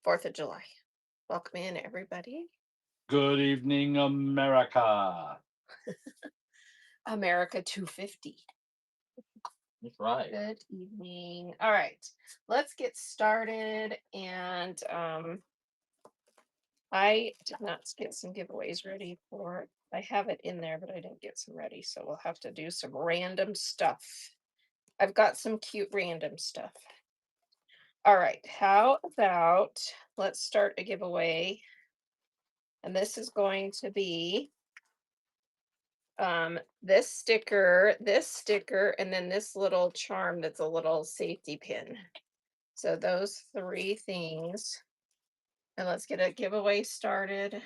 4th of July. Welcome in, everybody. Good evening, America. America 250. That's right. Good evening. All right, let's get started. And I did not get some giveaways ready for. I have it in there, but I didn't get some ready, so we'll have to do some random stuff. I've got some cute random stuff. All right, how about let's start a giveaway, and this is going to be this sticker, and then this little charm that's a little safety pin. So those three things. And let's get a giveaway started.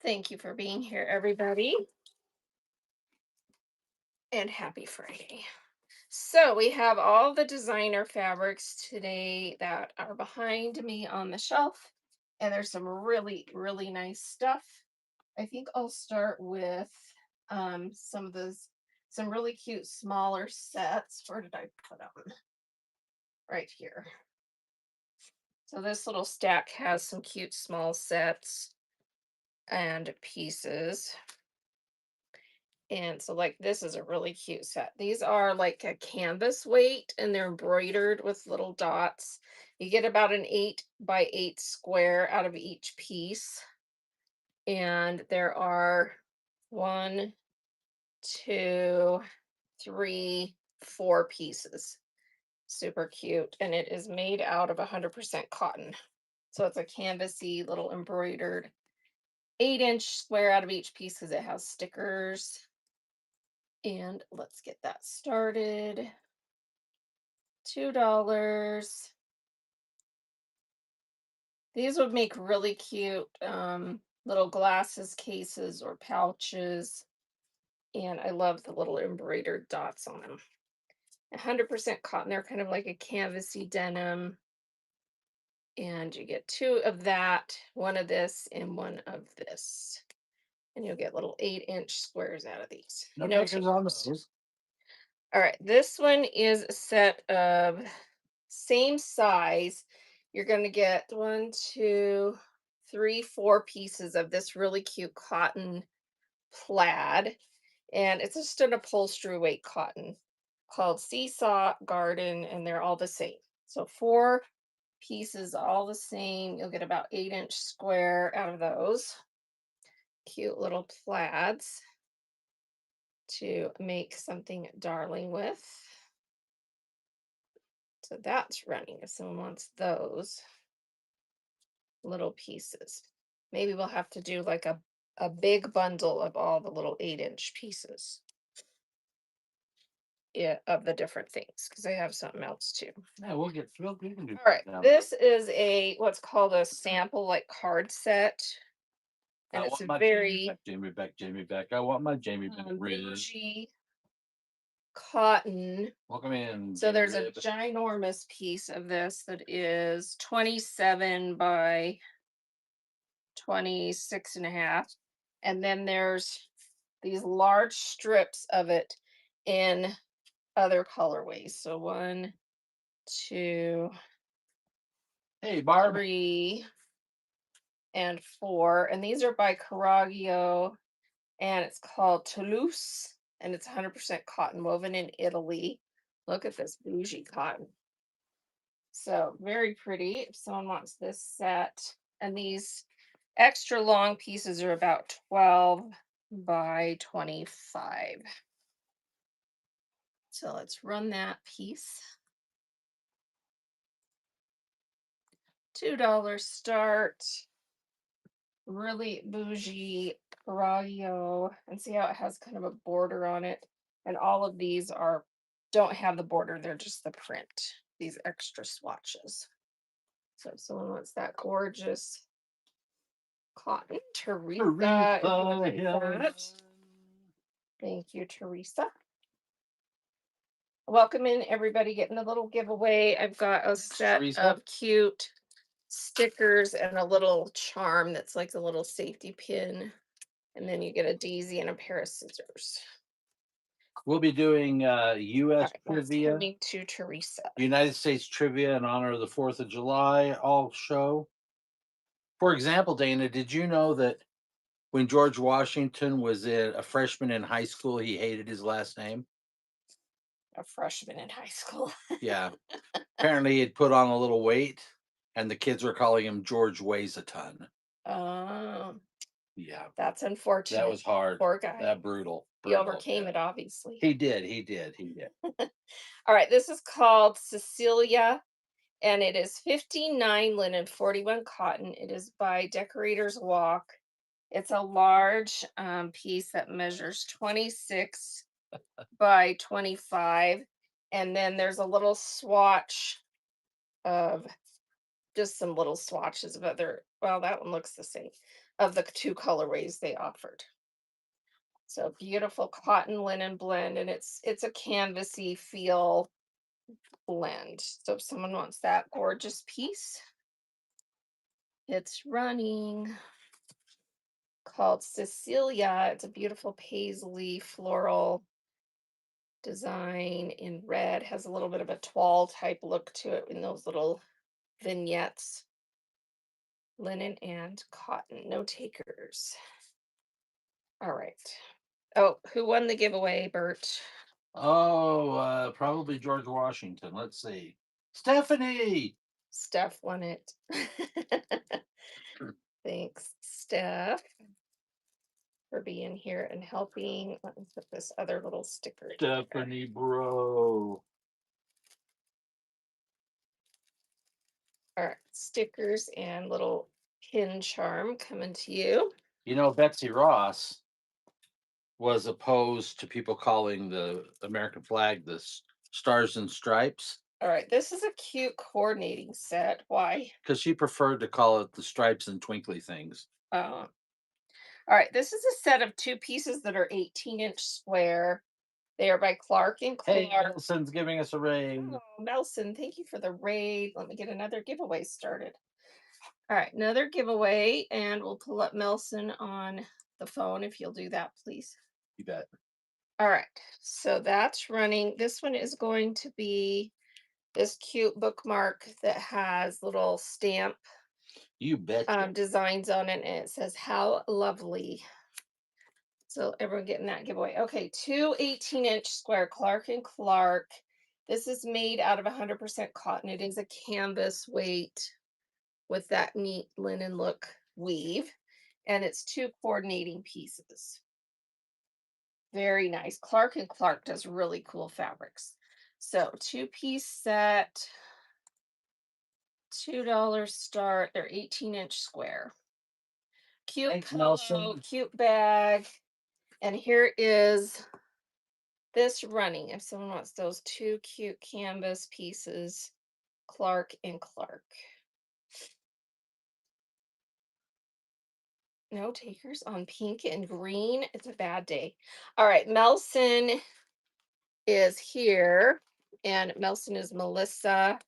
Thank you for being here, everybody, and happy Friday. So we have all the designer fabrics today that are behind me on the shelf, and there's some really, really nice stuff. I think I'll start with some really cute smaller sets. Where did I put them? Right here. So this little stack has some cute small sets and pieces. And so like this is a really cute set. These are like a canvas weight and they're embroidered with little dots. You get about an 8 by 8 square out of each piece. And there are one, two, three, four pieces. Super cute. And it is made out of 100% cotton. So it's a canvasy little embroidered 8-inch square out of each piece because it has stickers. And let's get that started. $2. These would make really cute little glasses cases or pouches. And I love the little embroidered dots on them. 100% cotton. They're kind of like a canvasy denim. And you get two of that, one of this, and one of this. And you'll get little 8-inch squares out of these. No No takers on takers. those. All right, this one is a set of same size. You're going to get one, two, three, four pieces of this really cute cotton plaid. And it's just an upholstery weight cotton called Seesaw Garden, and they're all the same. So four pieces, all the same. You'll get about 8-inch square out of those. Cute little plaids to make something darling with. So that's running if someone wants those little pieces. Maybe we'll have to do like a big bundle of all the little 8-inch pieces. Yeah, of the different things because I have something else too. Yeah, we can do All right, that. this is a what's called a sample like card set, and I it's want a my very Jamie back, Jamie back. I want my Jamie back rib. bougie cotton. Welcome in, So Jamie there's a rib. ginormous piece of this that is 27 by 26 and a half. And then there's these large strips of it in other colorways. So one, two, Hey, Barb. three, and four. And these are by Carraggio, and it's called Toulouse, and it's 100% cotton woven in Italy. Look at this bougie cotton. So very pretty if someone wants this set. And these extra long pieces are about 12 by 25. So let's run that piece. $2 start. Really bougie Carraggio. And see how it has kind of a border on it. And all of these don't have the border, they're just the print, these extra swatches. So if someone wants that gorgeous cotton, Teresa is gonna do that. Thank you, Teresa. Welcome in, everybody, getting a little giveaway. I've got a set Teresa. of cute stickers and a little charm that's like a little safety pin. And then you get a daisy and a pair of scissors. We'll be doing All U.S. right, that's trivia, coming to Teresa. United States trivia in honor of the 4th of July all show. For example, Dana, did you know that when George Washington was a freshman in high school, he hated his last name? A freshman in high school. Yeah. Apparently, he'd put on a little weight, and the kids were calling him George Weighs a Ton. Um, Yeah, that's that unfortunate. was hard. Poor guy. That brutal, He brutal. overcame Yeah. it, obviously. He did. He did. He did. All right, this is called Cecilia, and it is 59 linen, 41 cotton. It is by Decorator's Walk. It's a large piece that measures 26 by 25. And then there's a little swatch of just some little swatches of other, well, that one looks the same, of the two colorways they offered. So beautiful cotton linen blend, and it's a canvasy feel blend. So if someone wants that gorgeous piece, it's running. Called Cecilia. It's a beautiful paisley floral design in red. Has a little bit of a toile type look to it in those little vignettes. Linen and cotton. No takers. All right. Oh, who won the giveaway, Bert? Oh, probably George Washington. Let's see. Stephanie. Steph won it. Thanks, Steph, for being here and helping. Let me put this other little sticker in there. Stephanie, bro. All right, stickers and little pin charm coming to you. You know, Betsy Ross was opposed to people calling the American flag the Stars and Stripes All right, this is a cute coordinating set. Why? because she preferred to call it the Stripes and Twinkly Things. All right, this is a set of two pieces that are 18-inch square. They are by Clark and Hey, Clark. Nelson's giving us a raise. Oh, Nelson, thank you for the raid. Let me get another giveaway started. All right, another giveaway, and we'll pull up Melson on the phone if you'll do that, please. You bet. All right, so that's running. This one is going to be this cute bookmark that has little stamp You betcha. designs on it, and it says "How lovely." So everyone getting that giveaway. Okay, two 18-inch square Clark and Clark. This is made out of 100% cotton. It is a canvas weight with that neat linen look weave, and it's two coordinating pieces. Very nice. Clark and Clark does really cool fabrics. So two-piece set, $2 start. They're 18-inch square. Cute Thanks, pillow, Nelson. cute bag. And here is this running. If someone wants those two cute canvas pieces, Clark and Clark. No takers on pink and green. It's a bad day. All right, Melson is here, and Melson is Melissa,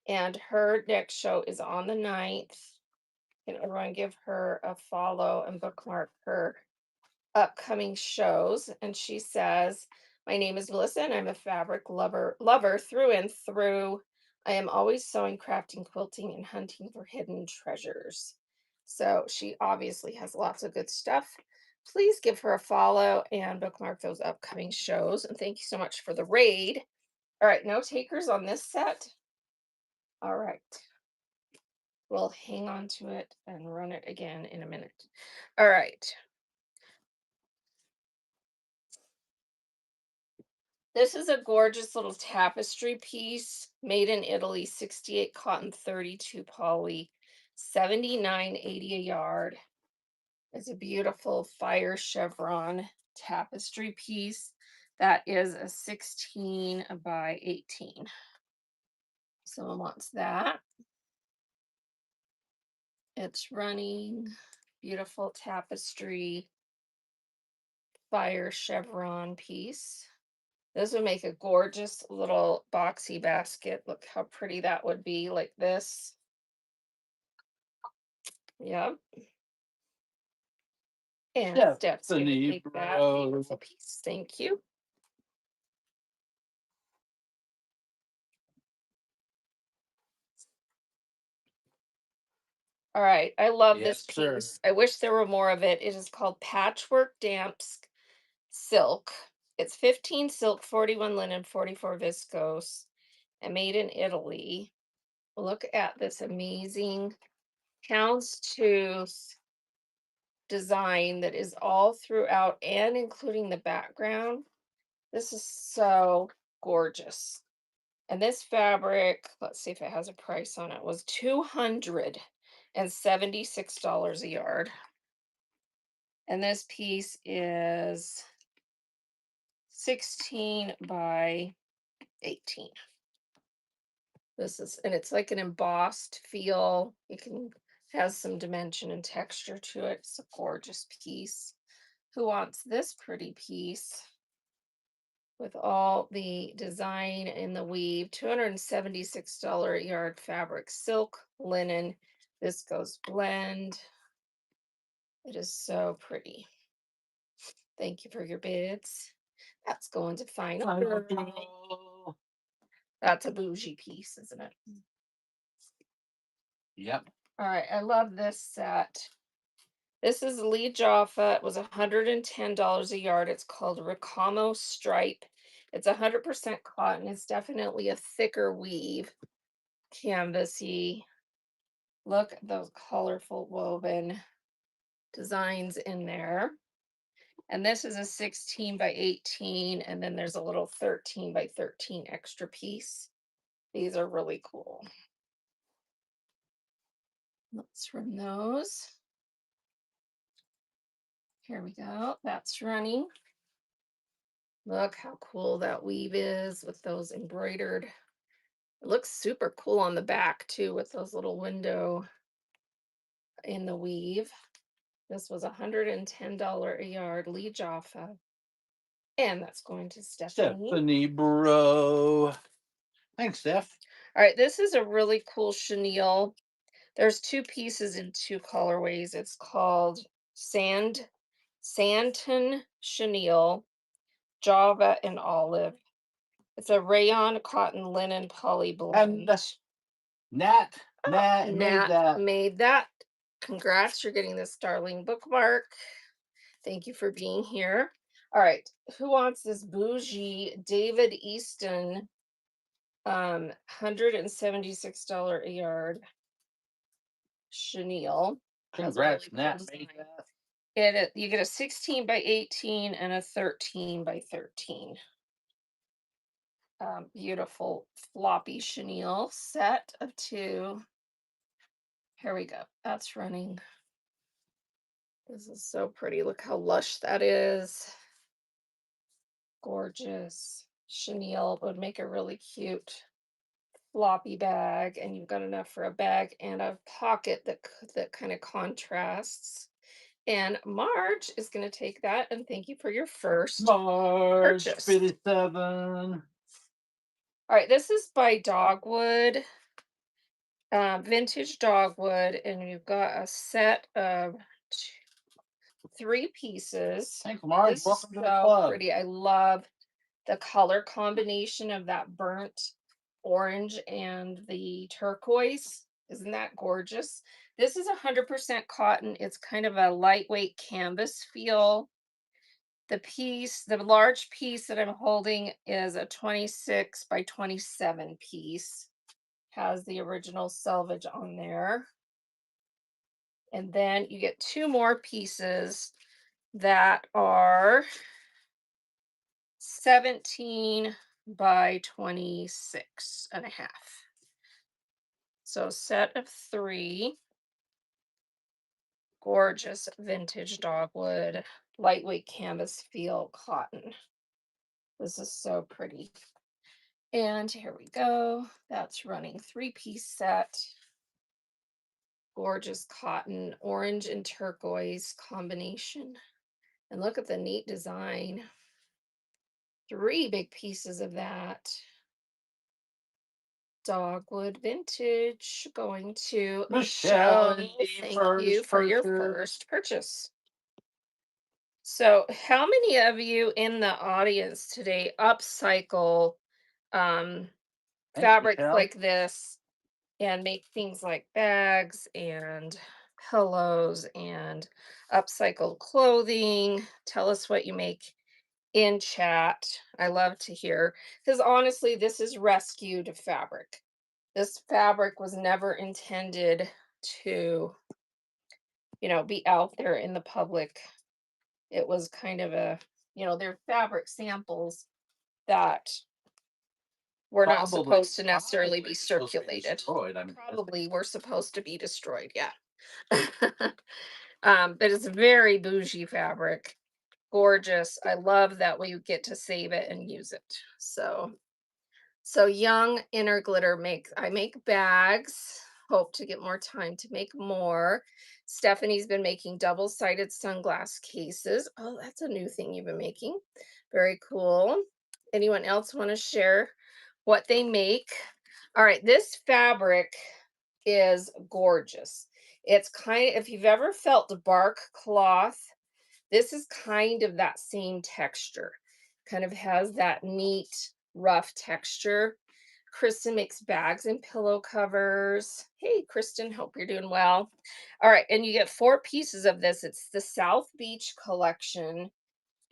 and her next show is on the 9th. Can everyone give her a follow and bookmark her upcoming shows? And she says, "My name is Melissa, and I'm a fabric lover through and through. I am always sewing, crafting, quilting, and hunting for hidden treasures." So she obviously has lots of good stuff. Please give her a follow and bookmark those upcoming shows. And thank you so much for the raid. All right, no takers on this set. All right. We'll hang on to it and run it again in a minute. All right. This is a gorgeous little tapestry piece made in Italy, 68 cotton, 32 poly, 79.80 a yard. It's a beautiful fire chevron tapestry piece that is a 16 by 18. Someone wants that. It's running. Beautiful tapestry fire chevron piece. This would make a gorgeous little boxy basket. Look how pretty that would be, like this. Yep. And Steph's gonna Stephanie, take that bro. beautiful piece. Thank you. All right, I love Yes, this sir. piece. I wish there were more of it. It is called Patchwork Damps Silk. It's 15 silk, 41 linen, 44 viscose, and made in Italy. Look at this amazing houndstooth design that is all throughout and including the background. This is so gorgeous. And this fabric, let's see if it has a price on it, was $276 a yard. And this piece is 16 by 18. This is, and it's like an embossed feel. It can has some dimension and texture to it. It's a gorgeous piece. Who wants this pretty piece with all the design in the weave? $276 a yard fabric, silk, linen, viscose blend. It is so pretty. Thank you for your bids. That's going to final. Final. That's a bougie piece, isn't it? Yep. All right, I love this set. This is Lee Jaffa. It was $110 a yard. It's called Ricamo Stripe. It's 100% cotton. It's definitely a thicker weave, canvasy. Look at those colorful woven designs in there. And this is a 16 by 18, and then there's a little 13 by 13 extra piece. These are really cool. Let's run those. Here we go. That's running. Look how cool that weave is with those embroidered. It looks super cool on the back too with those little window in the weave. This was $110 a yard, Lee Jaffa. And that's going to Stephanie. Stephanie Bro. Thanks, Steph. All right, this is a really cool chenille. There's two pieces in two colorways. It's called Santon Chenille, Java and Olive. It's a rayon cotton linen poly blend. And Nat made Nat that. made that. Congrats, you're getting this darling bookmark. Thank you for being here. All right, who wants this bougie David Easton $176 a yard chenille? Has a Congrats, really cool Nat made design. that. You get a 16 by 18 and a 13 by 13. Beautiful floppy chenille set of two. Here we go. That's running. This is so pretty. Look how lush that is. Gorgeous. Chenille would make a really cute floppy bag, and you've got enough for a bag and a pocket that kind of contrasts. And Marge is going to take that, and thank you for your first March purchase. 57. All right, this is by Dogwood, vintage Dogwood, and you've got a set of three pieces. Thanks, Marge. This is Welcome to the so club. pretty. I love the color combination of that burnt orange and the turquoise. Isn't that gorgeous? This is 100% cotton. It's kind of a lightweight canvas feel. The large piece that I'm holding is a 26 by 27 piece. Has the original selvage on there. And then you get two more pieces that are 17 by 26 and a half. So set of three. Gorgeous vintage dogwood, lightweight canvas feel cotton. This is so pretty. And here we go. That's running three-piece set. Gorgeous cotton, orange and turquoise combination. And look at the neat design. Three big pieces of that. Dogwood vintage going to Michelle, Michelle. Thank you first for your purchase. first purchase. So, how many of you in the audience today upcycle Thanks, fabrics Michelle. like this and make things like bags and pillows and upcycled clothing. Tell us what you make in chat. I love to hear, because honestly, this is rescued fabric. This fabric was never intended to, be out there in the public. It was kind of they're fabric samples that were not Probably, supposed to necessarily be supposed to be circulated. destroyed. I mean, Probably were supposed to be destroyed. Yeah. But it's very bougie fabric. Gorgeous. I love that we get to save it and use it. So young inner glitter make I make bags. Hope to get more time to make more. Stephanie's been making double-sided sunglass cases. Oh, that's a new thing you've been making. Very cool. Anyone else want to share what they make? All right, this fabric is gorgeous. It's kind of, if you've ever felt the bark cloth, this is kind of that same texture. Kind of has that neat, rough texture. Kristen makes bags and pillow covers. Hey, Kristen, hope you're doing well. All right, and you get 4 pieces of this. It's the South Beach collection,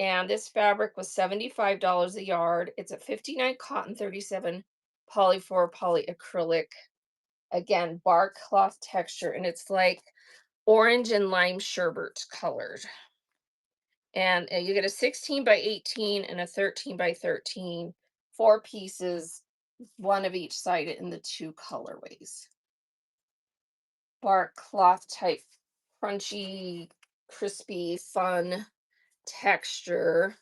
and this fabric was $75 a yard. It's a 59 cotton, 37 poly 4 polyacrylic. Again, bark cloth texture, and it's like orange and lime sherbet colored. And you get a 16 by 18 and a 13 by 13, 4 pieces, one of each side in the 2 colorways. Bark cloth type, crunchy, crispy, fun texture,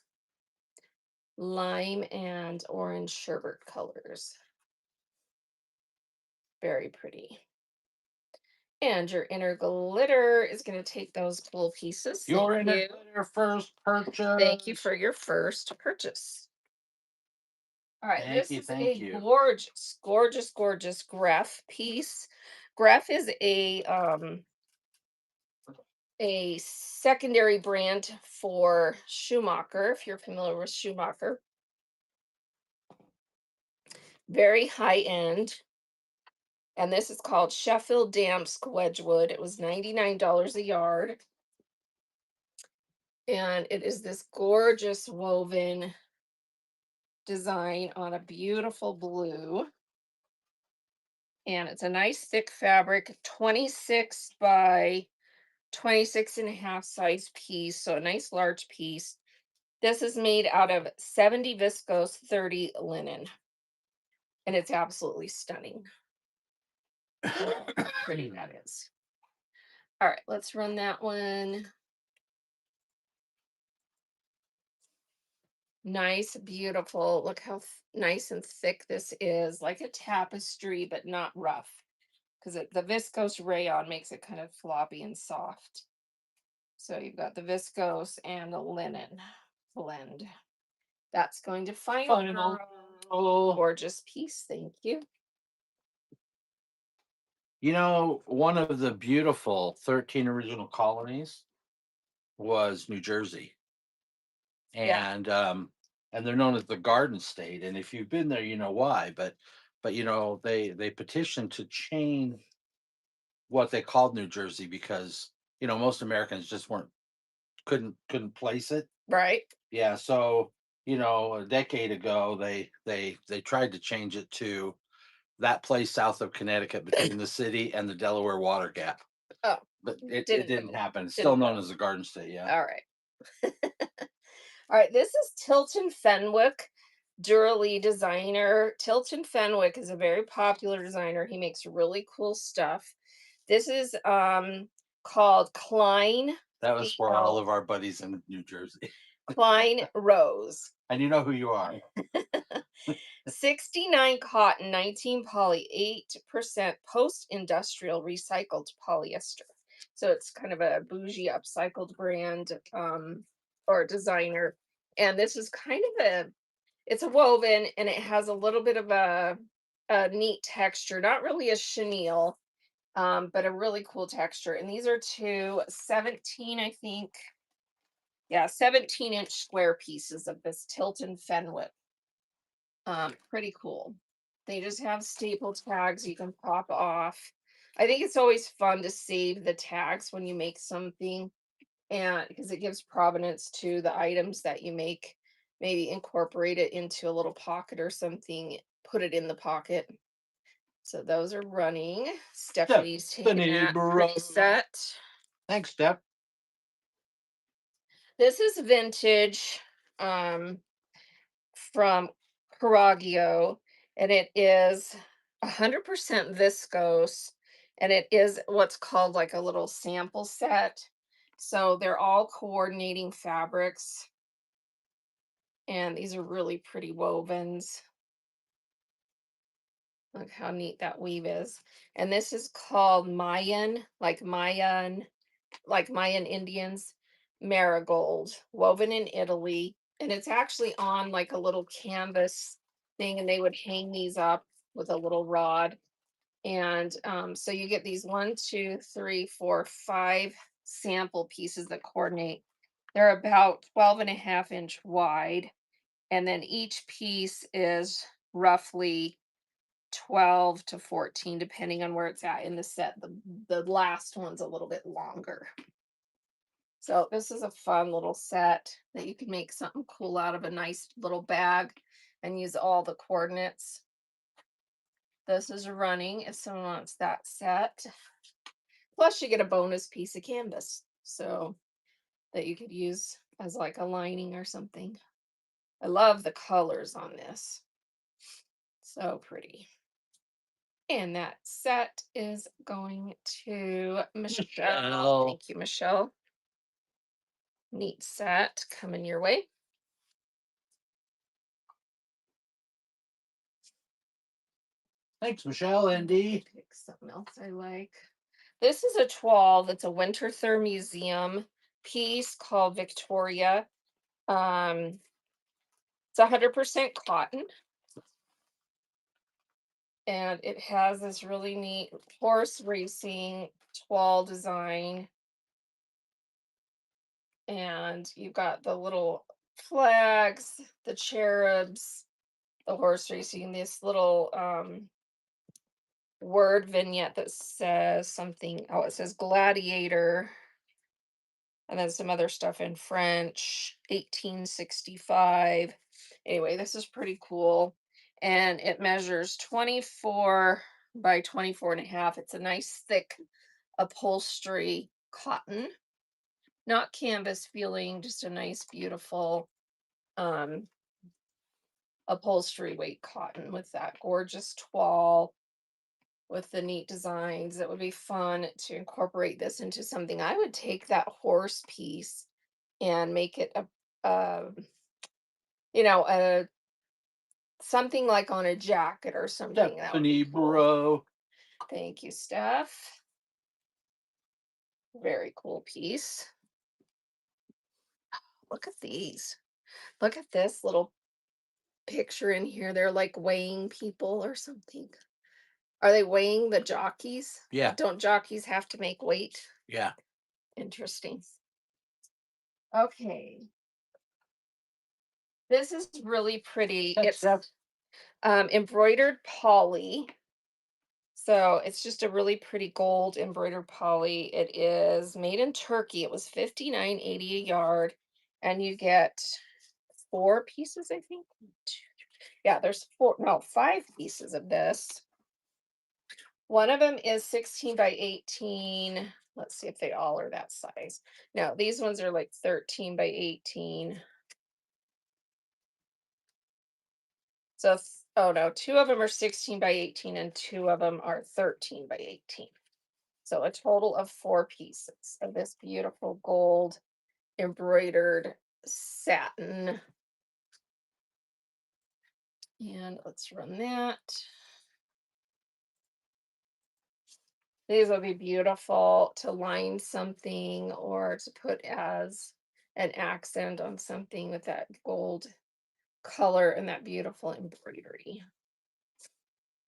lime and orange sherbet colors. Very pretty. And your inner glitter is going to take those cool pieces. you're in Thank it you. your first Thank you purchase. for your first purchase. All right, Thank this you. is Thank a you. gorgeous, gorgeous, gorgeous Gref piece. Gref is a secondary brand for Schumacher, if you're familiar with Schumacher. Very high end. And this is called Sheffield Damsk Wedgwood. It was $99 a yard. And it is this gorgeous woven design on a beautiful blue. And it's a nice thick fabric, 26 by 26 and a half size piece. So a nice large piece. This is made out of 70 viscose, 30 linen. And it's absolutely stunning. How pretty that is. All right, let's run that one. Nice, beautiful. Look how nice and thick this is, like a tapestry, but not rough. Because the viscose rayon makes it kind of floppy and soft. So you've got the viscose and the linen blend. That's going to final. Gorgeous piece. Thank you. You know, one of the beautiful 13 original colonies was New Jersey. Yeah. And they're known as the Garden State. And if you've been there, you know why. But they petitioned to change what they called New Jersey because most Americans just weren't couldn't place it. Right. Yeah, so a decade ago they tried to change it to that place south of Connecticut between the city and the Delaware Water Gap. Oh, But it didn't didn't go. happen. It's still Didn't known go. as the Garden State, yeah. All right. All right. This is Tilton Fenwick, Duralee designer. Tilton Fenwick is a very popular designer. He makes really cool stuff. This is called Klein. That was for all CL of our buddies in New Jersey. Klein Rose. And you know who you are. 69 cotton, 19 poly, 8% post-industrial recycled polyester. So it's kind of a bougie upcycled brand or designer. And this is kind of it's a woven and it has a little bit of a neat texture, not really a chenille, but a really cool texture. And these are 17, I think. Yeah, 17-inch square pieces of this Tilton Fenwick. Pretty cool. They just have staple tags you can pop off. I think it's always fun to save the tags when you make something, and because it gives provenance to the items that you make. Maybe incorporate it into a little pocket or something, put it in the pocket. So those are running. Stephanie's taking Stephanie, that bro. preset. Thanks, Steph. This is vintage from Carraggio, and it is 100% viscose, and it is what's called like a little sample set. So they're all coordinating fabrics, and these are really pretty wovens. Look how neat that weave is. And this is called Mayan, like Mayan Indians, marigold, woven in Italy. And it's actually on like a little canvas thing, and they would hang these up with a little rod. And so you get these one, two, three, four, five sample pieces that coordinate. They're about 12.5 inch wide. And then each piece is roughly 12 to 14, depending on where it's at in the set. The last one's a little bit longer. So this is a fun little set that you can make something cool out of, a nice little bag, and use all the coordinates. This is running if someone wants that set. Plus you get a bonus piece of canvas, so that you could use as like a lining or something. I love the colors on this. So pretty. And that set is going to Michelle. Michelle. Thank you, Michelle. Neat set coming your way. Thanks, Michelle. Indy. Pick something else I like. This is a toile that's a Winterthur Museum piece called Victoria. Um, it's 100% cotton, and it has this really neat horse racing toile design. And you've got the little flags, the cherubs, the horse racing, this little word vignette that says something. Oh, it says gladiator, and then some other stuff in French, 1865. Anyway, this is pretty cool. And it measures 24 by 24.5. It's a nice thick upholstery cotton, not canvas feeling, just a nice, beautiful um upholstery weight cotton with that gorgeous toile with the neat designs. It would be fun to incorporate this into something. I would take that horse piece and make it a a something like on a jacket or something. That would be Stephanie, cool. bro. Thank you, Steph. Very cool piece. Look at these. Look at this little picture in here. They're like weighing people or something. Are they weighing the jockeys? Yeah. Don't jockeys have to make weight? Yeah. Interesting. Okay. This is really pretty. Thanks, It's Steph. embroidered poly. So it's just a really pretty gold embroidered poly. It is made in Turkey. It was 59.80 a yard, and you get four pieces, I think. Yeah, there's four, no, five pieces of this. One of them is 16 by 18. Let's see if they all are that size. No, these ones are like 13 by 18. So, oh no, two of them are 16 by 18 and two of them are 13 by 18. So a total of four pieces of this beautiful gold embroidered satin. And let's run that. These will be beautiful to line something or to put as an accent on something with that gold color and that beautiful embroidery.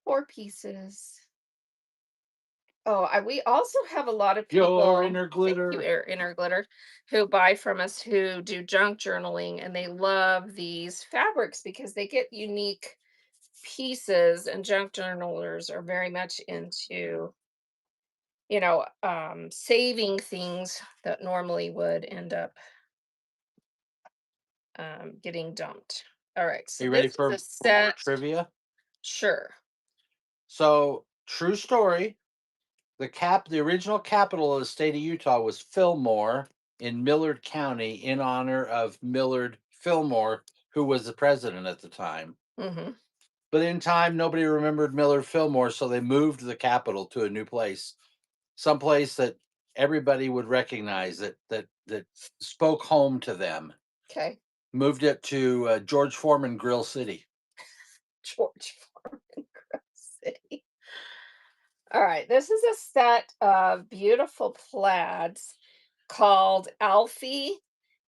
Four pieces. Oh, we also have a lot of Your people, inner thank you, glitter. Inner Glitter, who buy from us who do junk journaling, and they love these fabrics because they get unique pieces, and junk journalers are very much into, saving things that normally would end up getting dumped. All right, Are so you ready this is for a more set. trivia? Sure. So, true story. The original capital of the state of Utah was Fillmore in Millard County in honor of Millard Fillmore, who was the president at the time. Hmm. But in time, nobody remembered Millard Fillmore, so they moved the capital to a new place, someplace that everybody would recognize that spoke home to them. Okay. Moved it to George Foreman Grill City. George Foreman Grove City. All right, this is a set of beautiful plaids called Alfie,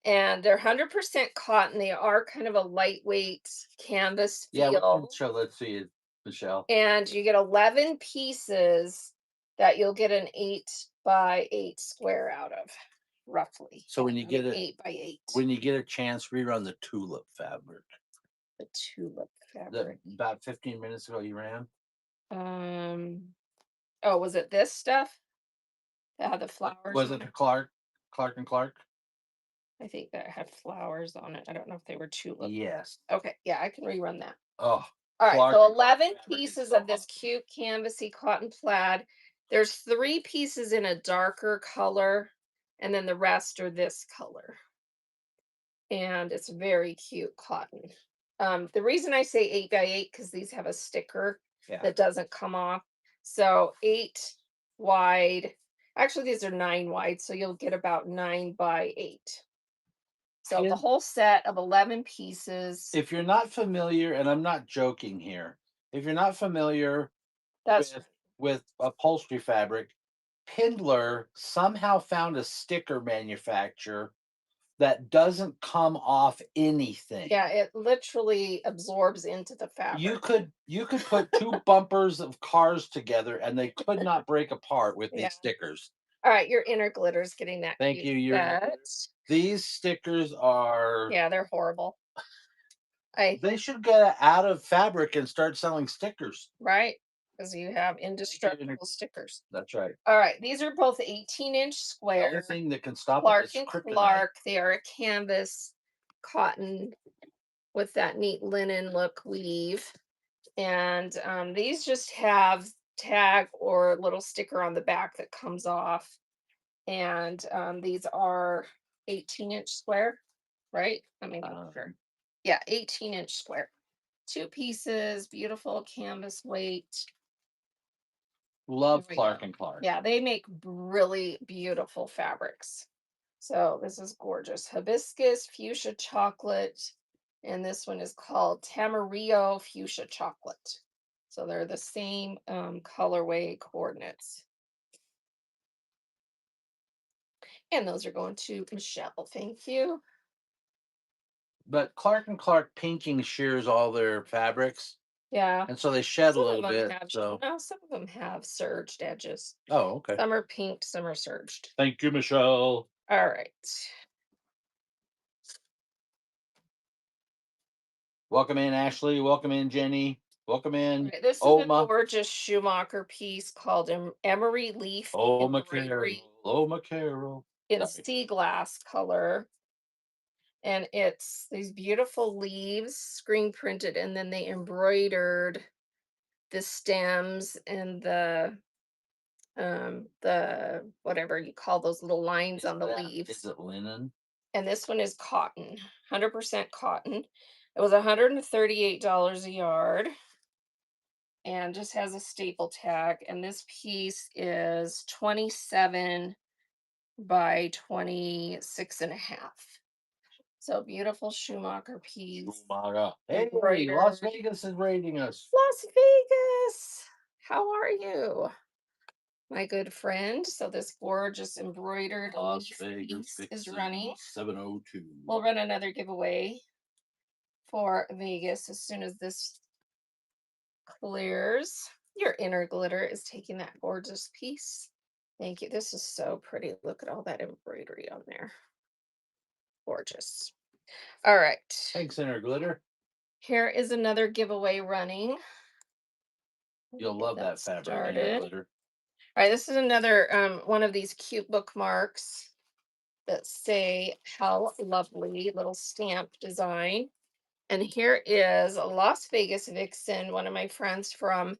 and they're 100% cotton. They are kind of a lightweight canvas Yeah, we can feel, show that to you, Michelle. and you get 11 pieces that you'll get an 8 by 8 square out of, roughly. So when you I mean, get it, 8 by 8. when you get a chance, rerun the tulip fabric. The tulip That fabric. about 15 minutes ago you ran. Um, oh, was it this stuff that had the flowers Was on it it? Clark and Clark? I think that had flowers on it. I don't know if they were tulip. Yes. Okay, yeah, I can rerun that. Oh, All right, Clark so and Clark 11 fabric is pieces so of this awesome. cute canvasy cotton plaid. There's 3 pieces in a darker color, and then the rest are this color. And it's very cute cotton. The reason I say 8 by 8 because these have a sticker Yeah. that doesn't come off. So 8 wide. Actually, these are 9 wide, so you'll get about 9 by 8. So the Pin, whole set of 11 pieces. if you're not familiar, and I'm not joking here, if you're not familiar That's with upholstery fabric, Pindler somehow found a sticker manufacturer that doesn't come off anything. Yeah, it literally absorbs into the You fabric. could put two bumpers of cars together and they could not break apart with Yeah. these stickers. All right, your inner glitter's getting that Thank cute you. set. These stickers are, Yeah, they're horrible. I they should get out of fabric and start selling stickers. Right? Because you have Thank you, indestructible stickers. That's right. All right, these are both 18-inch The only square. thing that can stop it Clark is and kryptonite. Clark. They are a canvas cotton with that neat linen look weave. And these just have tag or little sticker on the back that comes off. And these are 18-inch square, right? Let me make sure. Yeah, 18-inch square. 2 pieces, beautiful canvas weight. There Love we go. Clark and Clark. Yeah, they make really beautiful fabrics. So this is gorgeous. Hibiscus, fuchsia chocolate, and this one is called Tamarillo fuchsia chocolate. So they're the same colorway coordinates. And those are going to Michelle. Thank you. But Clark and Clark pinking shears all their fabrics, Yeah. and so they shed a Some of little them bit. have, So, no, some of them have serged edges. oh, okay. Some are pinked, some are serged. Thank you, Michelle. All right. Welcome in, Ashley. Welcome in, Jenny. Welcome All in, right, this is a Oma. gorgeous Schumacher piece called Emery Leaf Oma Carol. Embroidery Oma Carol. in Sorry. sea glass color. And it's these beautiful leaves screen printed, and then they embroidered the stems and the whatever you call those little lines on the Is leaves. it linen? And this one is cotton, 100% cotton. It was $138 a yard and just has a staple tag. And this piece is 27 by 26 and a half. So beautiful Schumacher piece. Umaga. Hey, Embroidered. Las Vegas is rating us. Las Vegas. How are you, my good friend? So this gorgeous embroidered Las leaf Vegas piece is running. 702. We'll run another giveaway for Vegas as soon as this clears. Your inner glitter is taking that gorgeous piece. Thank you. This is so pretty. Look at all that embroidery on there. Gorgeous. All right. Thanks, Inner Glitter. Here is another giveaway running. Let me You'll get love that that fabric, inner started. glitter. All right, this is another one of these cute bookmarks that say "How lovely," little stamp design. And here is a Las Vegas Vixen, one of my friends from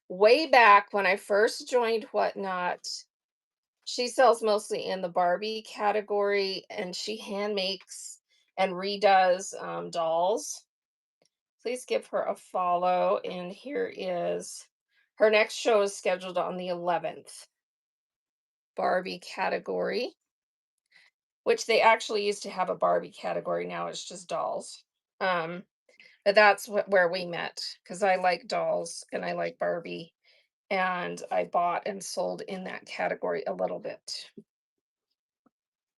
way back when I first joined Whatnot. She sells mostly in the Barbie category, and she hand makes and redoes dolls. Please give her a follow. And here is her next show is scheduled on the 11th. Barbie category, which they actually used to have a Barbie category. Now it's just dolls. Um, but that's where we met because I like dolls and I like Barbie. And I bought and sold in that category a little bit.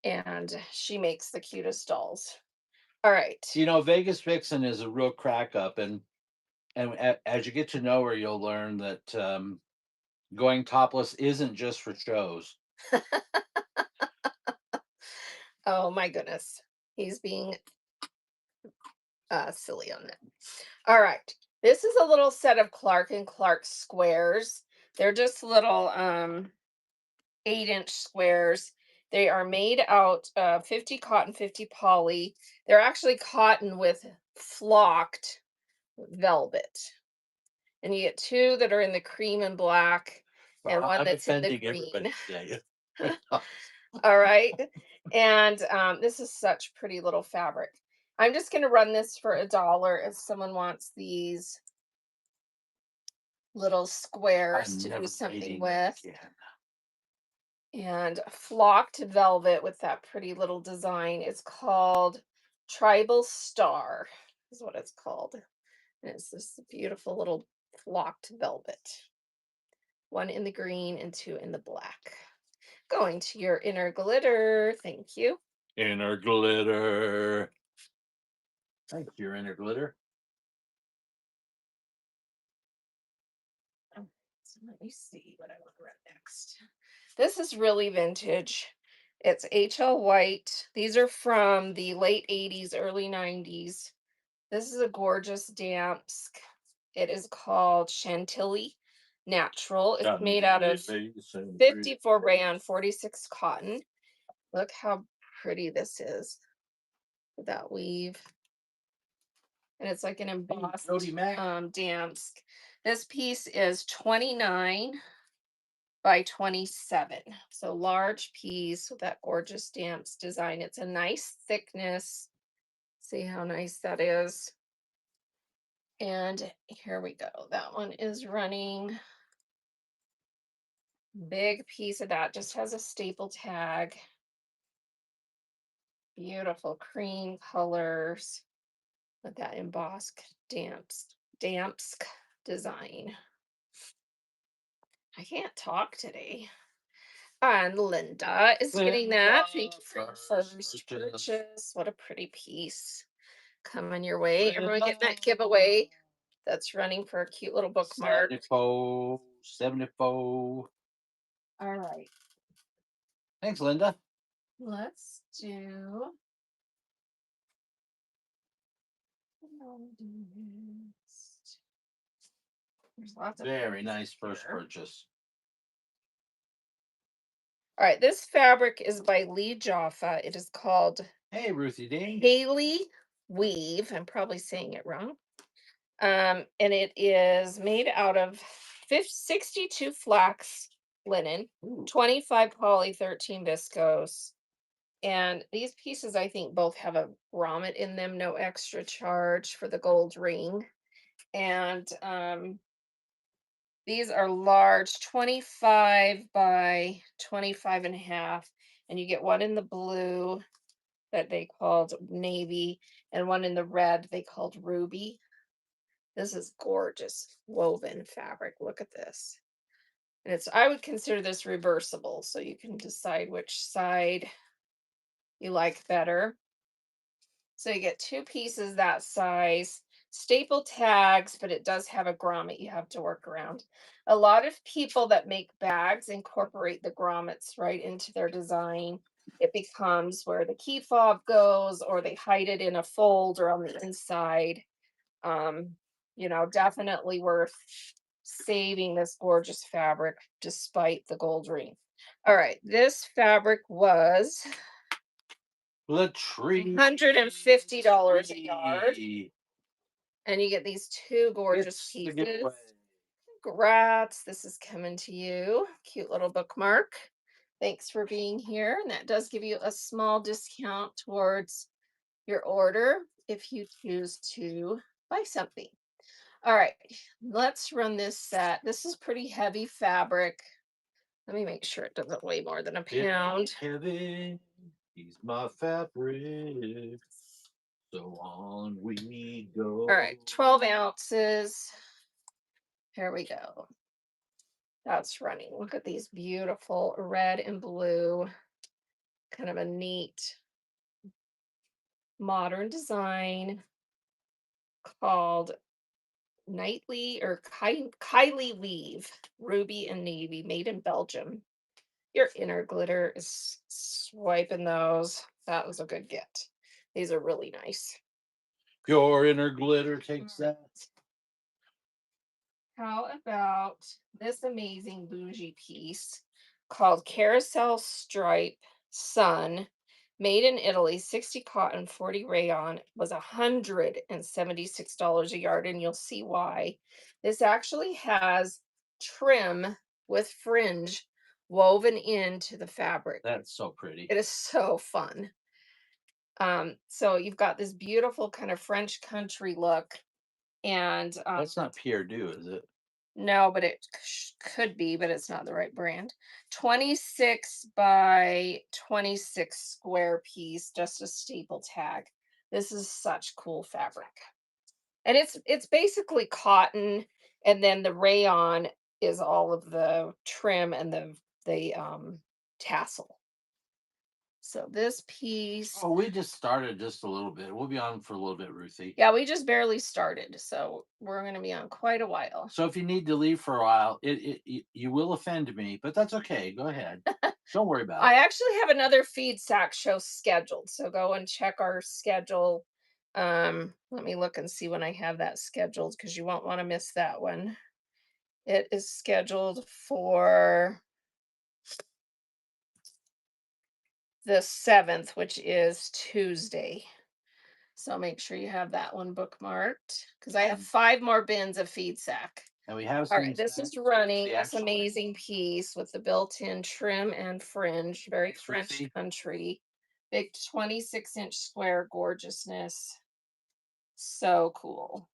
And she makes the cutest dolls. All right. You know, Vegas Vixen is a real crack up, and as you get to know her, you'll learn that going topless isn't just for shows. Oh my goodness. He's being silly on that. All right. This is a little set of Clark and Clark squares. They're just little 8-inch squares. They are made out of 50 cotton, 50 poly. They're actually cotton with flocked velvet. And you get two that are in the cream and black and Well, one I'm that's in the offending everybody green. today. All right. And this is such pretty little fabric. I'm just going to run this for $1 if someone wants these little squares I'm to do never something reading that with. again. And flocked velvet with that pretty little design is called Tribal Star, is what it's called. And it's this beautiful little flocked velvet. One in the green and two in the black. Going to your inner glitter. Thank you. Inner glitter. Thanks, your inner glitter. So let me see what I want to run next. This is really vintage. It's HL White. These are from the late 80s, early 90s. This is a gorgeous damsk. It is called Chantilly Natural. It's made out of 54 rayon, 46 cotton. Look how pretty this is with that weave. And it's like an embossed Jody Mac. damsk. This piece is 29 by 27. So large piece with that gorgeous stamps design. It's a nice thickness. See how nice that is. And here we go. That one is running. Big piece of that just has a staple tag. Beautiful cream colors with that embossed damsk design. I can't talk today. And Linda is getting that. Thank you for your first purchase. What a pretty piece coming your way. Everyone get that giveaway that's running for a cute little bookmark. 74, 74. All right, Thanks, Linda. let's do. There's lots of Very things nice first here. purchase. All right, this fabric is by Lee Jaffa. It is called Hey, Ruthie D. Haley Weave. I'm probably saying it wrong. And it is made out of 62 flax linen, Ooh. 25 poly, 13 viscose. And these pieces, I think, both have a grommet in them, no extra charge for the gold ring. And these are large, 25 by 25 and a half. And you get one in the blue that they called navy, and one in the red they called ruby. This is gorgeous woven fabric. Look at this. And I would consider this reversible, so you can decide which side you like better. So you get two pieces that size, staple tags, but it does have a grommet you have to work around. A lot of people that make bags incorporate the grommets right into their design. It becomes where the key fob goes, or they hide it in a fold or on the inside. Um, definitely worth saving this gorgeous fabric despite the gold ring. All right, this fabric was Latrine. $150 a yard, and you get these two gorgeous It's the pieces. giveaway. Congrats, this is coming to you. Cute little bookmark. Thanks for being here. And that does give you a small discount towards your order if you choose to buy something. All right, let's run this set. This is pretty heavy fabric. Let me make sure it doesn't weigh more than a It's pound. heavy. He's my fabric. So on we All go. right, 12 ounces. Here we go. That's running. Look at these beautiful red and blue, kind of a neat modern design called Nightly or Kylie Weave, Ruby and Navy, made in Belgium. Your inner glitter is swiping those. That was a good get. These are really nice. Pure inner glitter takes that. How about this amazing bougie piece called Carousel Stripe Sun, made in Italy, 60 cotton, 40 rayon, was $176 a yard, and you'll see why. This actually has trim with fringe woven into the fabric. That's so pretty. It is so fun. So you've got this beautiful kind of French country look, and That's not Pierre Do, is it? no, but it could be, but it's not the right brand. 26 by 26 square piece, just a staple tag. This is such cool fabric. And it's basically cotton, and then the rayon is all of the trim and the tassel. So this piece, Oh, we just started just a little bit. We'll be on for a little bit, Ruthie. yeah, we just barely started, so we're going to be on quite a while. So if you need to leave for a while, you will offend me, but that's okay. Go ahead. Don't worry about I it. actually have another feed sack show scheduled, so go and check our schedule. Let me look and see when I have that scheduled because you won't want to miss that one. It is scheduled for the 7th, which is Tuesday. So make sure you have that one bookmarked because I have 5 more bins of feed sack. And we have All some right, this is snacks, running the this actual amazing piece with the built-in trim and fringe, very French Ruthie. country, big 26-inch square gorgeousness. So cool.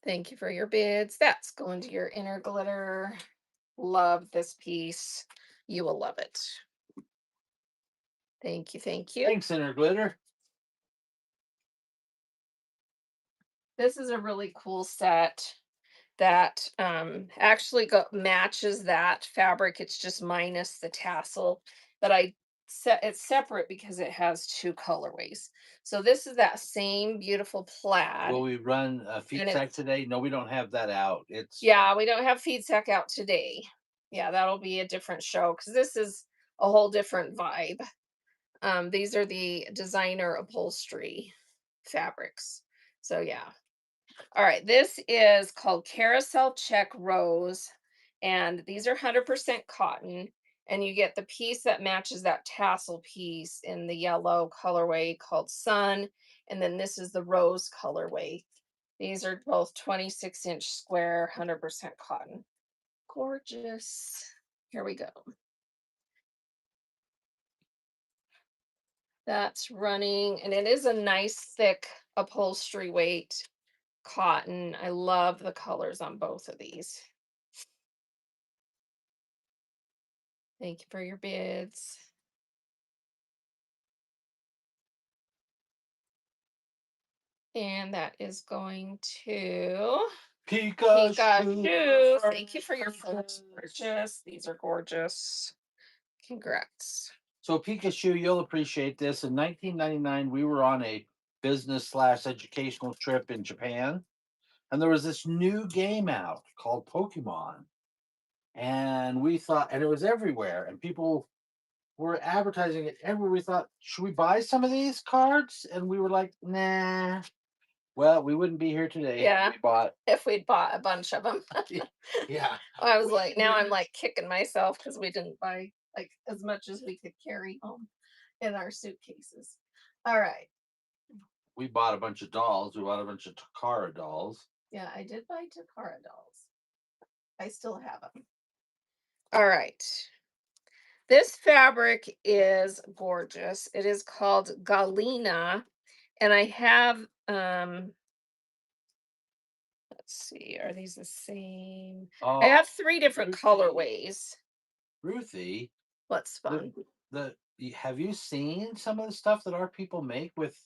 Thank you for your bids. That's going to your inner glitter. Love this piece. You will love it. Thank you. Thank you. Thanks, Inner Glitter. This is a really cool set that actually matches that fabric. It's just minus the tassel, but I set it's separate because it has two colorways. So this is that same beautiful plaid. Will we run a feed And sack it's today? No, we don't have that out. It's yeah, we don't have feed sack out today. Yeah, that'll be a different show because this is a whole different vibe. These are the designer upholstery fabrics. So yeah. All right, this is called Carousel Check Rose, and these are 100% cotton, and you get the piece that matches that tassel piece in the yellow colorway called Sun, and then this is the rose colorway. These are both 26-inch square, 100% cotton. Gorgeous. Here we go. That's running, and it is a nice thick upholstery weight cotton. I love the colors on both of these. Thank you for your bids. And that is going to Pikachu. Thank you for your first purchase. These are gorgeous. Congrats. So Pikachu, you'll appreciate this. In 1999, we were on a business slash educational trip in Japan, and there was this new game out called Pokemon. And we thought, and it was everywhere, and people were advertising it everywhere. We thought, should we buy some of these cards? And we were like, nah. Well, we wouldn't be here today if Yeah, we bought. if we'd bought a bunch of them. Yeah. I was like, now I'm like kicking myself because we didn't buy like as much as we could carry home in our suitcases. All right. We bought a bunch of dolls. We bought a bunch of Takara dolls. Yeah, I did buy Takara dolls. I still have them. All right. This fabric is gorgeous. It is called Galena, and I have let's see, are these the same? I Oh, have 3 different Ruthie, colorways. Ruthie, What's the fun? have you seen some of the stuff that our people make with?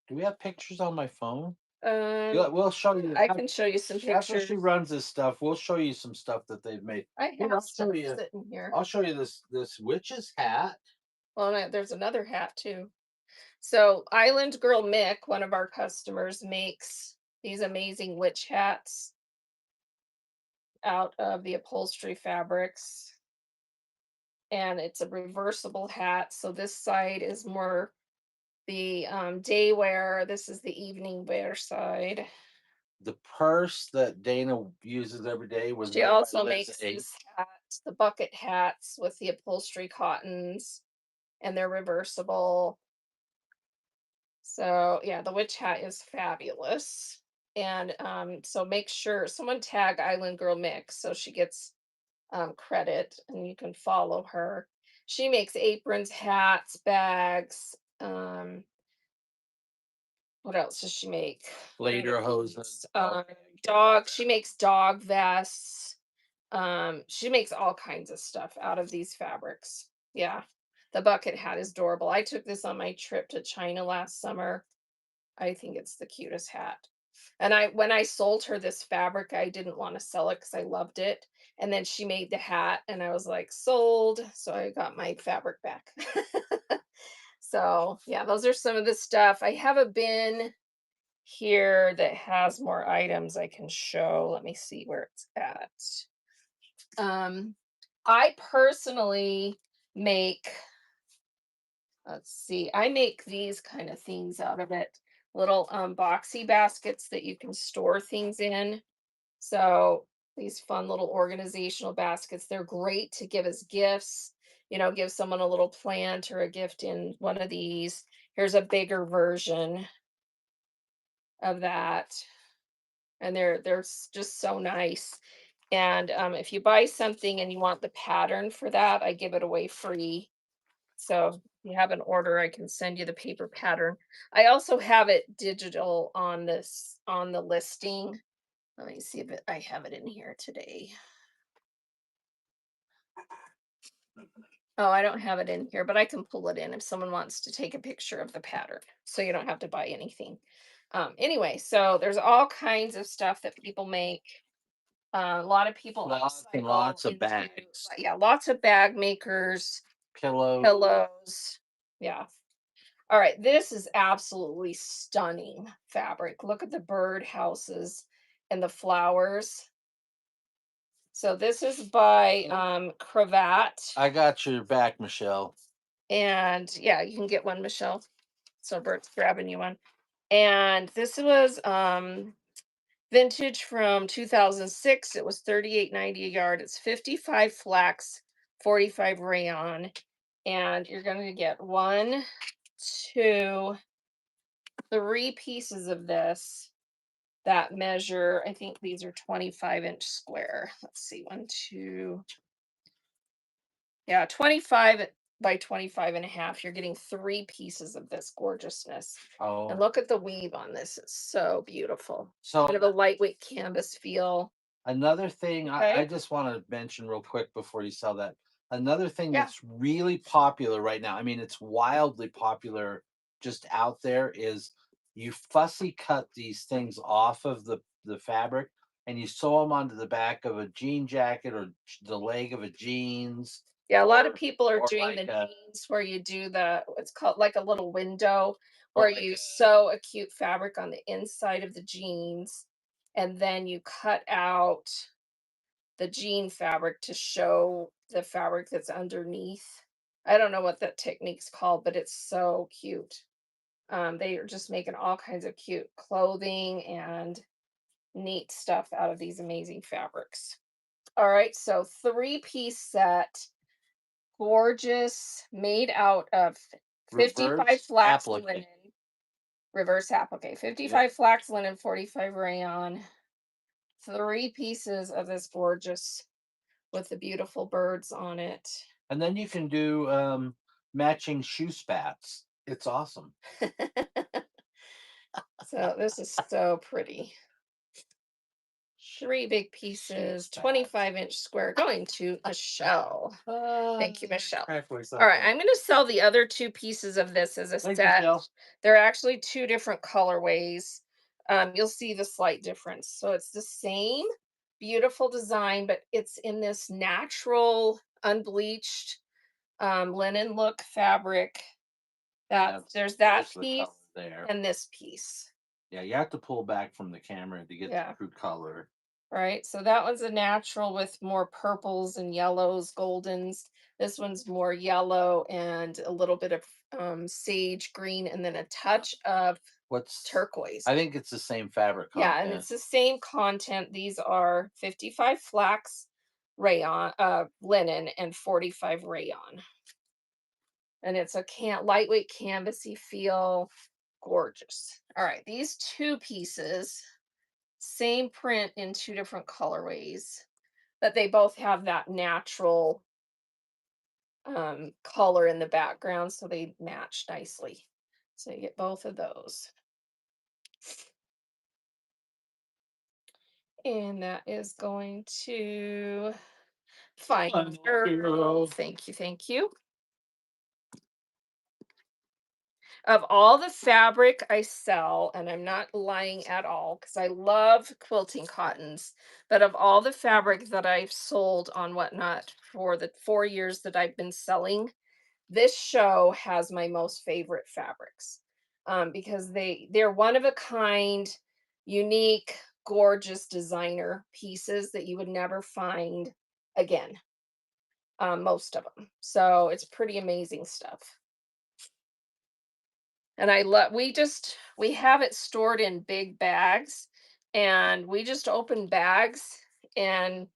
Do we have pictures on my phone? Yeah, Um, we'll show you I can show you some after she pictures. runs this stuff. We'll show you some stuff that they've made. I Here, have stuff sitting here. I'll show you this witch's hat. Well, there's another hat too. So Island Girl Mick, one of our customers, makes these amazing witch hats out of the upholstery fabrics. And it's a reversible hat. So this side is more the day wear. This is the evening wear side. The purse that Dana uses every day was She made by also Liz makes Eight. this hat, the bucket hats with the upholstery cottons, and they're reversible. So yeah, the witch hat is fabulous. And so make sure someone tag Island Girl Mix so she gets credit and you can follow her. She makes aprons, hats, bags. What else does she make? Later hosen. Dog. She makes dog vests. She makes all kinds of stuff out of these fabrics. Yeah. The bucket hat is adorable. I took this on my trip to China last summer. I think it's the cutest hat. And when I sold her this fabric, I didn't want to sell it because I loved it. And then she made the hat and I was like, sold. So I got my fabric back. So yeah, those are some of the stuff. I have a bin here that has more items I can show. Let me see where it's at. Um, I personally make, let's see, I make these kind of things out of it. Little boxy baskets that you can store things in. So these fun little organizational baskets, they're great to give as gifts. Give someone a little plant or a gift in one of these. Here's a bigger version of that. And just so nice. And if you buy something and you want the pattern for that, I give it away free. So if you have an order, I can send you the paper pattern. I also have it digital on the listing. Let me see if I have it in here today. Oh, I don't have it in here, but I can pull it in if someone wants to take a picture of the pattern, so you don't have to buy anything. Anyway, so there's all kinds of stuff that people make. A lot of people Lots and upcycle lots of into, bags, yeah, lots of bag makers, pillows. pillows. Yeah. All right, this is absolutely stunning fabric. Look at the bird houses and the flowers. So this is by Cravat. I got your back, Michelle. And yeah, you can get one, Michelle. So Bert's grabbing you one. And this was vintage from 2006. It was 38.90 a yard. It's 55 flax, 45 rayon. And you're going to get 1, 2, 3 pieces of this that measure. I think these are 25-inch square. Let's see, 1, 2. Yeah, 25 by 25 and a half. You're getting 3 pieces of this gorgeousness. And Oh, look at the weave on this. It's so beautiful. Kind so of a lightweight canvas feel. another thing I Okay. just want to mention real quick before you sell that. Another thing Yeah. that's really popular right now, I mean, it's wildly popular just out there, is you fussy cut these things off of the fabric and you sew them onto the back of a jean jacket or the leg of a jeans, Yeah, a lot of or people are or doing like the a jeans where you do it's called like a little window or where like you a sew a cute fabric on the inside of the jeans and then you cut out the jean fabric to show the fabric that's underneath. I don't know what that technique's called, but it's so cute. They are just making all kinds of cute clothing and neat stuff out of these amazing fabrics. All right, so three-piece set, gorgeous, made out of 55 Reverse flax applique. linen, reverse applique, Yep. 55 flax linen, 45 rayon, three pieces of this gorgeous with the beautiful birds on it. And then you can do matching shoe spats. It's awesome. So this is so pretty. Three big Shoe pieces, spats. 25-inch square, going to Michelle. Thank you, Michelle. Crack myself All right, up. I'm going to sell the other two pieces of this as a Thanks, set. Michelle. They're actually two different colorways. You'll see the slight difference. So it's the same beautiful design, but it's in this natural, unbleached linen look fabric. That That's there's that there's the piece color there. and this piece. Yeah, you have to pull back from the camera to get the Yeah. true color. Right? So that one's a natural with more purples and yellows, goldens. This one's more yellow and a little bit of sage green and then a Yeah. touch of What's turquoise. I think it's the same fabric Yeah, and content. it's the same content. These are 55 flax rayon, linen and 45 rayon. And it's a lightweight canvasy feel, gorgeous. All right, these two pieces, same print in two different colorways, but they both have that natural color in the background, so they match nicely. So you get both of those. And that is going to final girl. Thank you, thank you. Of all the fabric I sell, and I'm not lying at all because I love quilting cottons, but of all the fabric that I've sold on Whatnot for the 4 years that I've been selling, this show has my most favorite fabrics, because they're one of a kind, unique, gorgeous designer pieces that you would never find again. Most of them. So it's pretty amazing stuff. And I love we have it stored in big bags and we just open bags and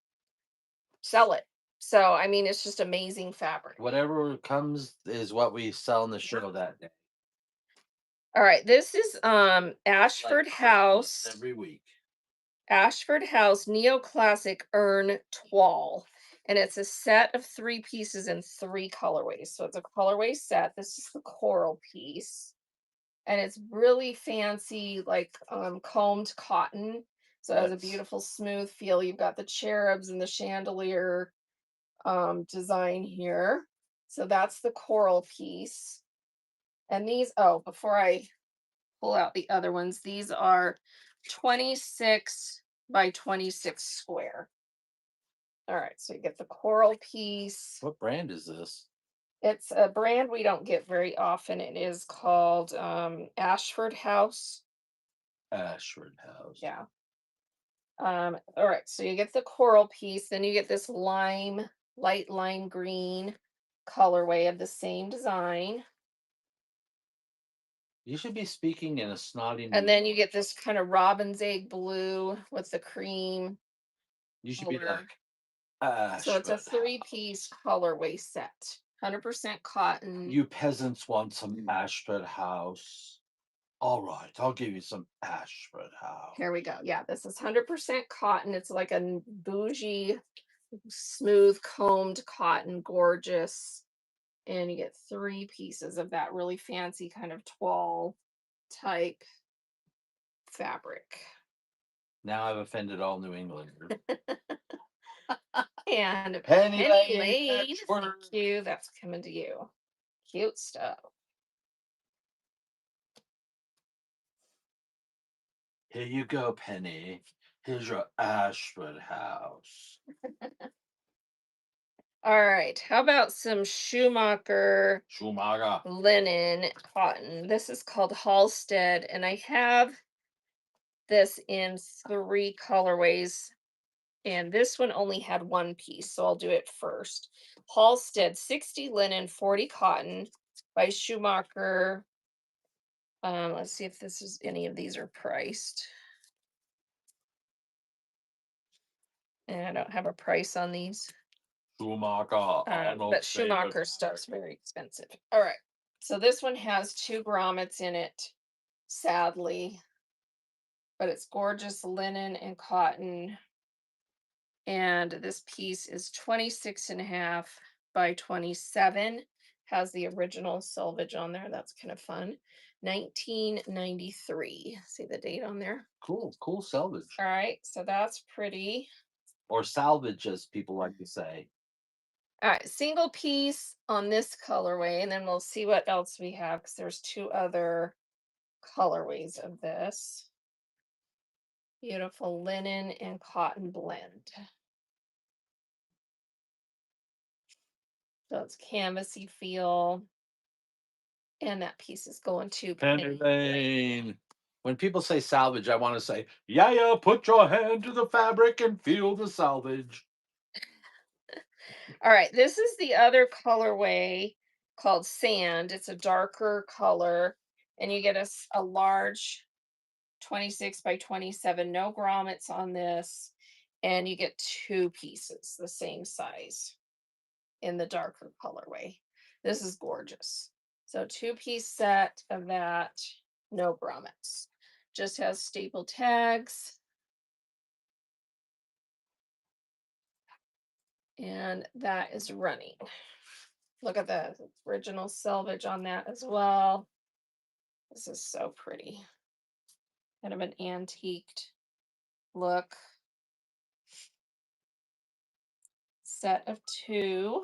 sell it. So I mean it's just amazing fabric. Whatever comes is what we sell in the show that day. All right, this is Like Ashford Christmas House. every week. Ashford House Neoclassic Urn Toile. And it's a set of three pieces in three colorways. So it's a colorway set. This is the coral piece. And it's really fancy, like combed cotton. So it has a That's beautiful smooth feel. You've got the cherubs and the chandelier design here. So that's the coral piece. And these, oh, before I pull out the other ones, these are 26 by 26 square. All right, so you get the coral piece. what brand is this? It's a brand we don't get very often. It is called Ashford House. Ashford House. Yeah. All right, so you get the coral piece, then you get this light lime green colorway of the same design. You should be speaking in a snotty And New then you York. get this kind of robin's egg blue with the cream You should be color. like So it's a Ashford three-piece House. colorway set. 100% cotton. You peasants want some Ashford House. All right, I'll give you some Ashford House. Here we go. Yeah, this is 100% cotton. It's like a bougie, smooth combed cotton, gorgeous. And you get three pieces of that really fancy kind of toile type fabric. Now I've offended all New Englanders. And Penny Penny Lane, Lane, thank Patchwork. you. That's coming to you. Cute stuff. Here you go, Penny. Here's your Ashford House. All right. How about some Schumacher Schumacher. linen cotton? This is called Halstead, and I have this in three colorways. And this one only had one piece, so I'll do it first. Halstead 60 linen, 40 cotton by Schumacher. Let's see if this is any of these are priced. And I don't have a price on these. Schumacher, But Arnold's favorite. Schumacher stuff's very expensive. All right. So this one has 2 grommets in it, sadly, but it's gorgeous linen and cotton. And this piece is 26.5 by 27. Has the original selvage on there. That's kind of fun. 1993. See the date on there? Cool salvage. All right. So that's pretty. Or salvage, as people like to say. All right. Single piece on this colorway. And then we'll see what else we have because there's 2 other colorways of this. Beautiful linen and cotton blend. So it's canvasy feel. And that piece is going to Penny Lane. When people say salvage, I want to say, yeah, put your hand to the fabric and feel the salvage. All right, this is the other colorway called sand. It's a darker color, and you get a large 26 by 27, no grommets on this, and you get 2 pieces the same size in the darker colorway. This is gorgeous. So 2-piece set of that, no grommets. Just has staple tags. And that is running. Look at the original selvage on that as well. This is so pretty. Kind of an antiqued look. Set of 2.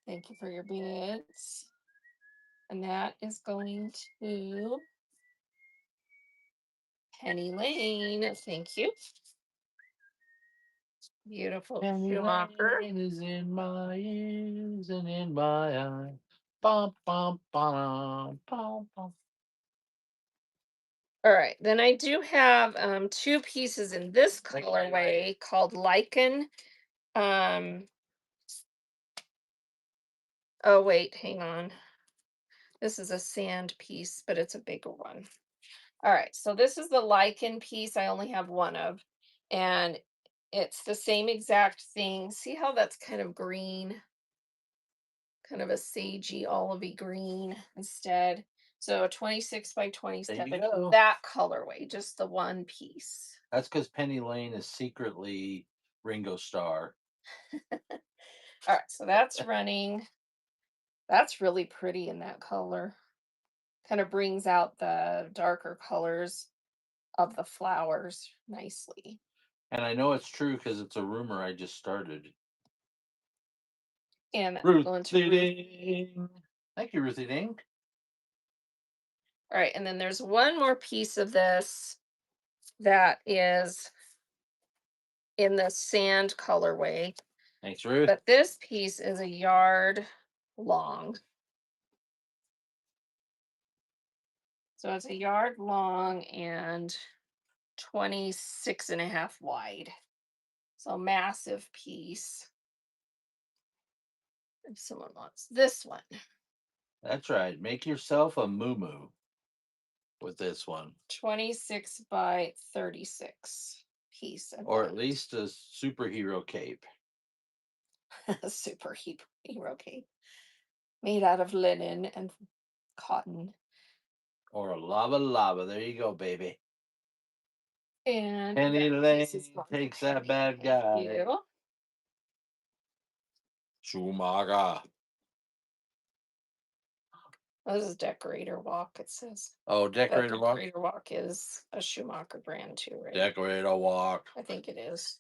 Thank you for your bids. And that is going to Penny Lane. Thank you. Beautiful Schumacher. Lane is in my ears and in my eyes. Bum, bum, bum, bum, bum. All right, then I do have 2 pieces in this Like colorway called Lichen. Oh wait, hang on. This is a sand piece, but it's a bigger one. All right, so this is the lichen piece I only have one of, and it's the same exact thing. See how that's kind of green, kind of a sagey, olivey green instead. So a 26 by 27, go. that colorway, just the one piece. That's because Penny Lane is secretly Ringo Starr. All right, so that's running. That's really pretty in that color. Kind of brings out the darker colors of the flowers nicely. And I know it's true because it's a rumor I just started. And that's Ruthie going to Ruth. Ding. Thank you, Ruthie Ding. All right, and then there's one more piece of this that is in the sand colorway, Thanks, Ruth. but this piece is a yard long. So it's a yard long and 26.5 wide. So massive piece. If someone wants this one. That's right. Make yourself a moo with this one. 26 by 36 piece. Or at least a superhero cape. A superhero cape made out of linen and cotton. Or a lava. There you go, baby. And Penny that Lane piece is going to takes that Penny. bad Thank guy. you. Schumacher. Oh, this is Decorator Walk, it says. Oh, But Decorator Walk. Decorator Walk is a Schumacher brand too, right? Decorator Walk. I think it is.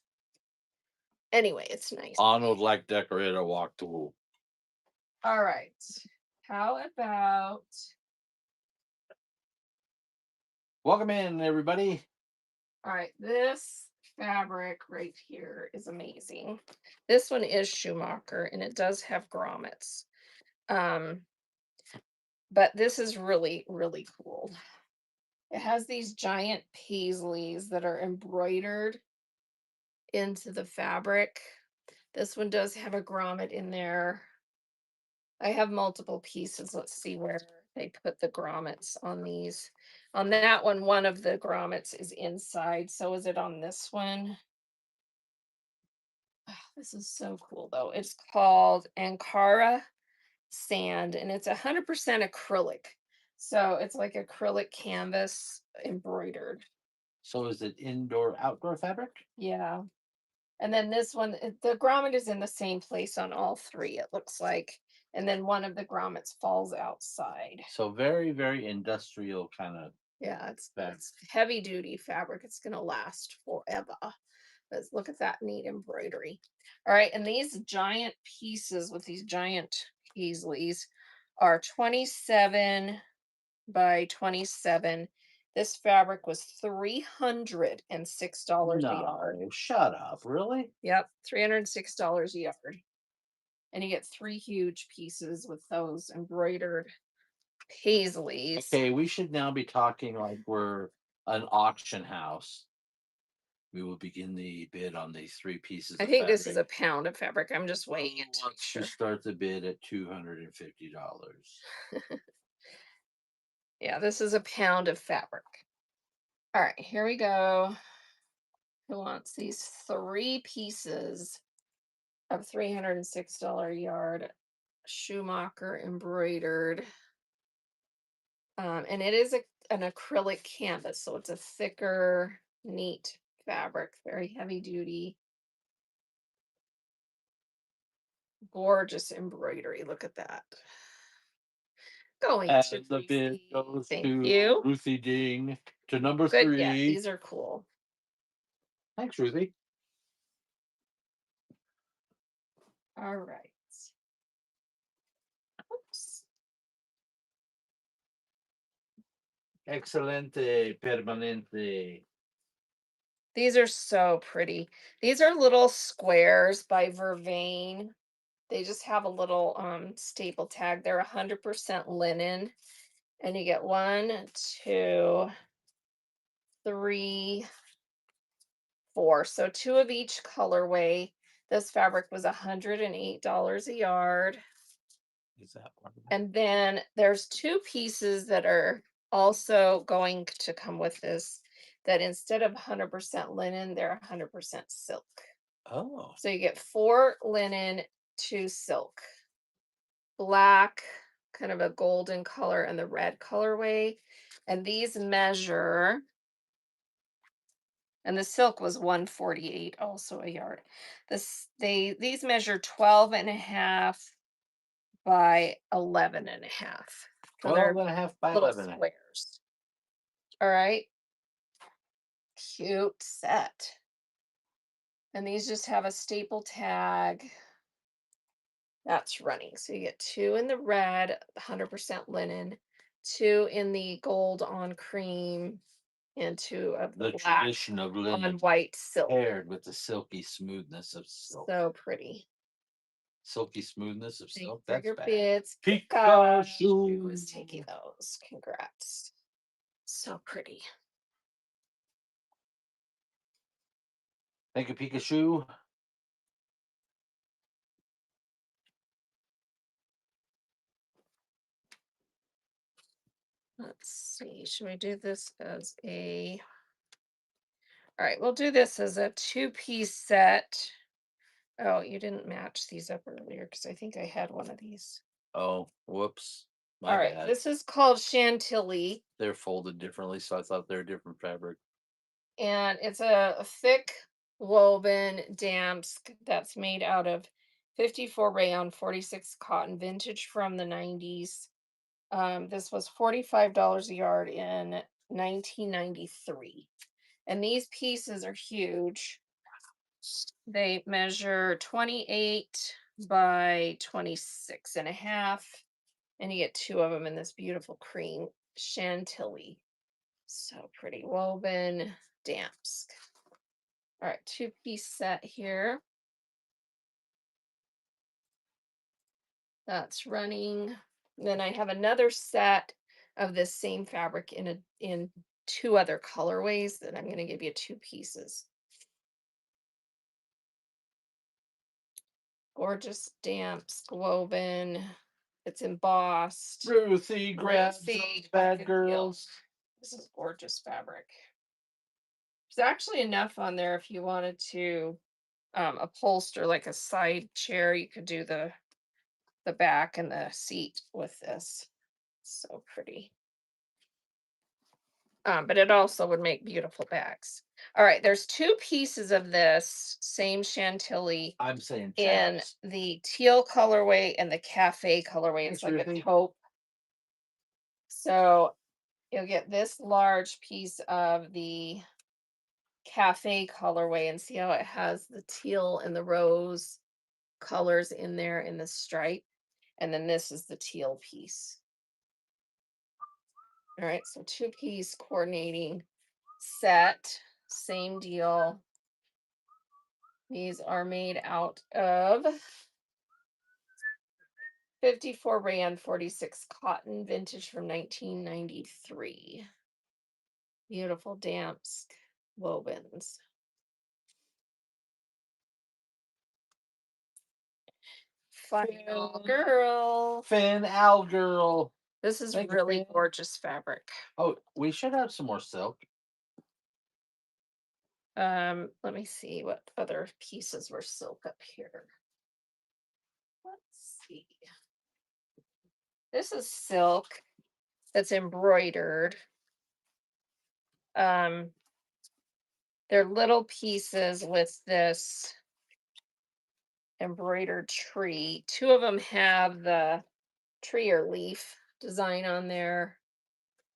Anyway, it's nice. Arnold like Decorator Walk too. All right. How about Welcome in, everybody. all right, this fabric right here is amazing. This one is Schumacher and it does have grommets. But this is really, really cool. It has these giant paisleys that are embroidered into the fabric. This one does have a grommet in there. I have multiple pieces. Let's see where they put the grommets on these. On that one of the grommets is inside. So is it on this one? This is so cool though. It's called Ankara sand and it's 100% acrylic. So it's like acrylic canvas embroidered. So is it indoor outdoor fabric? Yeah. And then this one, the grommet is in the same place on all three, it looks like. And then one of the grommets falls outside. So very, very industrial kind of Yeah, fabric. it's heavy duty fabric. It's gonna last forever. Let's look at that neat embroidery. All right, and these giant pieces with these giant paisleys are 27 by 27. This fabric was $306 a yard. No, shut up. Really? Yep, $306 a yard. And you get three huge pieces with those embroidered paisleys. Okay, we should now be talking like we're an auction house. We will begin the bid on these three pieces I of think this is fabric. a pound of fabric. I'm just weighing Who it to make wants to sure. start the bid at $250? Yeah, this is a pound of fabric. All right, here we go. Who wants these three pieces of $306 yard Schumacher embroidered? And it is an acrylic canvas, so it's a thicker, neat fabric, very heavy duty, gorgeous embroidery. Look at that. Going to And the bid Ruthie. goes Thank to you. Ruthie Ding to number Good. Yeah, three. these are cool. Thanks, Ruthie. All right. Oops. Excelente, permanente. These are so pretty. These are little squares by Vervain. They just have a little staple tag. They're 100% linen. And you get one, two, three, four. So two of each colorway. This fabric was $108 a yard. Is that one? And then there's two pieces that are also going to come with this that instead of 100% linen, they're 100% silk. Oh, So you get four linen, two silk, black, kind of a golden color, and the red colorway. And these measure, and the silk was 148 also a yard. These measure 12 and a half by 11 and a half. So 12 they're and a half by little 11. squares. All right. Cute set. And these just have a staple tag that's running. So you get two in the red, 100% linen, two in the gold on cream, and two of the The black tradition of on linen white silk. paired with the silky smoothness of silk. So pretty. Silky smoothness of Thank you silk. for That's your bad. bids. Who was Pikachu. taking those? Congrats. So pretty. Thank you, Pikachu. Let's see. Should we do this as a all right, we'll do this as a two-piece set. Oh, you didn't match these up earlier because I think I had one of these. Oh, whoops. All My right, bad. this is called Chantilly, They're folded differently, so I thought they're different fabric. and it's a thick woven damsk that's made out of 54 rayon, 46 cotton, vintage from the 90s. This was $45 a yard in 1993. And these pieces are huge. They measure 28 by 26 and a half, and you get two of them in this beautiful cream chantilly. So pretty woven damps. All right, two-piece set here. That's running. Then I have another set of this same fabric in two other colorways that I'm going to give you two pieces. Gorgeous stamps, woven. It's embossed. Ruthie grabs See, those bad good deal. girls. This is gorgeous fabric. There's actually enough on there if you wanted to upholster like a side chair. You could do the back and the seat with this. So pretty. But it also would make beautiful bags. All right, there's two pieces of this same chantilly I'm saying in chaps. the teal colorway and the cafe colorway. It's Thanks, like a Ruthie. taupe. So you'll get this large piece of the cafe colorway and see how it has the teal and the rose colors in there in the stripe. And then this is the teal piece. All right, so two-piece coordinating set, same deal. These are made out of 54 rayon, 46 cotton, vintage from 1993. Beautiful damps wovens. Final girl. Fin Al girl. This is Thank you, really Finn. gorgeous fabric. Oh, we should have some more silk. Let me see what other pieces were silk up here. Let's see. This is silk that's embroidered. Um, they're little pieces with this embroidered tree. Two of them have the tree or leaf design on there,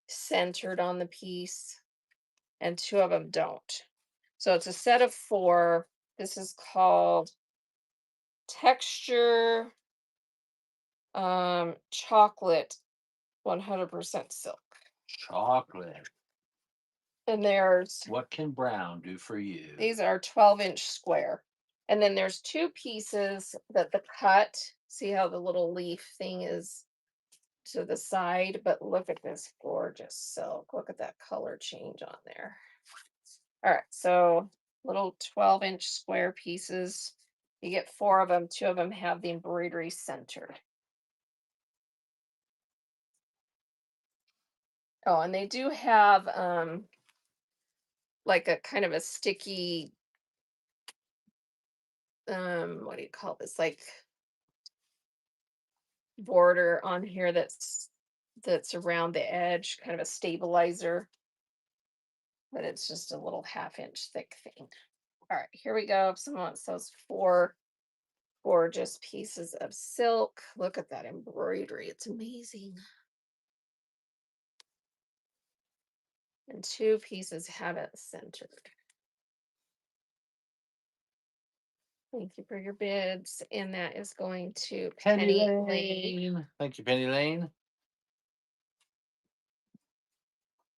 centered on the piece, and two of them don't. So it's a set of four. This is called texture chocolate 100% silk. Chocolate. And there's What can brown do for you? these are 12-inch square. And then there's two pieces that the cut, see how the little leaf thing is to the side, but look at this gorgeous silk. Look at that color change on there. All right, so little 12-inch square pieces. You get four of them. Two of them have the embroidery centered. Oh, and they do have like a kind of a sticky what do you call this? Like border on here that's around the edge, kind of a stabilizer, but it's just a little half-inch thick thing. All right, here we go. If someone wants those four gorgeous pieces of silk, look at that embroidery. It's amazing. And two pieces have it centered. Thank you for your bids. And that is going to Penny Lane. Lane. Thank you, Penny Lane. Let's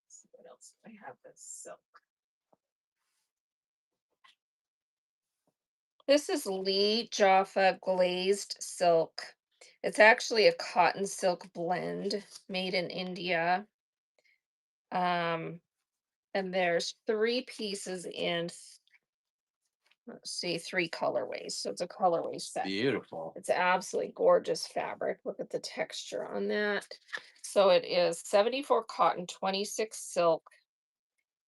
see what else do I have this silk. This is Lee Jaffa glazed silk. It's actually a cotton silk blend made in India. And there's three pieces in, let's see, three colorways. So it's a colorway set. Beautiful. It's absolutely gorgeous fabric. Look at the texture on that. So it is 74 cotton, 26 silk,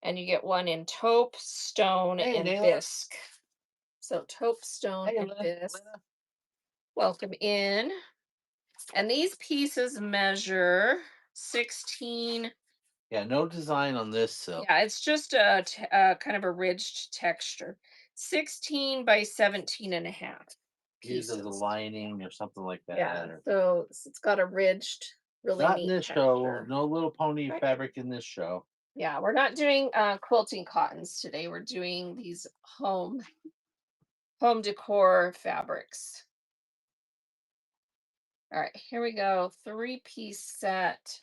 and you get one in taupe, stone, Hey, and Dayla. bisque. So taupe, stone, Hey, and Lynn, bisque. Lynn. Welcome in. And these pieces measure 16. Yeah, no design on this silk. Yeah, it's just a kind of a ridged texture. 16 by 17 and a half Use as a pieces. lining or something like that. Yeah, Or so it's got a ridged, really not in neat this show. texture. No little pony Right. fabric in this show. Yeah, we're not doing quilting cottons today. We're doing these home decor fabrics. All right, here we go. Three-piece set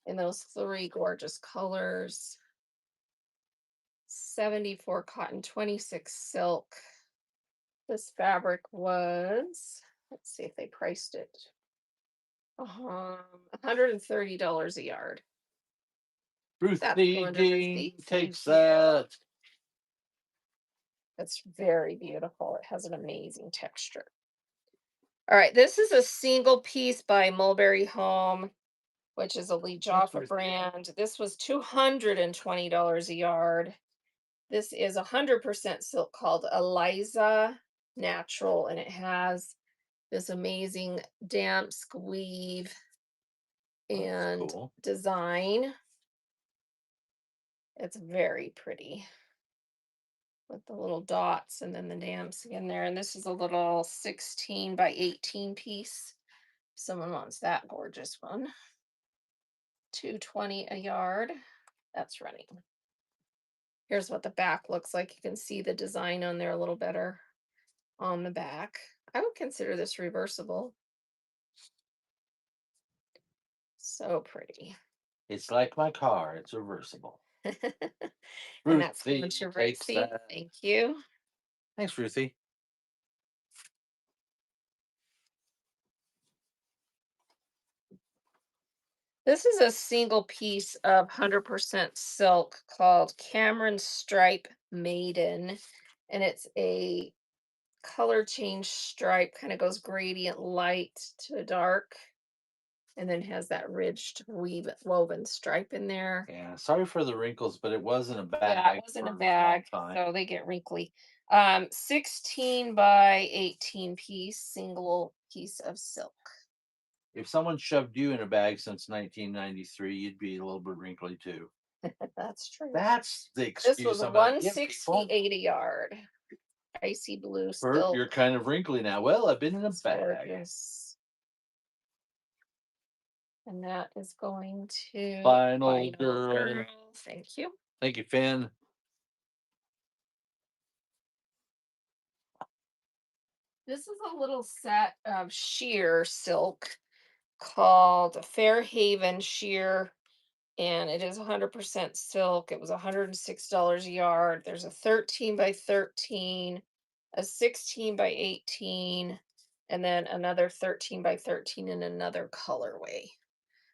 in those three gorgeous colors. 74 cotton, 26 silk. This fabric was, let's see if they priced it. $130 a yard. Ruth That's D. going to Dean Ruthie. takes Thank you. that. That's very beautiful. It has an amazing texture. All right, this is a single piece by Mulberry Home, which is a Lee Thanks, Jaffa Ruthie. brand. This was $220 a yard. This is 100% silk called Eliza Natural, and it has this amazing damp weave Oh, that's and cool. design. It's very pretty with the little dots and then the damps in there. And this is a little 16 by 18 piece. Someone wants that gorgeous one. 220 a yard. That's running. Here's what the back looks like. You can see the design on there a little better on the back. I would consider this reversible. So pretty. It's like my car. It's reversible. And that's going Ruthie to takes Ruthie. that. Thank you. Thanks, Ruthie. This is a single piece of 100% silk called Cameron Stripe Maiden. And it's a color change stripe, kind of goes gradient light to dark, and then has that ridged weave woven stripe in there. Yeah, sorry for the wrinkles, but it wasn't a Yeah, bag it was in for a a long bag, time. so they get wrinkly. 16 by 18 piece, single piece of silk. If someone shoved you in a bag since 1993, you'd be a little bit wrinkly too. That's true. That's the This was excuse I'm going to give people. 168 a yard. Icy blue Bert, silk. you're kind of wrinkly now. Well, I've been in a It's bag. gorgeous. And that is going to Final Final girl. Thank you. Thank you, Finn. This is a little set of sheer silk called Fairhaven Sheer, and it is 100% silk. It was $106 a yard. There's a 13 by 13, a 16 by 18, and then another 13 by 13 in another colorway.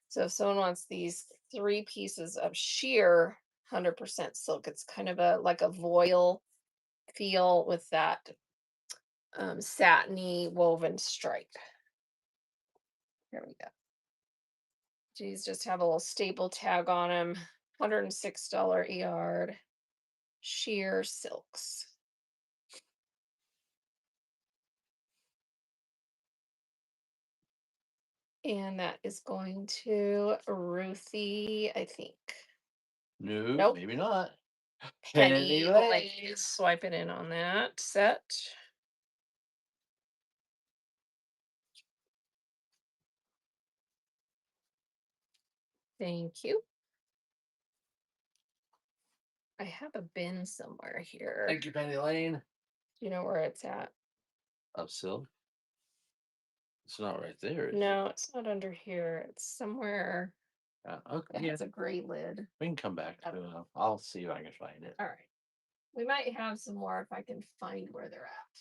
So if someone wants these three pieces of sheer 100% silk, it's kind of a like a voile feel with that satiny woven stripe. Here we go. These just have a little staple tag on them. $106 a yard. Sheer silks. And that is going to Ruthie, I think. No, Nope. maybe not. Penny. Oh, like Lane. swiping in on that set. Thank you. I have a bin somewhere here. Thank you, Penny Lane. Do you know where it's at? Of silk. It's not right there. Is No, it's not under here. It's somewhere. it? Okay. It Yeah, has a gray lid. we can come back to it. I'll see if I can find it. All right. We might have some more if I can find where they're at.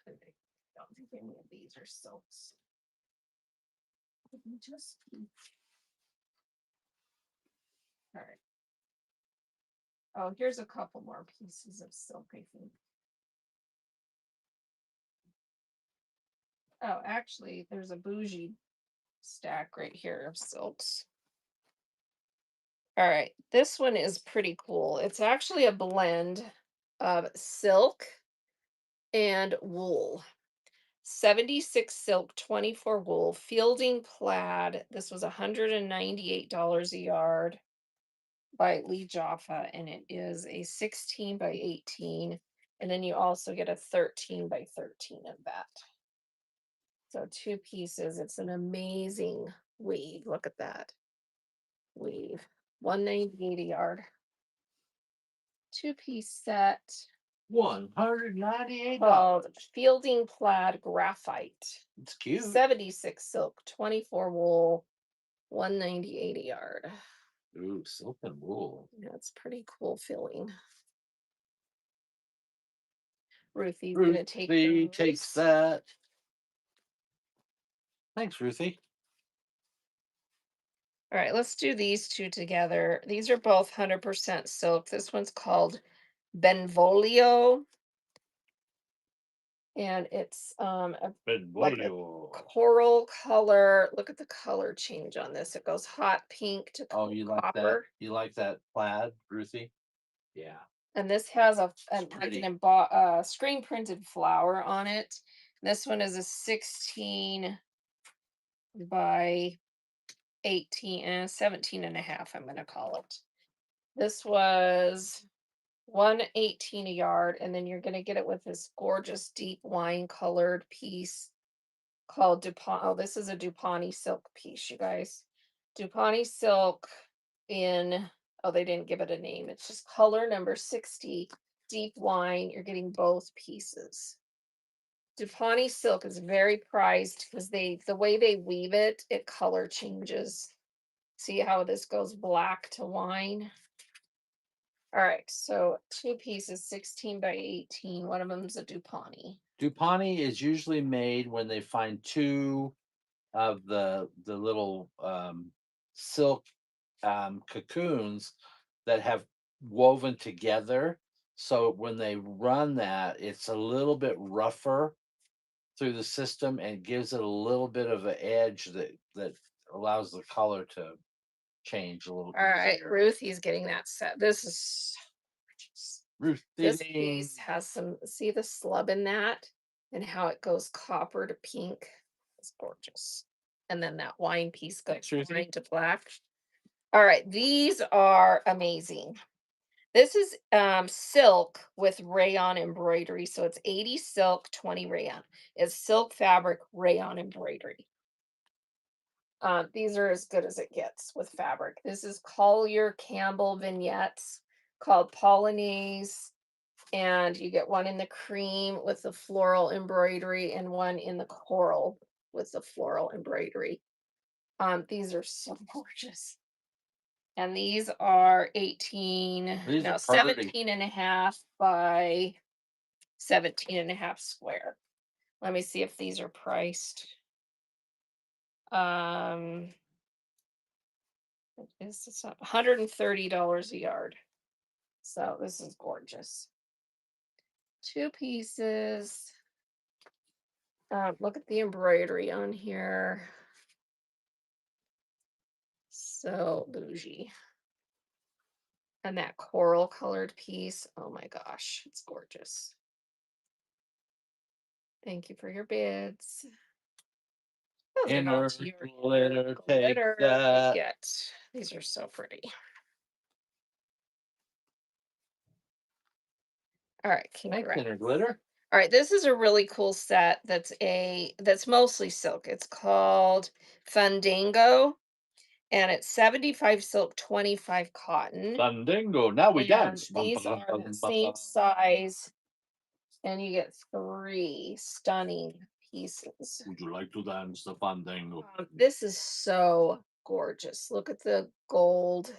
I don't think any of these are silks. Let me just. All right. Oh, here's a couple more pieces of silk, I think. Oh, actually, there's a bougie stack right here of silks. All right, this one is pretty cool. It's actually a blend of silk and wool. 76 silk, 24 wool, fielding plaid. This was $198 a yard by Lee Jaffa, and it is a 16 by 18. And then you also get a 13 by 13 of that. So two pieces. It's an amazing weave. Look at that weave. 198 a yard. Two-piece set $198. called Fielding Plaid Graphite. It's cute. 76 silk, 24 wool, 198 a yard. Ooh, silk and wool. That's pretty cool feeling. Ruthie's gonna take Ruthie takes those. that. Thanks, Ruthie. All right, let's do these two together. These are both 100% silk. This one's called Benvolio. and it's like a Benvolio. coral color. Look at the color change on this. It goes hot pink to Oh, you like that? copper. You like that plaid, Ruthie? Yeah, And this has it's like an pretty. screen printed flower on it. This one is a 16 by 18, 17 and a half, I'm going to call it. This was 118 a yard, and then you're going to get it with this gorgeous deep wine colored piece called Dupont. Oh, this is a Dupont silk piece, you guys. Dupont silk in, oh, they didn't give it a name. It's just color number 60, deep wine. You're getting both pieces. Dupont silk is very prized because the way they weave it, it color changes. See how this goes black to wine? All right, so two pieces, 16 by 18. One of them's a Dupont. Dupani is usually made when they find two of the little silk cocoons that have woven together. So when they run that, it's a little bit rougher through the system and gives it a little bit of an edge that allows the color to change a little All right, easier. Ruthie's getting that set. This is so gorgeous. This Ruthie, piece has some, see the slub in that and how it goes copper to pink. It's gorgeous. And then that wine piece goes thanks, Ruthie. wine to black. All right, these are amazing. This is silk with rayon embroidery. So it's 80 silk, 20 rayon. It's silk fabric, rayon embroidery. These are as good as it gets with fabric. This is Collier Campbell vignettes called Polonaise, and you get one in the cream with the floral embroidery and one in the coral with the floral embroidery. These are so gorgeous. And these are 18, These no, are pretty. 17 and a half by 17 and a half square. Let me see if these are priced. Um, is this $130 a yard. So this is gorgeous. Two pieces. Look at the embroidery on here. So bougie. And that coral colored piece. Oh my gosh, it's gorgeous. Thank you for your bids. Those are Inner not to your glitter, take glitter that. yet. These are so pretty. All right, keep it Thanks, right. inner glitter. All right, this is a really cool set that's mostly silk. It's called Fandango, and it's 75 silk, 25 cotton. Fandango. Now we And dance. Bum, these ba-dum, are the bum, same ba-bum. size, and you get three stunning pieces. Would you like to dance the fandango? This is so gorgeous. Look at the gold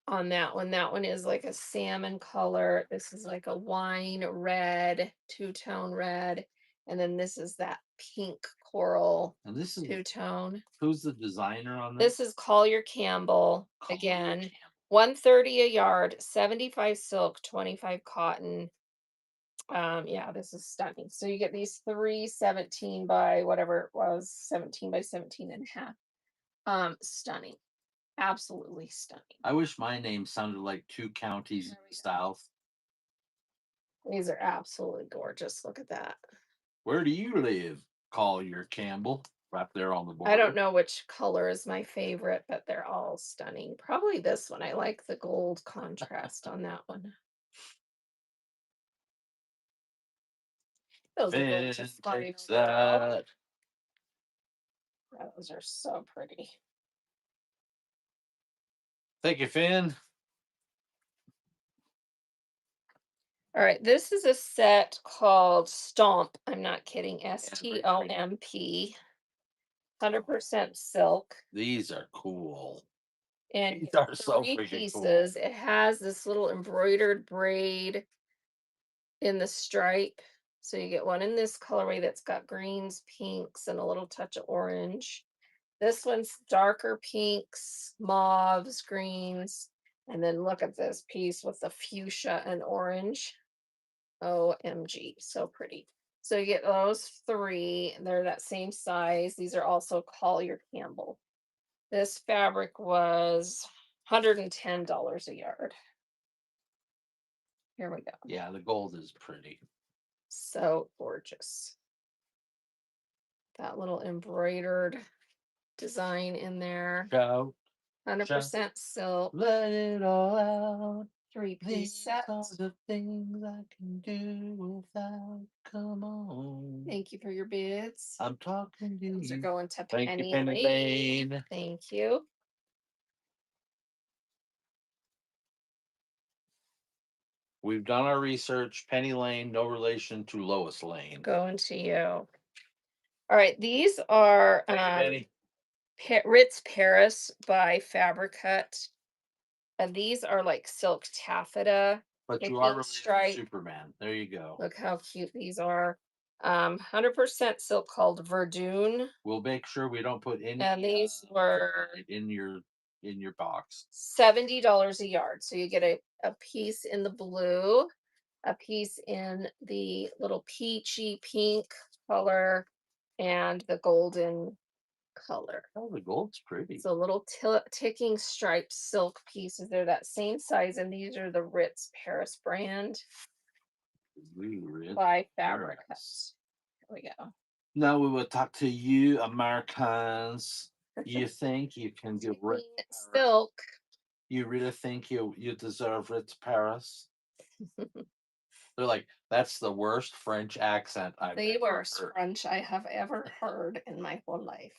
on that one. That one is like a salmon color. This is like a wine red, two-tone red. And then this is that pink coral And this is two-tone. who's the designer on this? This is Collier Campbell Collier again. Campbell. 130 a yard, 75 silk, 25 cotton. Yeah, this is stunning. So you get these three 17 by whatever it was, 17 by 17 and a half. Stunning. Absolutely stunning. I wish my name sounded like two counties in There we the go. South. These are absolutely gorgeous. Look at that. Where do you live? Collier Campbell, right there on the border. I don't know which color is my favorite, but they're all stunning. Probably this one. I like the gold contrast on that one. Those are going to Ben fly takes over well. that. Those are so pretty. Thank you, Finn. All right, this is a set called Stomp. I'm not kidding. STOMP. 100% silk. These are cool. And These are so three freaking cool. pieces. It has this little embroidered braid in the stripe. So you get one in this colorway that's got greens, pinks, and a little touch of orange. This one's darker pinks, mauves, greens. And then look at this piece with the fuchsia and orange. OMG, so pretty. So you get those three, and they're that same size. These are also Collier Campbell. This fabric was $110 a yard. Here we go. Yeah, the gold is pretty. So gorgeous. That little embroidered design in there. Shout, shout, 100% silk. let it all out. Three-piece These set. are the things I can do without. Come on. Thank you for your bids. I'm talking to Those are you. going to Thank you, Penny Penny Lane. Lane. Thank you. We've done our research. Penny Lane, no relation to Lois Lane. Going to you. All right, these are Thank you, Penny. Ritz Paris by Fabric Hut. And these are like silk taffeta. But you picking are related to stripe. Superman. There you go. Look how cute these are. 100% silk called Verdun. We'll make sure we don't put any And these were in your box. $70 a yard. So you get a piece in the blue, a piece in the little peachy pink color, and the golden color. Oh, the gold's pretty. So little ticking striped silk pieces. They're that same size, and these are the Ritz Paris brand by Fabric Hut. Here we go. Now we will talk to you, Americans. You think you can get rid silk? You really think you deserve Ritz Paris? They're like, that's the worst French accent I've The ever worst heard. French I have ever heard in my whole life.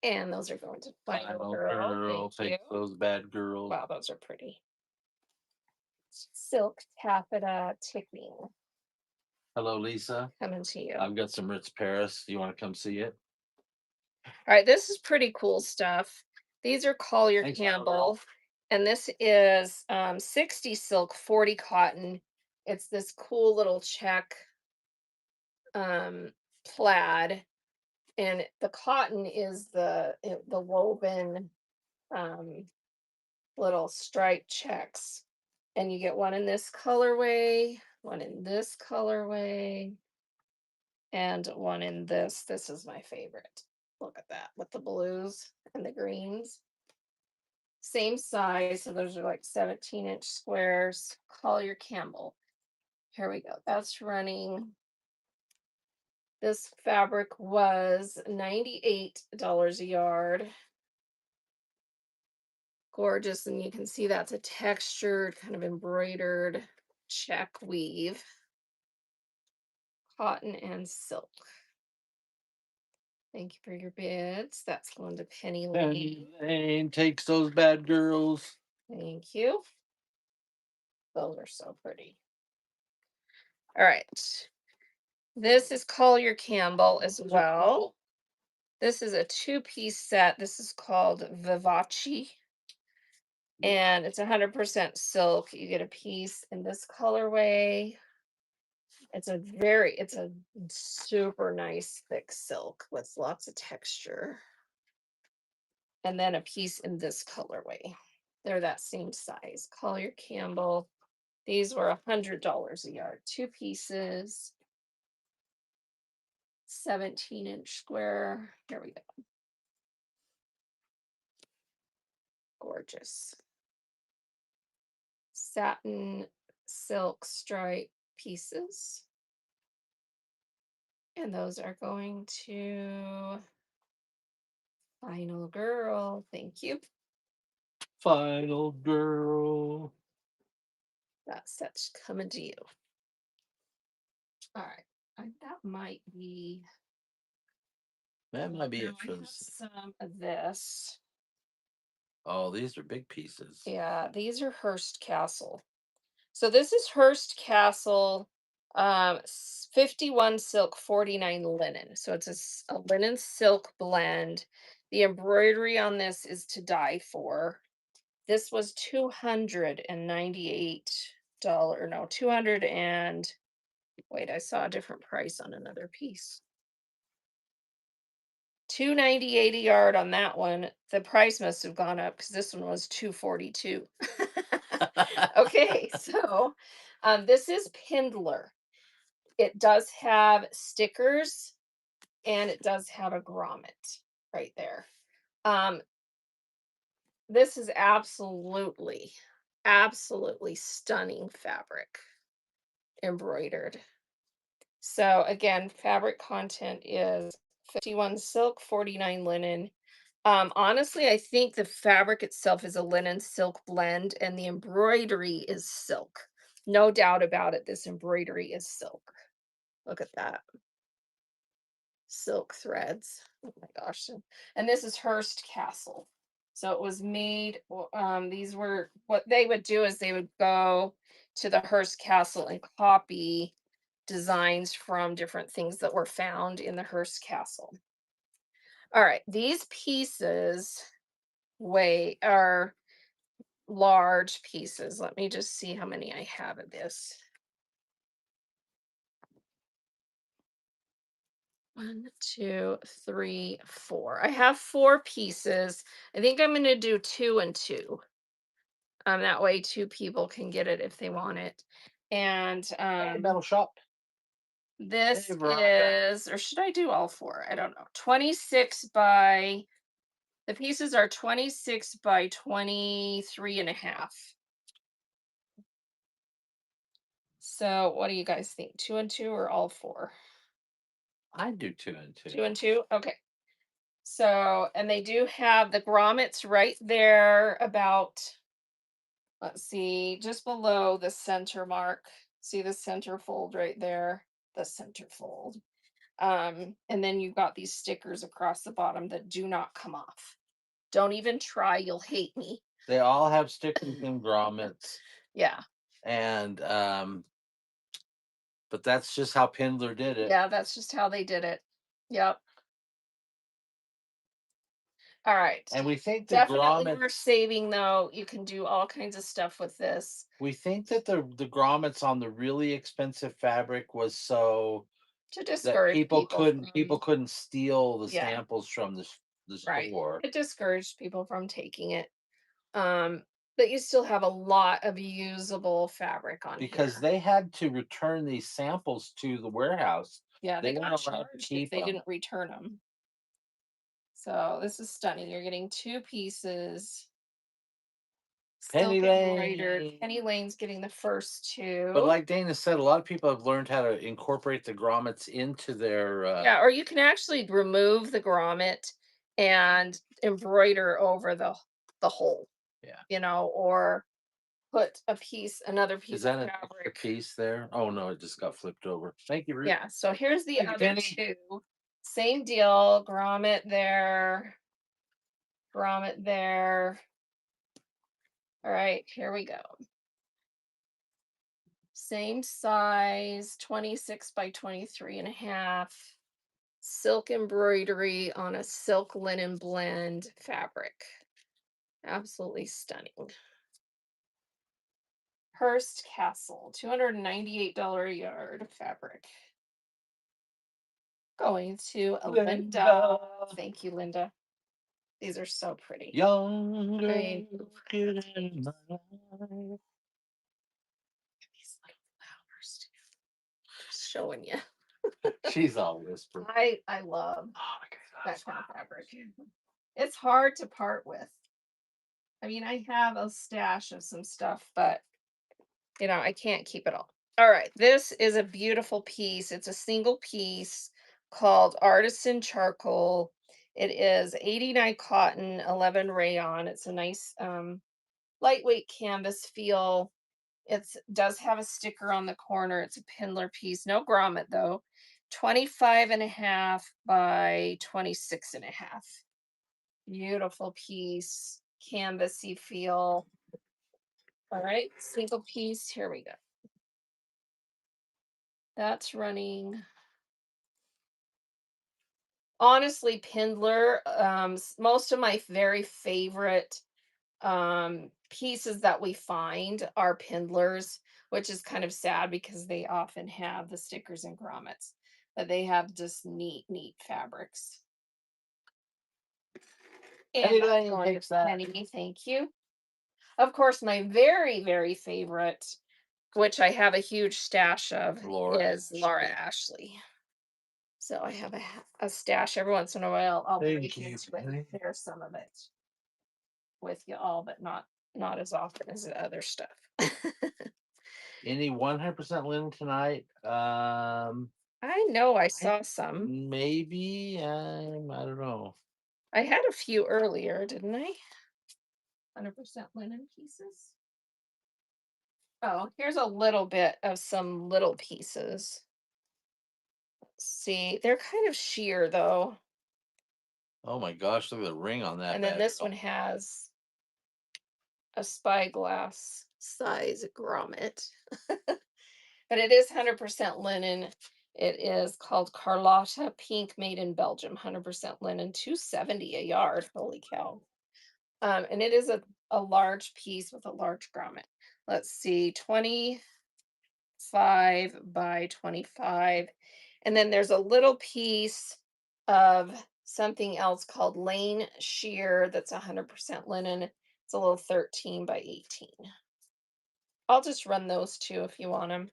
And those are going to Final Girl. Thank Take you. those bad girls. Wow, those are pretty. Silk taffeta ticking. Hello, Lisa. Coming to you. I've got some Ritz Paris. You want to come see it? All right, this is pretty cool stuff. These are Collier Thanks, Campbell, and this is 60 silk, 40 cotton. It's this cool little check plaid, and the cotton is the woven little striped checks. And you get one in this colorway, one in this colorway, and one in this. This is my favorite. Look at that with the blues and the greens. Same size. So those are like 17-inch squares. Collier Campbell. Here we go. That's running. This fabric was $98 a yard. Gorgeous. And you can see that's a textured, kind of embroidered check weave. Cotton and silk. Thank you for your bids. That's going to Penny Lane. Penny Lane takes those bad girls. Thank you. Those are so pretty. All right. This is Collier Campbell as well. This is a two-piece set. This is called Vivace. And it's 100% silk. You get a piece in this colorway. It's a super nice thick silk with lots of texture. And then a piece in this colorway. They're that same size. Collier Campbell. These were $100 a yard. Two pieces. 17-inch square. Here we go. Gorgeous. Satin silk stripe pieces. And those are going to Final Girl. Thank you. Final Girl. That set's coming to you. All right. That might be. That might be No, it I for have this. some of this. Oh, these are big pieces. Yeah, these are Hearst Castle. So this is Hearst Castle, 51 silk, 49 linen. So it's a linen silk blend. The embroidery on this is to die for. This was $298. No, 200 and wait, I saw a different price on another piece. $298 a yard on that one. The price must have gone up because this one was $242. Okay, so This is Pindler. It does have stickers and it does have a grommet right there. Um, this is absolutely stunning fabric embroidered. So again, fabric content is 51 silk, 49 linen. Honestly, I think the fabric itself is a linen silk blend and the embroidery is silk. No doubt about it, this embroidery is silk. Look at that. Silk threads. Oh my gosh. And this is Hearst Castle. So it was made, these were what they would do is they would go to the Hearst Castle and copy designs from different things that were found in the Hearst Castle. All right, these pieces weigh are large pieces. Let me just see how many I have of this. One, two, three, four. I have four pieces. I think I'm going to do two and two. That way two people can get it if they want it. And Hey, metal shop. this Hey, Veronica. is, or should I do all four? I don't know. 26 by, the pieces are 26 by 23 and a half. So what do you guys think? Two and two or all four? I do two and two. Two and two? Okay. So, and they do have the grommets right there about, let's see, just below the center mark. See the center fold right there? The center fold. And then you've got these stickers across the bottom that do not come off. Don't even try, you'll hate me. They all have stickers and grommets, Yeah. and but that's just how Pindler did it. Yeah, that's just how they did it. Yep. All right. And we think the Definitely worth grommets. saving though. You can do all kinds of stuff with this We think that the grommets on the really expensive fabric was so to that discourage people people from, couldn't steal the yeah, samples from the right. store, It discouraged people from taking it. Um, but you still have a lot of usable fabric on because here. they had to return these samples to the warehouse. Yeah, They they got weren't allowed to charged if keep they them. didn't return them. So this is stunning. You're getting two pieces, Penny silk embroidered. Lane. Penny Lane's getting the first But two. like Dana said, a lot of people have learned how to incorporate the grommets into their Yeah, or you can actually remove the grommet and embroider over the hole, yeah. or put another Is piece of that an extra fabric. piece there? Oh no, it just got flipped over. Thank you, Ruth. Yeah, so here's the Thank you, other Penny. two. Same deal, grommet there, grommet there. All right, here we go. Same size, 26 by 23 and a half. Silk embroidery on a silk linen blend fabric. Absolutely stunning. Hearst Castle, $298 a yard fabric. Going to Linda. Thank you, Linda. These are so pretty. Younger I mean, in my life. these little flowers too. Just showing you. She's all whisper. I love Oh my God, that kind of fabric. It's hard to part with. I mean, I have a stash of some stuff, but I can't keep it all. All right, this is a beautiful piece. It's a single piece called Artisan Charcoal. It is 89 cotton, 11 rayon. It's a nice lightweight canvas feel. It does have a sticker on the corner. It's a Pindler piece, no grommet though. 25 and a half by 26 and a half. Beautiful piece, canvasy feel. All right, single piece. Here we go. That's running. Honestly, Pindler, most of my very favorite pieces that we find are Pindlers, which is kind of sad because they often have the stickers and grommets, but they have just neat fabrics. And Penny that's Lane going to takes that. Penny, thank you. Of course, my very favorite which I have a huge stash of, Laura is Laura Ashley. Ashley. So I have a stash. Every once in a while, I'll Thank break you, into it and Penny. share some of it with you all, but not as often as the other stuff. Any 100% linen tonight? I know I I saw some. maybe. I don't know. I had a few earlier, didn't I? 100% linen pieces. Oh, here's a little bit of some little pieces. See, they're kind of sheer though. Oh my gosh, look at the ring on that And then bad this one girl. has a spyglass size grommet. But it is 100% linen. It is called Carlotta Pink, made in Belgium. 100% linen, 270 a yard. Holy cow. And it is a large piece with a large grommet. Let's see, 25 by 25. And then there's a little piece of something else called Lane Sheer that's 100% linen. It's a little 13 by 18. I'll just run those two if you want them.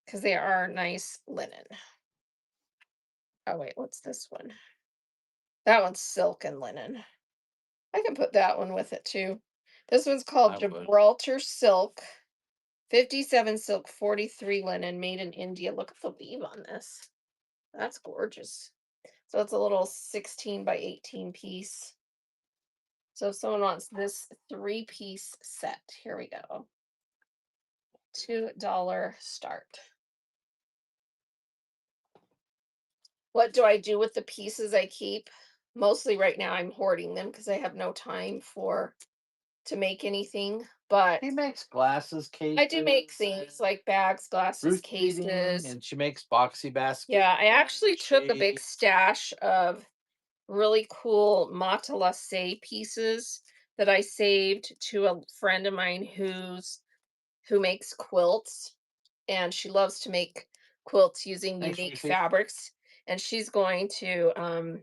Because they are nice linen. Oh wait, what's this one? That one's silk and linen. I can put that one with it too. This one's called I would. Gibraltar Silk, 57 silk, 43 linen, made in India. Look at the weave on this. That's gorgeous. So it's a little 16 by 18 piece. So if someone wants this 3-piece set, here we go. $2 start. What do I do with the pieces I keep? Mostly right now I'm hoarding them because I have no time to make anything, but She makes glasses, I do make cases, things like bags, glasses, fruit eating, cases. and she makes boxy baskets, Yeah, I actually took a big shades. stash of really cool matelassé pieces that I saved to a friend of mine who makes quilts, and she loves to make quilts using Thanks, unique Reese. fabrics, and she's going to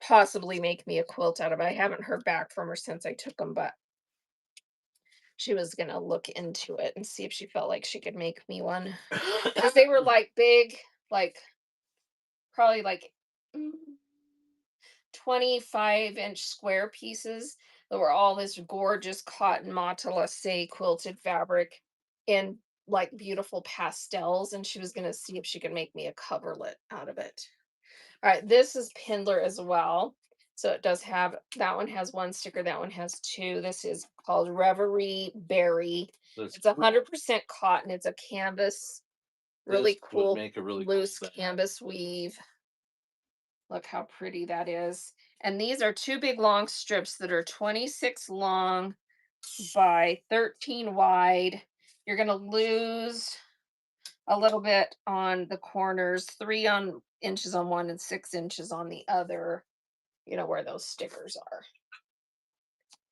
possibly make me a quilt out of it. I haven't heard back from her since I took them, but she was gonna look into it and see if she felt like she could make me one. Because they were like big, like probably like mm, 25-inch square pieces that were all this gorgeous cotton matelassé quilted fabric in like beautiful pastels. And she was gonna see if she could make me a coverlet out of it. All right, this is Pindler as well. So it does have, that one has one sticker, that one has two. This is called Reverie Berry. This It's 100% cotton. It's a canvas, this really would cool make a really cool loose bag. canvas weave. Look how pretty that is. And these are two big long strips that are 26 long by 13 wide. You're going to lose a little bit on the corners, 3 inches on one and 6 inches on the other, where those stickers are.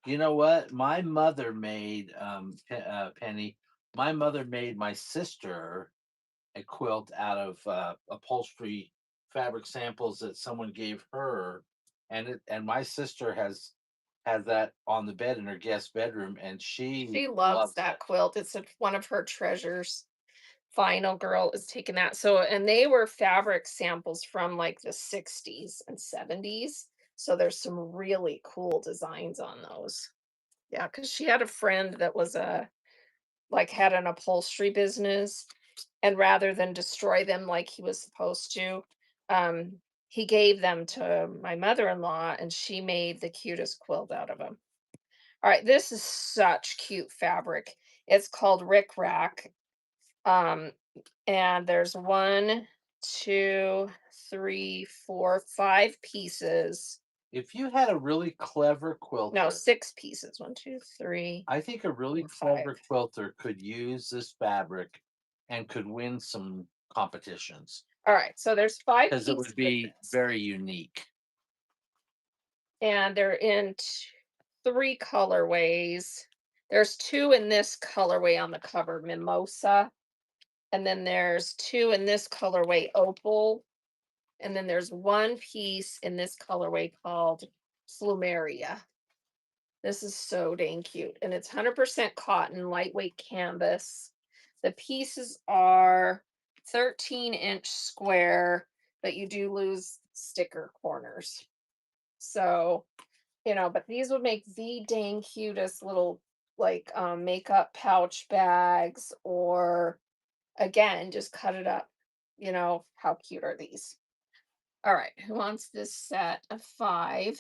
You know what? My mother made Penny. My mother made my sister a quilt out of upholstery fabric samples that someone gave her, and my sister has that on the bed in her guest bedroom, and she She loves loves that it. quilt. It's one of her treasures. Final girl is taking that. So, and they were fabric samples from like the 60s and 70s. So there's some really cool designs on those. Yeah, because she had a friend that was had an upholstery business, and rather than destroy them like he was supposed to, he gave them to my mother-in-law, and she made the cutest quilt out of them. All right, this is such cute fabric. It's called Rick Rack. Um, and there's one, two, three, four, 5 pieces. If you had a really clever No, quilter, 6 pieces. One, two, three, I think a really four, five. clever quilter could use this fabric and could win some competitions All right, so there's five because it pieces would of be this, very unique. and they're in 3 colorways. There's two in this colorway on the cover, mimosa, and then there's two in this colorway, opal, and then there's one piece in this colorway called plumeria This is so dang cute. And it's 100% cotton, lightweight canvas. The pieces are 13-inch square, but you do lose sticker corners. So, but these would make the dang cutest little like makeup pouch bags, or again, just cut it up. How cute are these? All right, who wants this set of 5?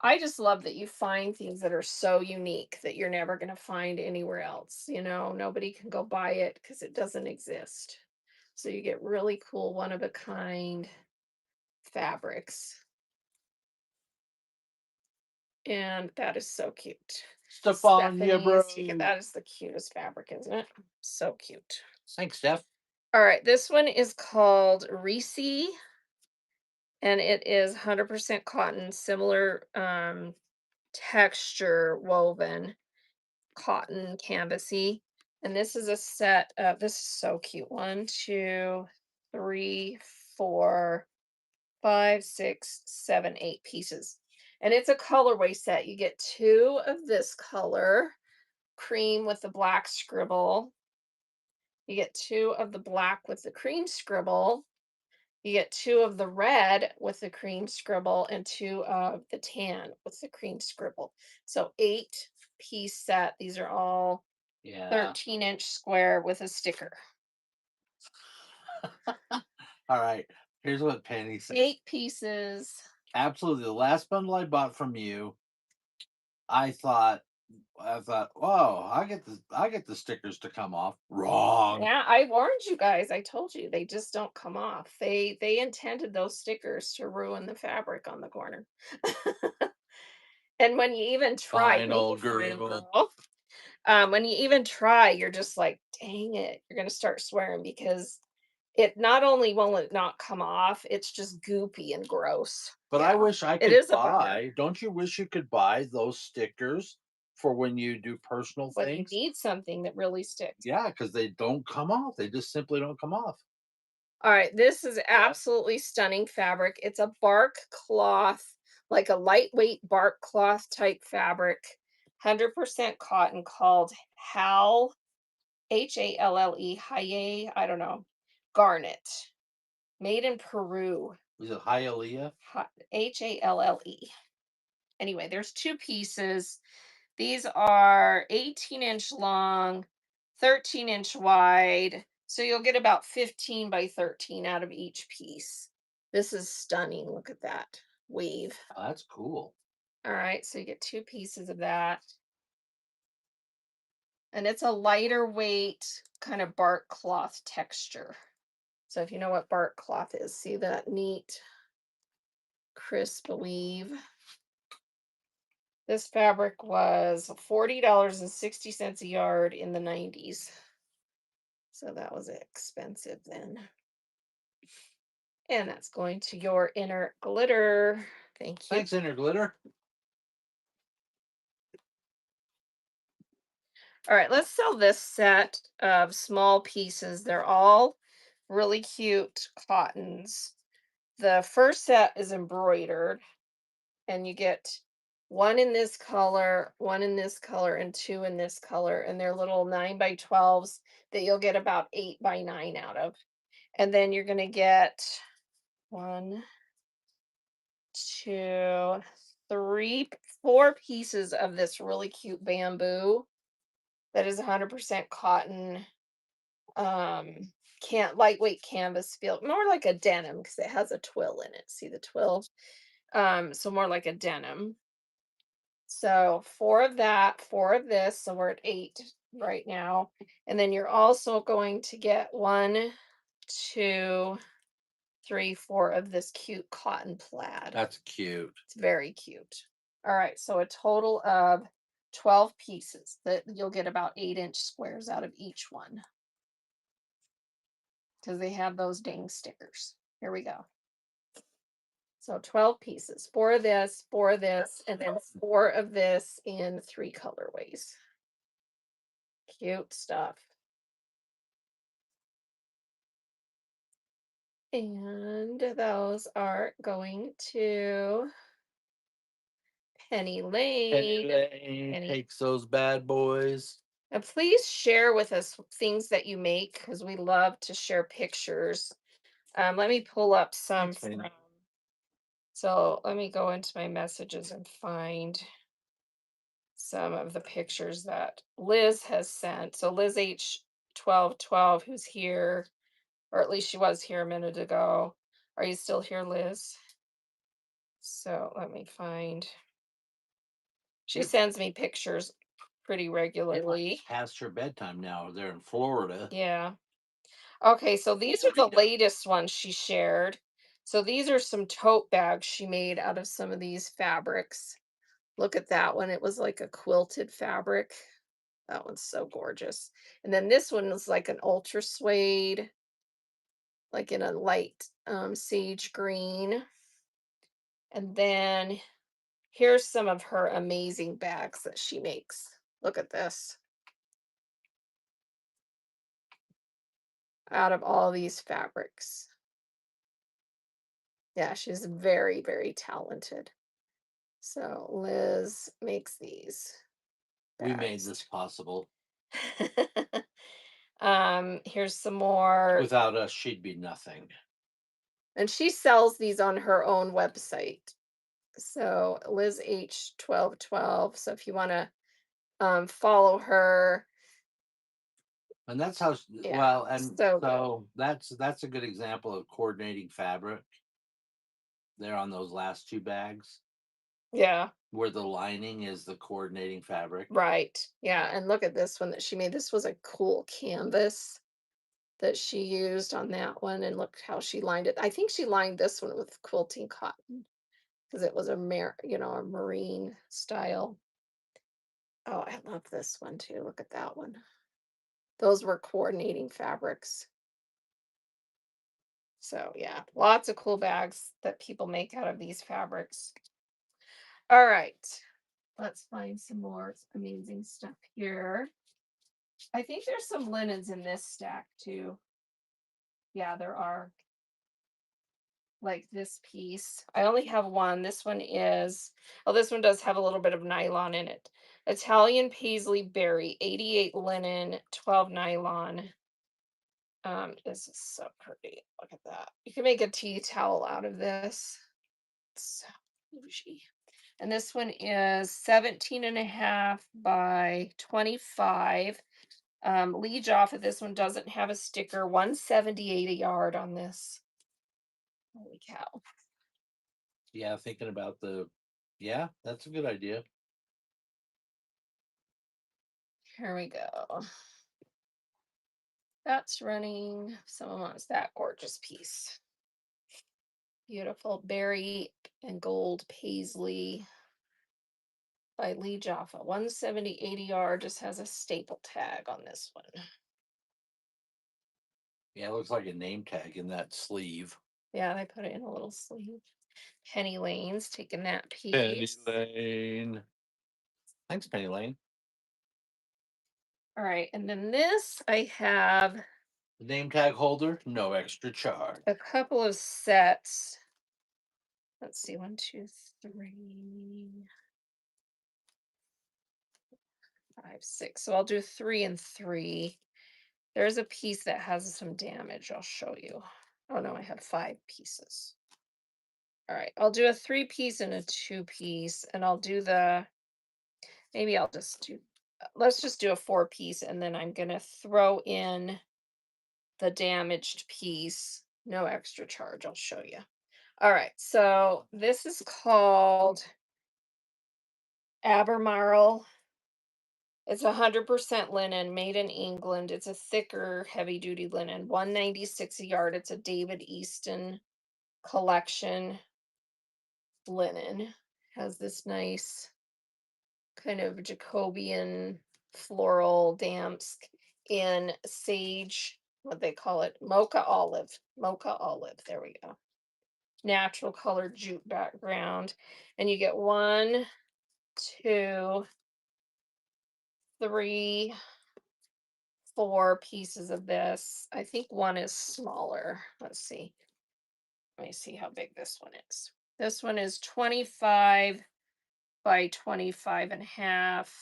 I just love that you find things that are so unique that you're never going to find anywhere else. Nobody can go buy it because it doesn't exist. So you get really cool, one of a kind fabrics. And that is so cute. Stefania, bro. That is the cutest fabric, isn't it? So cute. Thanks, Steph. All right, this one is called Reese, and it is 100% cotton, similar texture woven cotton canvasy. And this is a set of, this is so cute. 1, 2, 3, 4, 5, 6, 7, 8 pieces. And it's a colorway set. You get 2 of this color, cream with the black scribble. You get 2 of the black with the cream scribble. You get 2 of the red with the cream scribble and 2 of the tan with the cream scribble. So 8-piece set. These are all Yeah. 13-inch square with a sticker. All right. Here's what Penny said. 8 pieces. Absolutely. The last bundle I bought from you, I thought, whoa, I get the stickers to come off. Wrong. Yeah, I warned you guys. I told you they just don't come off. They intended those stickers to ruin the fabric on the corner. And when you even try, Final girl. when you even try, you're just like, dang it, you're gonna start swearing because it not only will it not come off, it's just goopy and gross. But I wish I It could is a bummer. buy. Don't you wish you could buy those stickers for when you do personal When you things? need something that really sticks. Yeah, because they don't come off. They just simply don't come off. All right, this is absolutely stunning fabric. It's a bark cloth, like a lightweight bark cloth type fabric, 100% cotton, called Halle, Halle, I don't know, garnet, made in Peru, Is it Hialeah? Halle. Anyway, there's 2 pieces. These are 18-inch long, 13-inch wide. So you'll get about 15 by 13 out of each piece. This is stunning. Look at that weave. Oh, that's cool. All right, so you get 2 pieces of that. And it's a lighter weight kind of bark cloth texture. So if you know what bark cloth is, see that neat crisp weave. This fabric was $40.60 a yard in the 90s. So that was expensive then. And that's going to your inner glitter. Thank you. Thanks, Inner Glitter. All right, let's sell this set of small pieces. They're all really cute cottons. The first set is embroidered, and you get 1 in this color, 1 in this color, and 2 in this color. And they're little 9 by 12s that you'll get about 8 by 9 out of. And then you're going to get 1, 2, 3, 4 pieces of this really cute bamboo that is 100% cotton, can't lightweight canvas feel, more like a denim because it has a twill in it. See the twill? So more like a denim. So 4 of that, 4 of this. So we're at 8 right now. And then you're also going to get 1, 2, 3, 4 of this cute cotton plaid. That's cute. It's very cute. All right, so a total of 12 pieces that you'll get about 8-inch squares out of each one. Because they have those dang stickers. Here we go. So 12 pieces, 4 of this, 4 of this, and then 4 of this in 3 colorways. Cute stuff. And those are going to Penny Penny Lane. Lane Penny. takes those bad boys. And please share with us things that you make because we love to share pictures. Let me pull up some Thanks, Penny. from. So let me go into my messages and find some of the pictures that Liz has sent. So Liz H1212, who's here, or at least she was here a minute ago. Are you still here, Liz? So let me find. She It, sends me pictures pretty it might be regularly. past her bedtime now. They're in Florida. Yeah. Okay, so these are the Florida. latest ones she shared. So these are some tote bags she made out of some of these fabrics. Look at that one. It was like a quilted fabric. That one's so gorgeous. And then this one is like an ultra suede, like in a light sage green. And then here's some of her amazing bags that she makes. Look at this. Out of all these fabrics. Yeah, she's very, very talented. So Liz makes these We made this bags. possible. Here's some more. Without us, she'd be nothing. And she sells these on her own website. So Liz H1212. So if you want to follow her, And that's how yeah, well, and so good. so that's a good example of coordinating fabric there on those last two bags Yeah, where the lining is the coordinating fabric. right. Yeah, and look at this one that she made. This was a cool canvas that she used on that one, and look how she lined it. I think she lined this one with quilting cotton because it was a marine style. Oh, I love this one too. Look at that one. Those were coordinating fabrics. So yeah, lots of cool bags that people make out of these fabrics. All right, let's find some more amazing stuff here. I think there's some linens in this stack too. Yeah, there are. Like this piece. I only have one. This one does have a little bit of nylon in it. Italian paisley berry, 88 linen, 12 nylon. This is so pretty. Look at that. You can make a tea towel out of this. It's so bougie. And this one is 17 and a half by 25. Liege off of this one doesn't have a sticker. 178 a yard on this. Holy cow. Yeah, thinking about yeah, that's a good idea. Here we go. That's running. Someone wants that gorgeous piece. Beautiful berry and gold paisley by Lee Jaffa. 170 ADR just has a staple tag on this one. Yeah, it looks like a name tag in that sleeve. Yeah, they put it in a little sleeve. Penny Lane's taking that Penny piece. Lane. Thanks, Penny Lane. All right, and then this I have The name tag holder, no extra charge. a couple of sets. Let's see, one, two, three, five, six. So I'll do 3 and 3. There's a piece that has some damage. I'll show you. Oh no, I have 5 pieces. All right, I'll do a 3 piece and a 2 piece, and I'll do maybe I'll just do, let's just do a 4 piece, and then I'm gonna throw in the damaged piece. No extra charge. I'll show you. All right, so this is called Abermarle. It's 100% linen, made in England. It's a thicker, heavy duty linen, 196 a yard. It's a David Easton collection linen. Has this nice kind of Jacobean floral damps in sage, what they call it, mocha olive. Mocha olive. There we go. Natural colored jute background. And you get 1, 2, 3, 4 pieces of this. I think one is smaller. Let's see. Let me see how big this one is. This one is 25 by 25 and a half.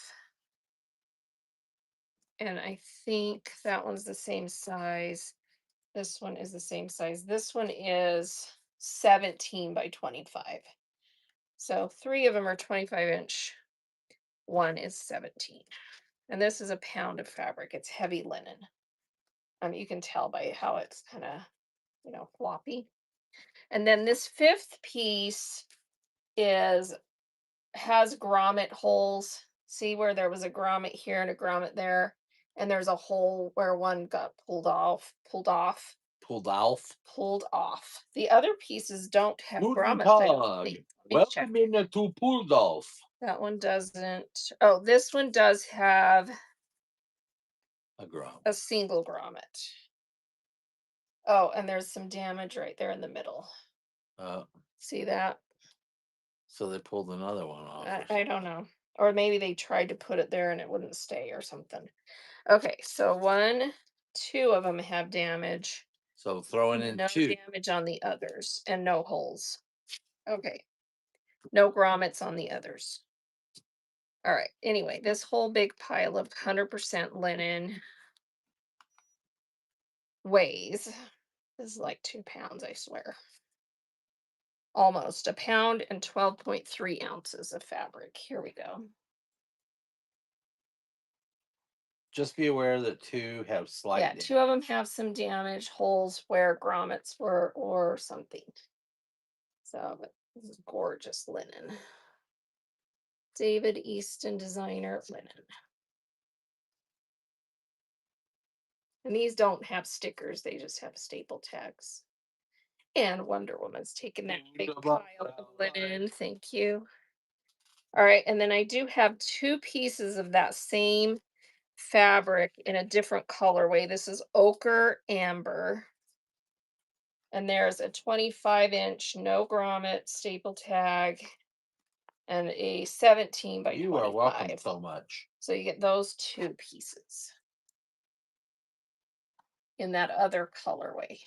And I think that one's the same size. This one is the same size. This one is 17 by 25. So three of them are 25-inch. One is 17. And this is a pound of fabric. It's heavy linen. You can tell by how it's kind of, floppy. And then this fifth piece is has grommet holes. See where there was a grommet here and a grommet there, and there's a hole where one got Pulled off. pulled off. The other pieces don't have Guten grommets. I don't Tag. think. Let me check. Welcome in to Pulldorf. That one doesn't. Oh, this one does have A grommet. a single grommet. Oh, and there's some damage right there in the middle. See that? So they pulled another one off. I don't know. Or maybe they tried to put it there and it wouldn't stay or something. Okay, so two of them have damage. So throwing in No two. damage on the others and no holes. Okay. No grommets on the others. All right. Anyway, this whole big pile of 100% linen weighs, this is like 2 pounds, I swear. Almost a pound and 12.3 ounces of fabric. Here we go. Just be aware that two have slight Yeah, damage. two of them have some damage, holes where grommets were or something. So, but this is gorgeous linen. David Easton designer linen. And these don't have stickers, they just have staple tags. And Wonder Woman's taking that big pile of linen. Thank you. All right, and then I do have two pieces of that same fabric in a different colorway. This is ochre amber. And there's a 25-inch no grommet staple tag and a 17 by 25. You are welcome so much. So you get those two pieces in that other colorway.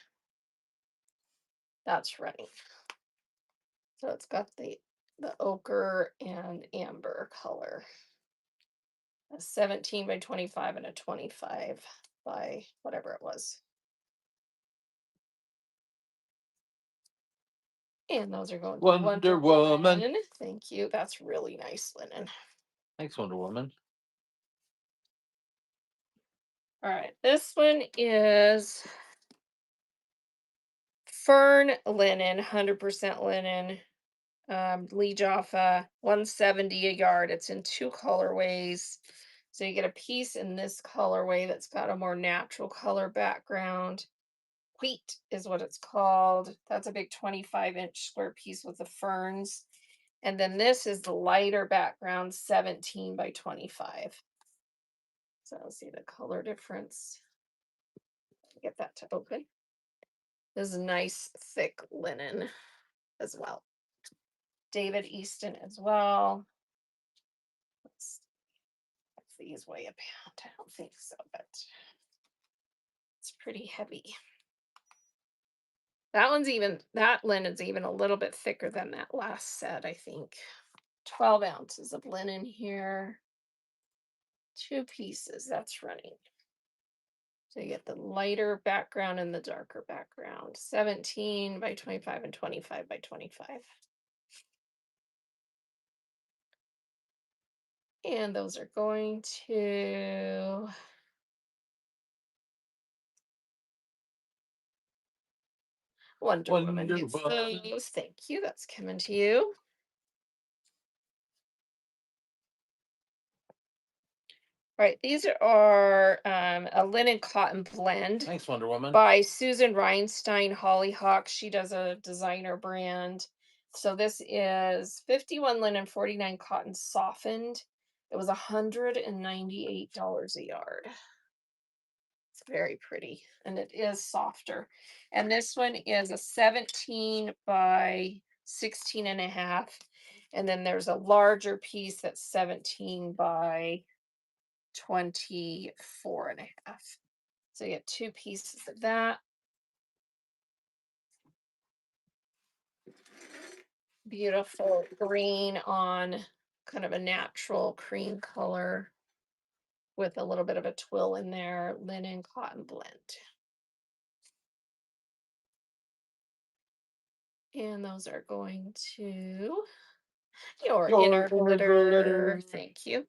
That's running. So it's got the ochre and amber color. A 17 by 25 and a 25 by whatever it was. And those are going to Wonder Woman. Thank you. That's really nice linen. Thanks, Wonder Woman. All right. This one is fern linen, 100% linen. Lee Jaffa, 170 a yard. It's in two colorways. So you get a piece in this colorway that's got a more natural color background. Wheat is what it's called. That's a big 25-inch square piece with the ferns. And then this is the lighter background, 17 by 25. So see the color difference. Get that to open. This is nice thick linen as well. David Easton as well. These weigh a pound. I don't think so, but it's pretty heavy. That linen's even a little bit thicker than that last set, I think. 12 ounces of linen here. Two pieces, that's running. So you get the lighter background and the darker background. 17 by 25 and 25 by 25. And those are going to Wonder Woman gets those. Thank you. That's coming to you. All right, these are a linen cotton blend. Thanks, Wonder Woman. By Susan Reinstein Hollyhock. She does a designer brand. So this is 51 linen, 49 cotton softened. It was $198 a yard. It's very pretty and it is softer. And this one is a 17 by 16 and a half. And then there's a larger piece that's 17 by 24 and a half. So you get two pieces of that. beautiful green on kind of a natural cream color with a little bit of a twill in there, linen cotton blend. And those are going to your Your inner inner glitter. glitter. Thank you.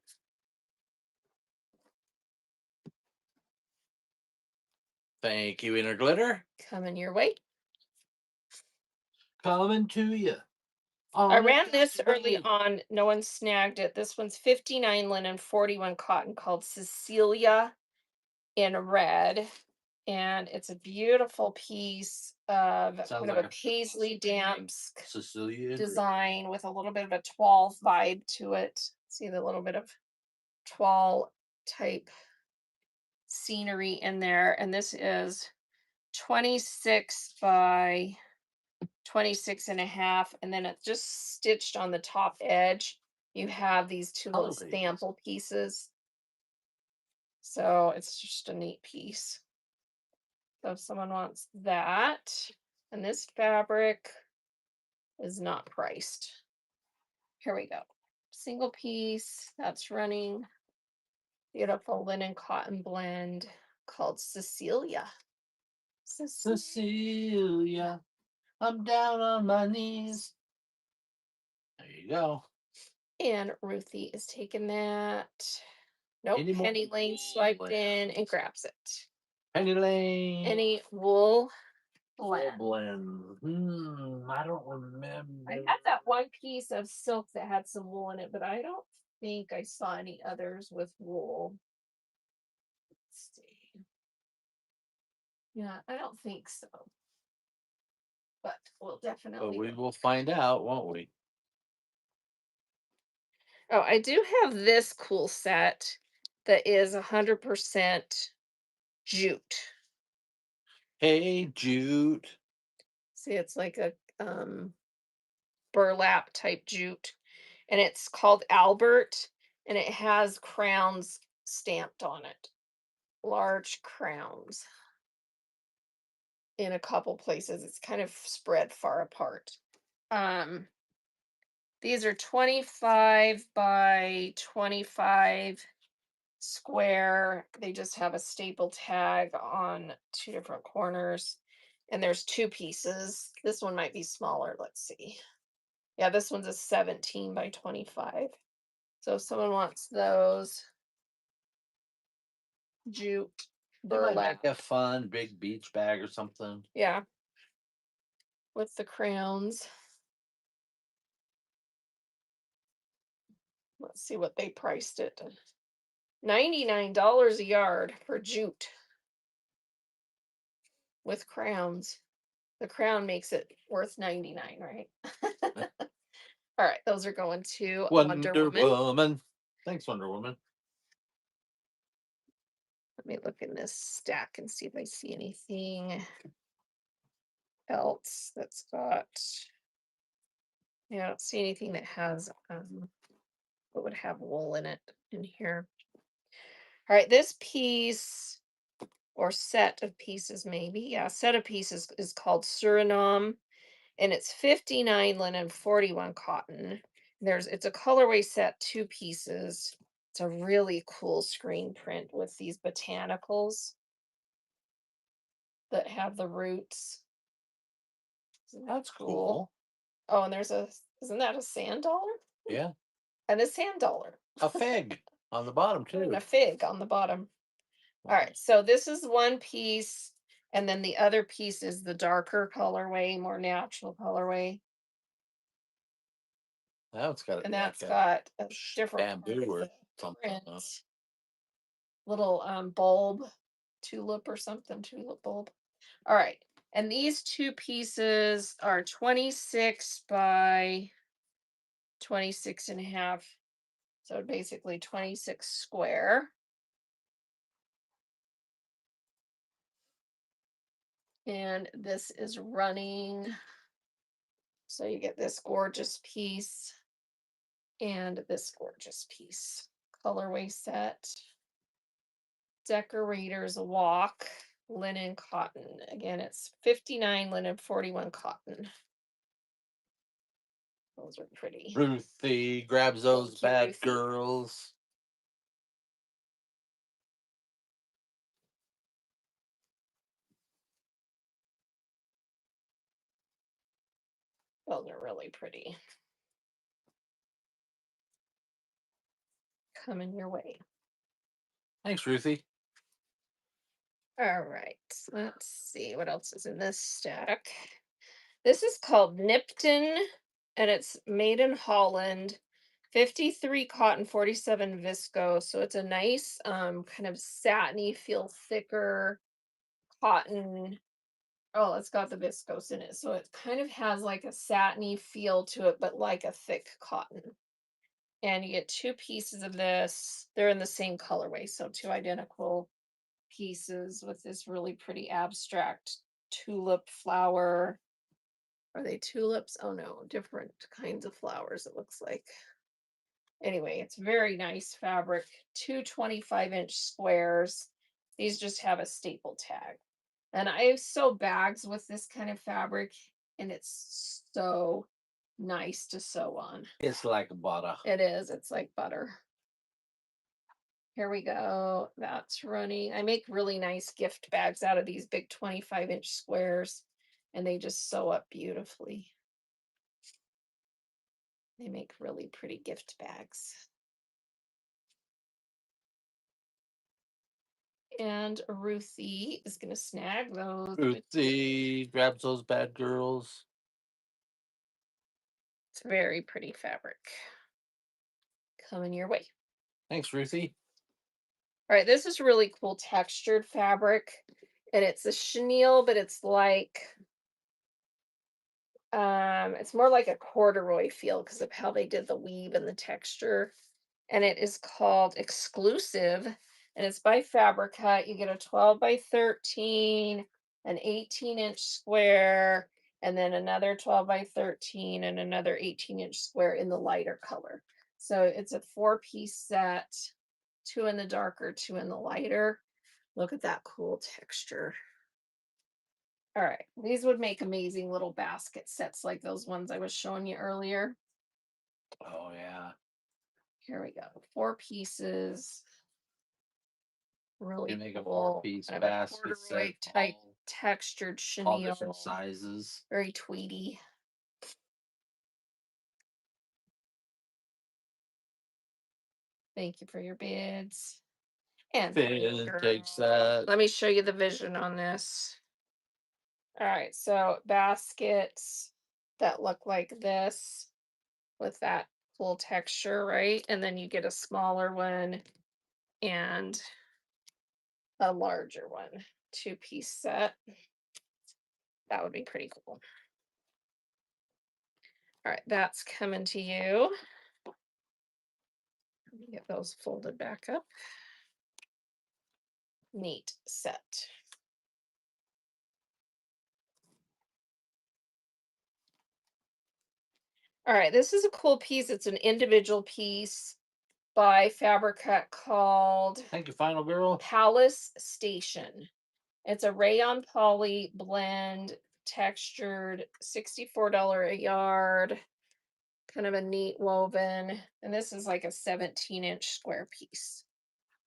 Thank you, inner glitter. Coming your way. Coming to you. I On its ran this early way. on. No one snagged it. This one's 59 linen, 41 cotton, called Cecilia in red. And it's a beautiful piece of Sounds kind of like a a paisley damps Sicilian. design with a little bit of a toile vibe to it. See the little bit of toile type scenery in there. And this is 26 by 26 and a half. And then it's just stitched on the top edge. You have these two little Color pages. sample pieces. So it's just a neat piece. So if someone wants that, and this fabric is not priced. Here we go. Single piece that's running. Beautiful linen cotton blend called Cecilia. Cecilia, I'm down on my knees. There you go. And Ruthie is taking that. Nope, Any more Penny Lane wool swiped blend? in and grabs it. Penny Lane. Any wool wool blend. blend. I don't remember. I had that one piece of silk that had some wool in it, but I don't think I saw any others with wool. Let's see. Yeah, I don't think so. But we'll But definitely we look. will find out, won't we? Oh, I do have this cool set that is 100% jute. Hey, Jude. See, it's like a burlap type jute, and it's called Albert, and it has crowns stamped on it, large crowns in a couple places. It's kind of spread far apart. Um, these are 25 by 25 square. They just have a staple tag on two different corners. And there's two pieces. This one might be smaller. Let's see. Yeah, this one's a 17 by 25. So if someone wants those jute They might burlap, make a fun big beach bag or something. yeah, with the crowns. Let's see what they priced it. $99 a yard for jute with crowns. The crown makes it worth 99, right? All right, those are going to Wonder Wonder Woman. Woman. Thanks, Wonder Woman. Let me look in this stack and see if I see anything else that's got. Yeah, I don't see anything that has that would have wool in it in here. All right, this piece or set of pieces, maybe. Yeah, set of pieces is called Suriname, and it's 59 linen, 41 cotton. It's a colorway set, two pieces. It's a really cool screen print with these botanicals that have the roots. Isn't that That's cool? cool. Oh, and isn't that a sand dollar? Yeah. And a sand dollar. A fig on the bottom, And too. a fig on the bottom. All right, so this is one piece, and then the other piece is the darker colorway, more natural colorway. Now it's got And like that's a got a different part bamboo of or the something. print. Huh? Little bulb, tulip or something, tulip bulb. All right. And these two pieces are 26 by 26 and a half. So basically 26 square. And this is running. So you get this gorgeous piece and this gorgeous piece. Colorway set. Decorator's Walk, linen cotton. Again, it's 59 linen, 41 cotton. Those are pretty. Ruthie grabs those Thank you, bad Ruthie. girls. Those are really pretty. Coming your way. Thanks, Ruthie. All right. Let's see what else is in this stack. This is called Nipton, and it's made in Holland. 53 cotton, 47 viscose. So it's a nice kind of satiny, feel thicker cotton. Oh, it's got the viscose in it. So it kind of has like a satiny feel to it, but like a thick cotton. And you get two pieces of this. They're in the same colorway, so two identical pieces with this really pretty abstract tulip flower. Are they tulips? Oh no, different kinds of flowers, it looks like. Anyway, it's very nice fabric. Two 25-inch squares. These just have a staple tag. And I sew bags with this kind of fabric, and it's so nice to sew on. It's like butter. It is. It's like butter. Here we go. That's running. I make really nice gift bags out of these big 25-inch squares, and they just sew up beautifully. They make really pretty gift bags. And Ruthie is going to snag those. Ruthie grabs those bad girls. It's very pretty fabric. Coming your way. Thanks, Ruthie. All right, this is really cool textured fabric, and it's a chenille, but it's like it's more like a corduroy feel because of how they did the weave and the texture. And it is called Exclusive, and it's by Fabric Hut. You get a 12 by 13, an 18-inch square, and then another 12 by 13 and another 18-inch square in the lighter color. So it's a 4-piece set, 2 in the darker, 2 in the lighter. Look at that cool texture. All right, these would make amazing little basket sets like those ones I was showing you earlier. Oh yeah. Here we go. 4 pieces. Really You make a cool. 4-piece Kind of a basket corduroy set, type textured all different chenille. sizes. Very tweedy. Thank you for your bids. And for you, Finn takes girl. that. Let me show you the vision on this. All right, so baskets that look like this with that cool texture, right? And then you get a smaller one and a larger one, 2-piece set. That would be pretty cool. All right, that's coming to you. Let me get those folded back up. Neat set. All right, this is a cool piece. It's an individual piece by Fabric Hut called Thank you, final girl. Palace Station. It's a rayon poly blend, textured, $64 a yard. Kind of a neat woven. And this is like a 17-inch square piece.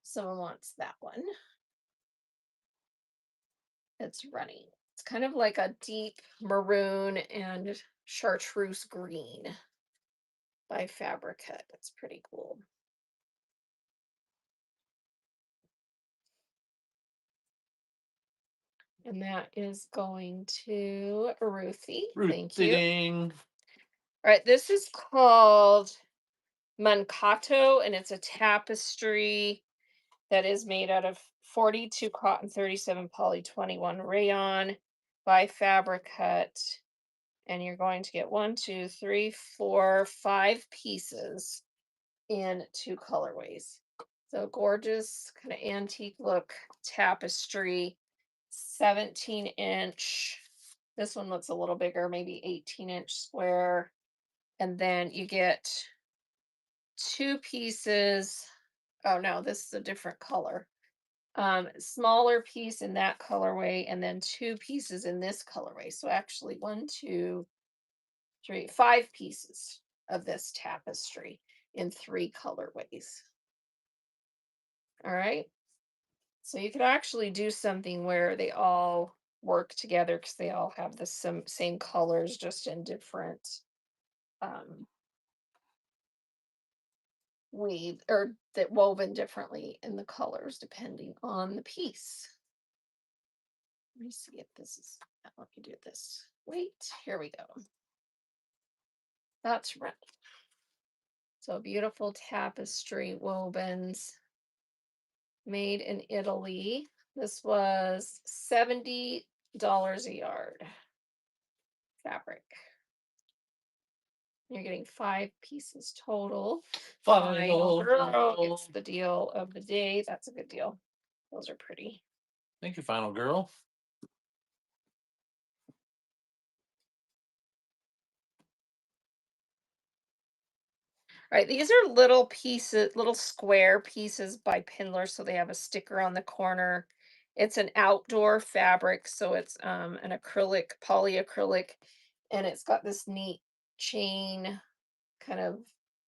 Someone wants that one. It's running. It's kind of like a deep maroon and chartreuse green by Fabric Hut. It's pretty cool. And that is going to Ruthie. Thank you. Ruthie. All right, this is called Mankato, and it's a tapestry that is made out of 42 cotton, 37 poly, 21 rayon by Fabric Hut. And you're going to get 1, 2, 3, 4, 5 pieces in 2 colorways. So gorgeous, kind of antique look tapestry, 17-inch. This one looks a little bigger, maybe 18-inch square. And then you get 2 pieces. Oh no, this is a different color. Smaller piece in that colorway, and then 2 pieces in this colorway. So actually 1, 2, 3, 5 pieces of this tapestry in 3 colorways. All right. So you could actually do something where they all work together because they all have the same colors, just in different um, weave or that woven differently in the colors depending on the piece. Let me see if this is. Let me do this. Wait, here we go. That's right. So beautiful tapestry wovens made in Italy. This was $70 a yard fabric. You're getting 5 pieces total. Final girl gets the deal of the day. That's a good deal. Those are pretty. Thank you, final girl. All right, these are little pieces, little square pieces by Pindler, so they have a sticker on the corner. It's an outdoor fabric, so it's an acrylic, polyacrylic, and it's got this neat chain kind of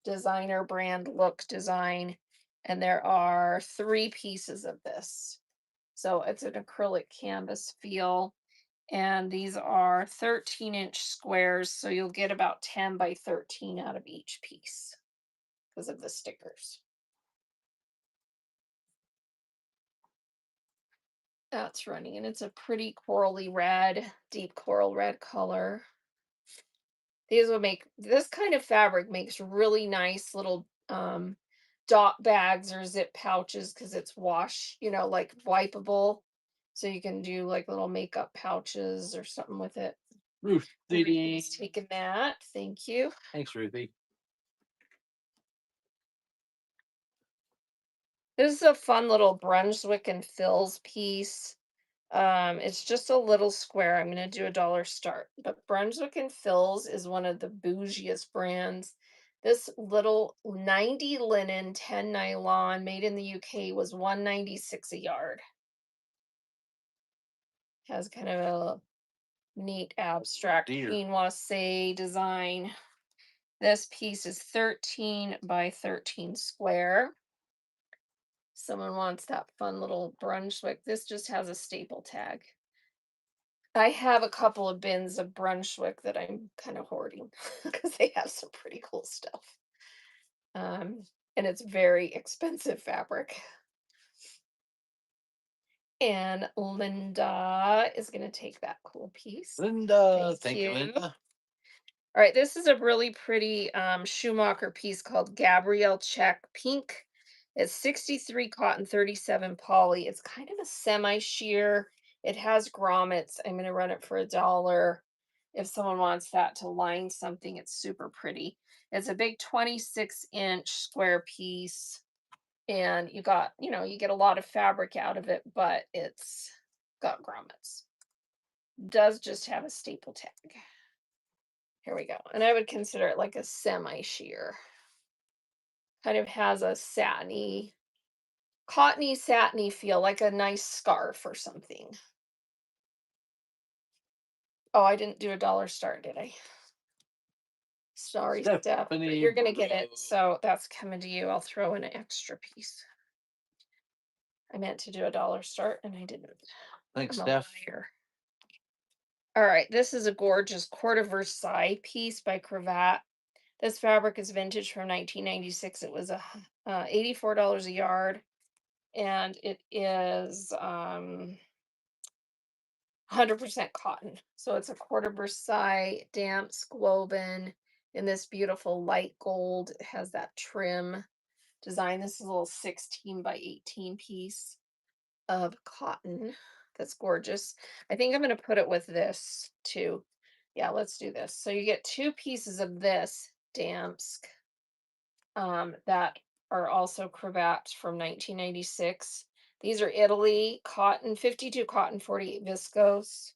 designer brand look design. And there are 3 pieces of this. So it's an acrylic canvas feel. And these are 13-inch squares, so you'll get about 10 by 13 out of each piece because of the stickers. That's running, and it's a pretty corally red, deep coral red color. These will make this kind of fabric makes really nice little dot bags or zip pouches because it's wash, like wipeable. So you can do like little makeup pouches or something with it. Ruthie. Ruthie's taking that. Thank you. Thanks, Ruthie. This is a fun little Brunswick and Phil's piece. It's just a little square. I'm gonna do a dollar start. But Brunswick and Phil's is one of the bougiest brands. This little 90 linen, 10 nylon, made in the UK was 196 a yard. Has kind of a neat abstract Dear. chinoise design. This piece is 13 by 13 square. Someone wants that fun little Brunswick. This just has a staple tag. I have a couple of bins of Brunswick that I'm kind of hoarding because they have some pretty cool stuff. Um, and it's very expensive fabric. And Linda is going to take that cool piece. Linda. Thank you, Linda. All right, this is a really pretty Schumacher piece called Gabrielle Check Pink. It's 63 cotton, 37 poly. It's kind of a semi-sheer. It has grommets. I'm going to run it for $1. If someone wants that to line something, it's super pretty. It's a big 26-inch square piece. And you get a lot of fabric out of it, but it's got grommets. Does just have a staple tag. Here we go. And I would consider it like a semi-sheer. Kind of has a satiny, cottony, satiny feel, like a nice scarf or something. Oh, I didn't do a dollar start, did I? Sorry, Steph, but you're gonna get it. So that's coming to you. I'll throw in an extra piece. I meant to do a dollar start and I didn't. Thanks, I'm a Steph. liar. All right, this is a gorgeous Court of Versailles piece by Cravat. This fabric is vintage from 1996. It was $84 a yard, and it is 100% cotton. So it's a Court of Versailles damask woven in this beautiful light gold. It has that trim design. This is a little 16 by 18 piece of cotton. That's gorgeous. I think I'm going to put it with this too. Yeah, let's do this. So you get 2 pieces of this damask that are also cravats from 1996. These are Italy cotton, 52 cotton, 48 viscose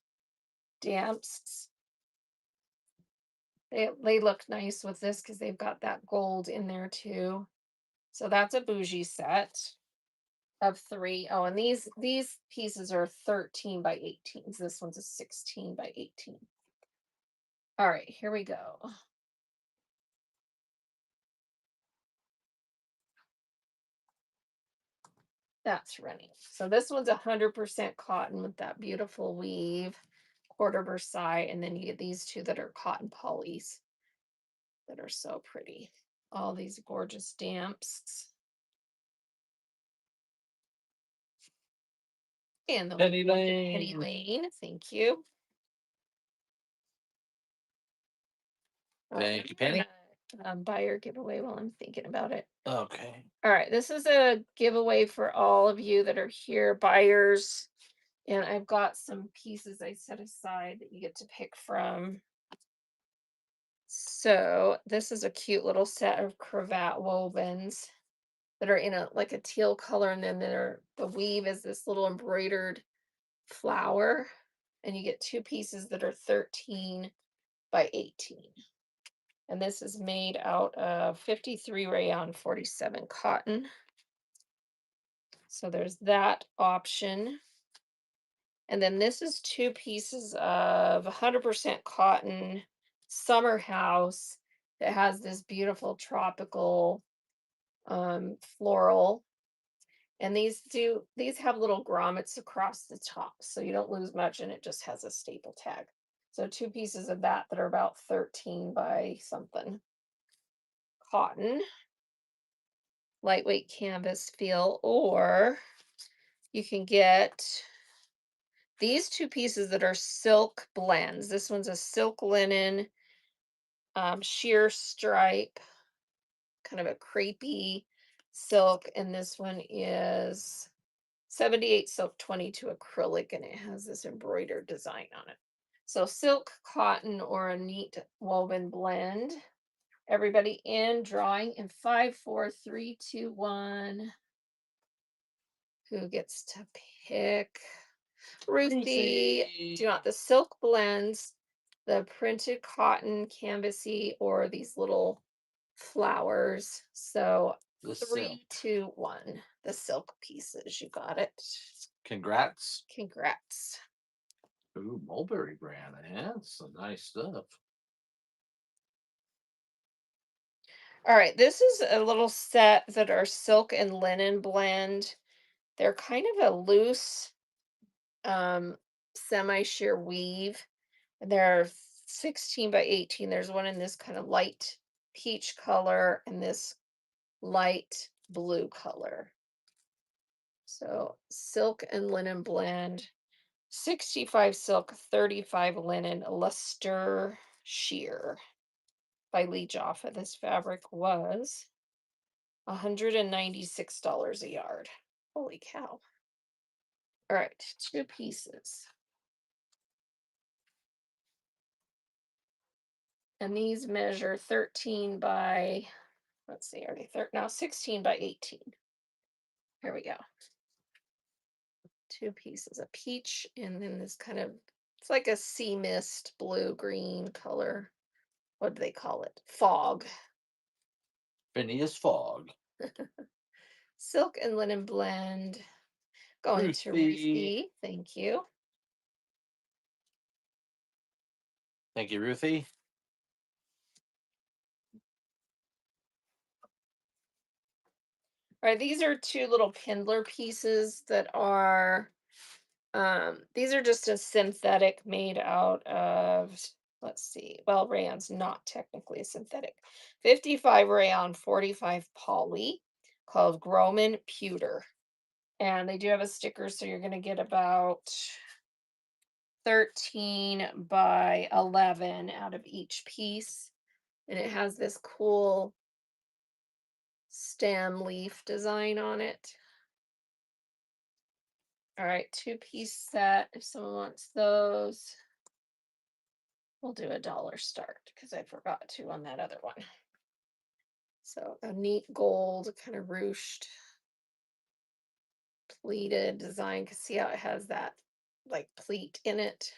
damps. They look nice with this because they've got that gold in there too. So that's a bougie set of 3. Oh, and these pieces are 13 by 18. So this one's a 16 by 18. All right, here we go. That's running. So this one's 100% cotton with that beautiful weave, quarter Versailles, and then you get these two that are cotton polys that are so pretty. All these gorgeous stamps. And the Penny Penny Lane. Lane. Thank you. Thank you, I'm Penny. gonna buyer giveaway while I'm thinking about it. Okay. All right, this is a giveaway for all of you that are here, buyers. And I've got some pieces I set aside that you get to pick from. So this is a cute little set of cravat wovens that are in a like a teal color, and then the weave is this little embroidered flower, and you get two pieces that are 13 by 18. And this is made out of 53 rayon, 47 cotton. So there's that option. And then this is two pieces of 100% cotton summer house that has this beautiful tropical floral. And these have little grommets across the top, so you don't lose much, and it just has a staple tag. So two pieces of that are about 13 by something. Cotton, lightweight canvas feel, or you can get these two pieces that are silk blends. This one's a silk linen sheer stripe, kind of a crepey silk, and this one is 78 silk, 22 acrylic, and it has this embroidered design on it. So silk, cotton, or a neat woven blend. Everybody in drawing in 5, 4, 3, 2, 1. Who gets to pick? Ruthie. Do you want the silk blends, the printed cotton canvasy, or these little flowers? So The silk. 3, 2, 1. The silk pieces. You got it. Congrats. Congrats. Ooh, Mulberry brand. Yeah, that's some nice stuff. All right, this is a little set that are silk and linen blend. They're kind of a loose semi-sheer weave. They're 16 by 18. There's one in this kind of light peach color and this light blue color. So silk and linen blend, 65 silk, 35 linen, luster sheer by Lee Jaffa. This fabric was $196 a yard. Holy cow. All right, two pieces. And these measure 13 by, let's see, are they now 16 by 18. Here we go. Two pieces, a peach and then this kind of, it's like a sea mist blue green color. What do they call it? Fog. Phineas Fogg. Silk and linen blend. Going to Ruthie. Thank you. Thank you, Ruthie. All right, these are two little Kindler pieces that are, these are just a synthetic made out of, let's see, well, rayon's not technically a synthetic. 55 rayon, 45 poly, called Groman Pewter. And they do have a sticker, so you're going to get about 13 by 11 out of each piece. And it has this cool stem leaf design on it. All right, two-piece set. If someone wants those, we'll do $1 start because I forgot to on that other one. So a neat gold kind of ruched pleated design. Can see how it has that like pleat in it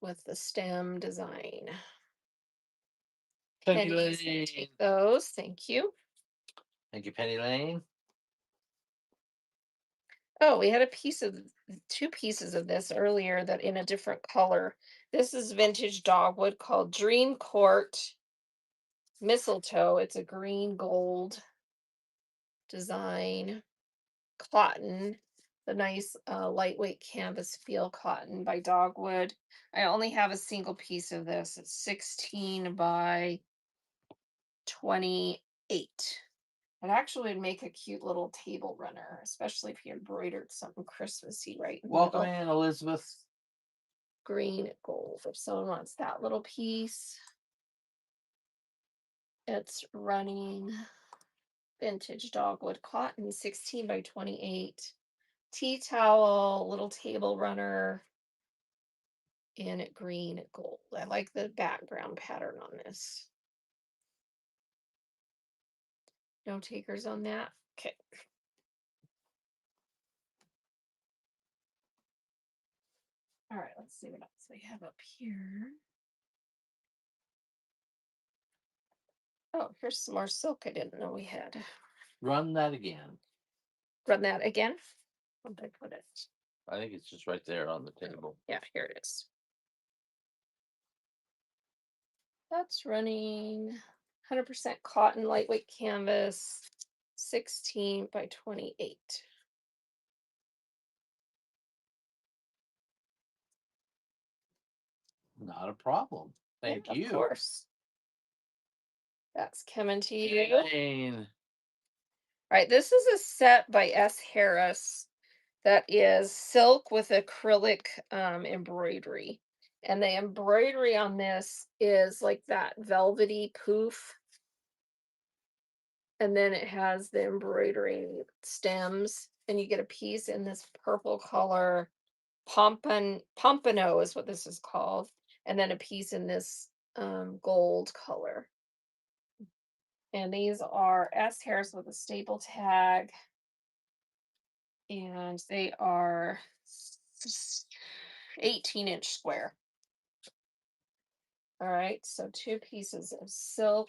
with the stem design. Penny Penny's gonna Lane. take those. Thank you. Thank you, Penny Lane. Oh, we had two pieces of this earlier that in a different color. This is vintage dogwood called Dream Court Mistletoe. It's a green gold design. cotton, the nice lightweight canvas feel cotton by Dogwood. I only have a single piece of this. It's 16 by 28. It actually would make a cute little table runner, especially if you embroidered something Christmassy right in the Welcome middle. in, Elizabeth. Green gold. If someone wants that little piece, it's running vintage dogwood cotton, 16 by 28. Tea towel, little table runner, and green gold. I like the background pattern on this. No takers on that. Okay. All right, let's see what else we have up here. Oh, here's some more silk I didn't know we had. Run that again. Run that again. Where did I put it? I think it's just right there on the table. Yeah, here it is. That's running 100% cotton, lightweight canvas, 16 by 28. Not a problem. Thank Yeah, you. of course. That's coming to you. Elaine. All right, this is a set by S. Harris that is silk with acrylic embroidery. And the embroidery on this is like that velvety poof. And then it has the embroidery stems, and you get a piece in this purple color. Pompano is what this is called. And then a piece in this gold color. And these are S. Harris with a staple tag. And they are 18-inch square. All right, so 2 pieces of silk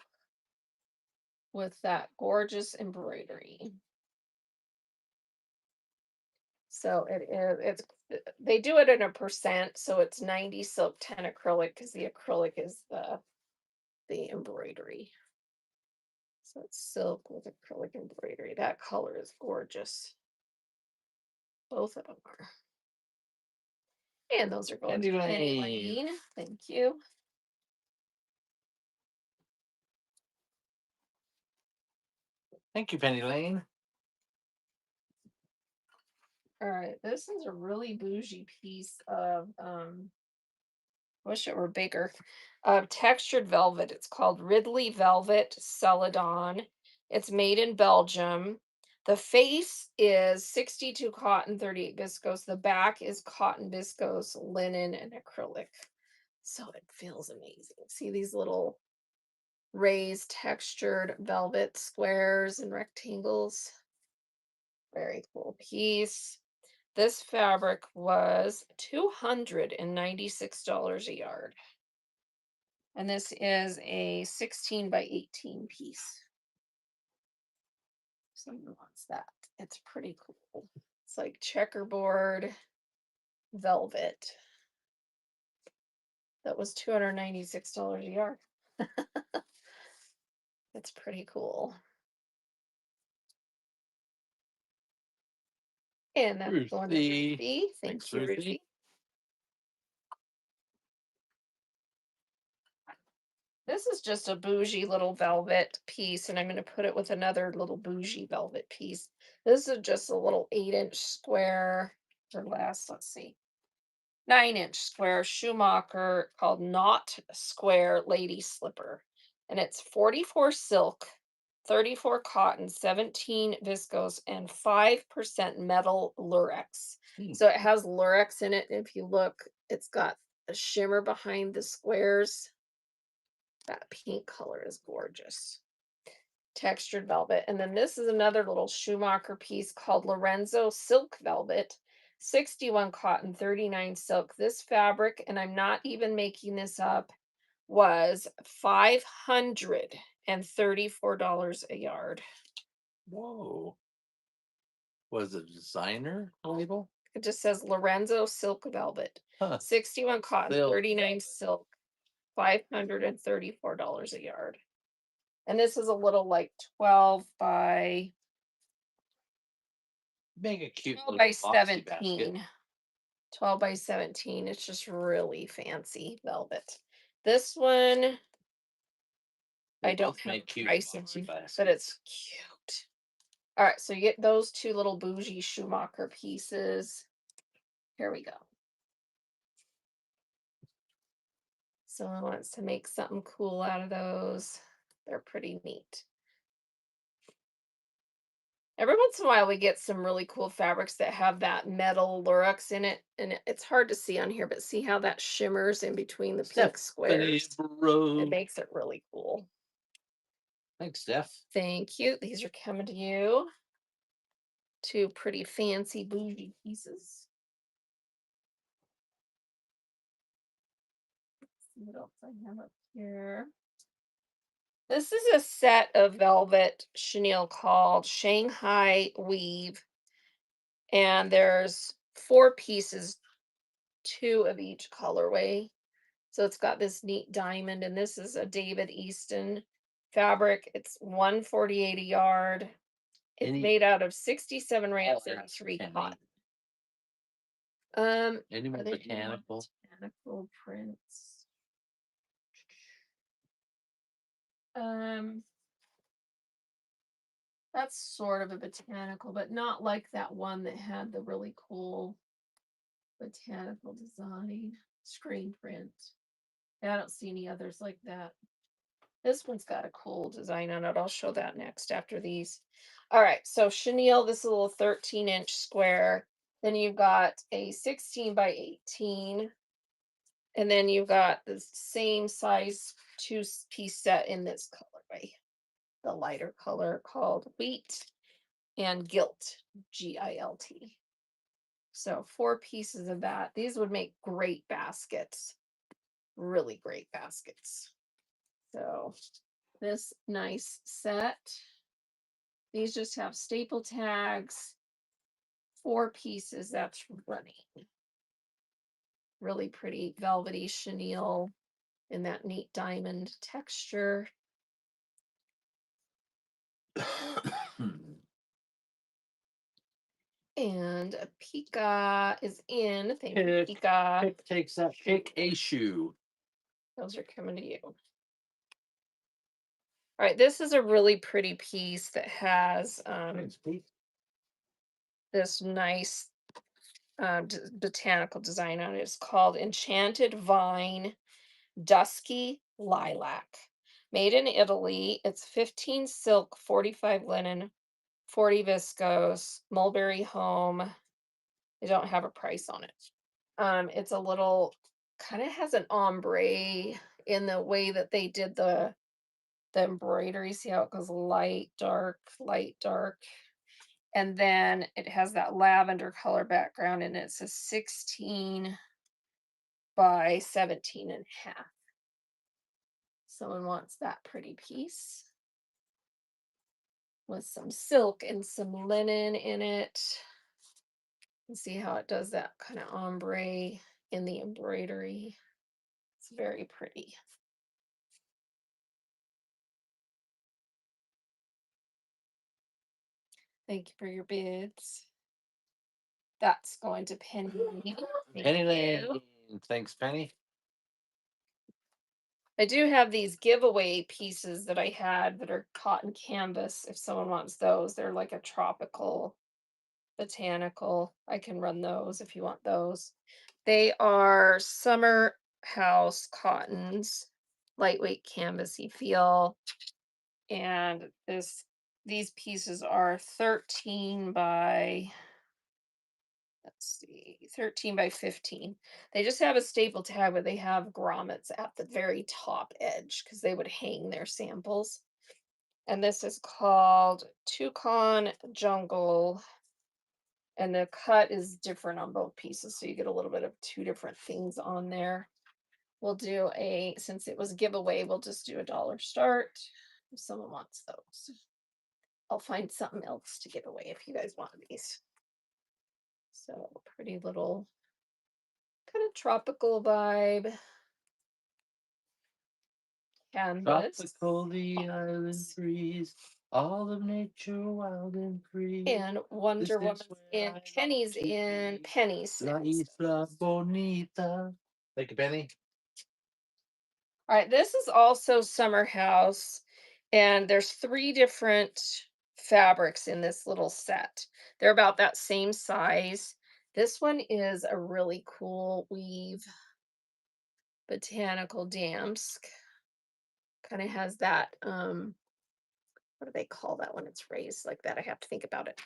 with that gorgeous embroidery. So they do it in a percent, so it's 90 silk, 10 acrylic, because the acrylic is the embroidery. So it's silk with acrylic embroidery. That color is gorgeous. Both of them are. And those are going to Penny Lane. Thank you. Thank you, Penny Lane. All right, this is a really bougie piece of wish it were bigger. Textured velvet. It's called Ridley Velvet Celadon. It's made in Belgium. The face is 62 cotton, 38 viscose. The back is cotton, viscose, linen, and acrylic. So it feels amazing. See these little raised textured velvet squares and rectangles. Very cool piece. This fabric was $296 a yard. And this is a 16 by 18 piece. Someone wants that. It's pretty cool. It's like checkerboard velvet. That was $296 a yard. That's pretty cool. And that's going to Ruthie. Ruthie. Thanks, Thank you, Ruthie. Ruthie. This is just a bougie little velvet piece, and I'm going to put it with another little bougie velvet piece. This is just a little 8-inch square or less. Let's see. 9-inch square Schumacher called Knot Square Lady Slipper. And it's 44 silk, 34 cotton, 17 viscose, and 5% metal lurex. So it has lurex in it. If you look, it's got a shimmer behind the squares. That pink color is gorgeous. Textured velvet. And then this is another little Schumacher piece called Lorenzo Silk Velvet. 61 cotton, 39 silk. This fabric, and I'm not even making this up, was $534 a yard. Whoa. Was it a designer label? It just says Lorenzo Silk Velvet. Huh. 61 cotton, Silk. 39 silk, $534 a yard. And this is a little like 12 by make a cute 12 little by boxy basket. 17. 12 by 17. It's just really fancy velvet. This one, They I don't both have make a cute price boxy on, baskets. but it's cute. All right, so you get those two little bougie Schumacher pieces. Here we go. Someone wants to make something cool out of those. They're pretty neat. Every once in a while, we get some really cool fabrics that have that metal lurex in it, and it's hard to see on here, but see how that shimmers in between the pink Stephanie squares? It Bro. makes it really cool. Thanks, Steph. Thank you. These are coming to you. Two pretty fancy bougie pieces. Let's see what else I have up here. This is a set of velvet chenille called Shanghai Weave, and there's 4 pieces, 2 of each colorway. So it's got this neat diamond, and this is a David Easton fabric. It's 148 a yard. It's Any made out of 67 rands and colors, 3 Penny? cotton. Any more Are there any more botanical? botanical prints? Um, that's sort of a botanical, but not like that one that had the really cool botanical design screen print. Yeah, I don't see any others like that. This one's got a cool design on it. I'll show that next after these. All right, so chenille, this is a little 13-inch square. Then you've got a 16 by 18. And then you've got the same size 2-piece set in this colorway, the lighter color called Wheat and Gilt, Gilt. So 4 pieces of that. These would make great baskets, really great baskets. So this nice set. These just have staple tags, 4 pieces. That's running. Really pretty velvety chenille in that neat diamond texture. And a Pika is in. Thank you, Pick, Pika. pick takes that. Pick a shoe. Those are coming to you. All right, this is a really pretty piece that has Thanks, Pete. this nice botanical design on it. It's called Enchanted Vine Dusky Lilac. Made in Italy. It's 15 silk, 45 linen, 40 viscose, mulberry home. They don't have a price on it. It's a little kind of has an ombre in the way that they did the embroidery. See how it goes light, dark. And then it has that lavender color background, and it's a 16 by 17 and a half. Someone wants that pretty piece with some silk and some linen in it. And see how it does that kind of ombre in the embroidery. It's very pretty. Thank you for your bids. That's going to Penny. Thank Penny you. Lane. Thanks, Penny. I do have these giveaway pieces that I had that are cotton canvas. If someone wants those, they're like a tropical botanical. I can run those if you want those. They are summer house cottons, lightweight canvasy feel. And these pieces are 13 by, let's see, 13 by 15. They just have a staple tag, but they have grommets at the very top edge because they would hang their samples. And this is called Toucan Jungle. And the cut is different on both pieces. So you get a little bit of 2 different things on there. We'll do since it was a giveaway, we'll just do $1 start if someone wants those. I'll find something else to give away if you guys want these. So pretty little kind of tropical vibe canvas. Tropical the island breeze. All of nature wild and free. And This Wonder is Woman's where in I long Penny's to in be. Penny's La next. Isla Bonita. Thank you, Penny. All right, this is also Summer House, and there's three different fabrics in this little set. They're about that same size. This one is a really cool weave botanical damask. Kind of has that what do they call that when it's raised like that? I have to think about it.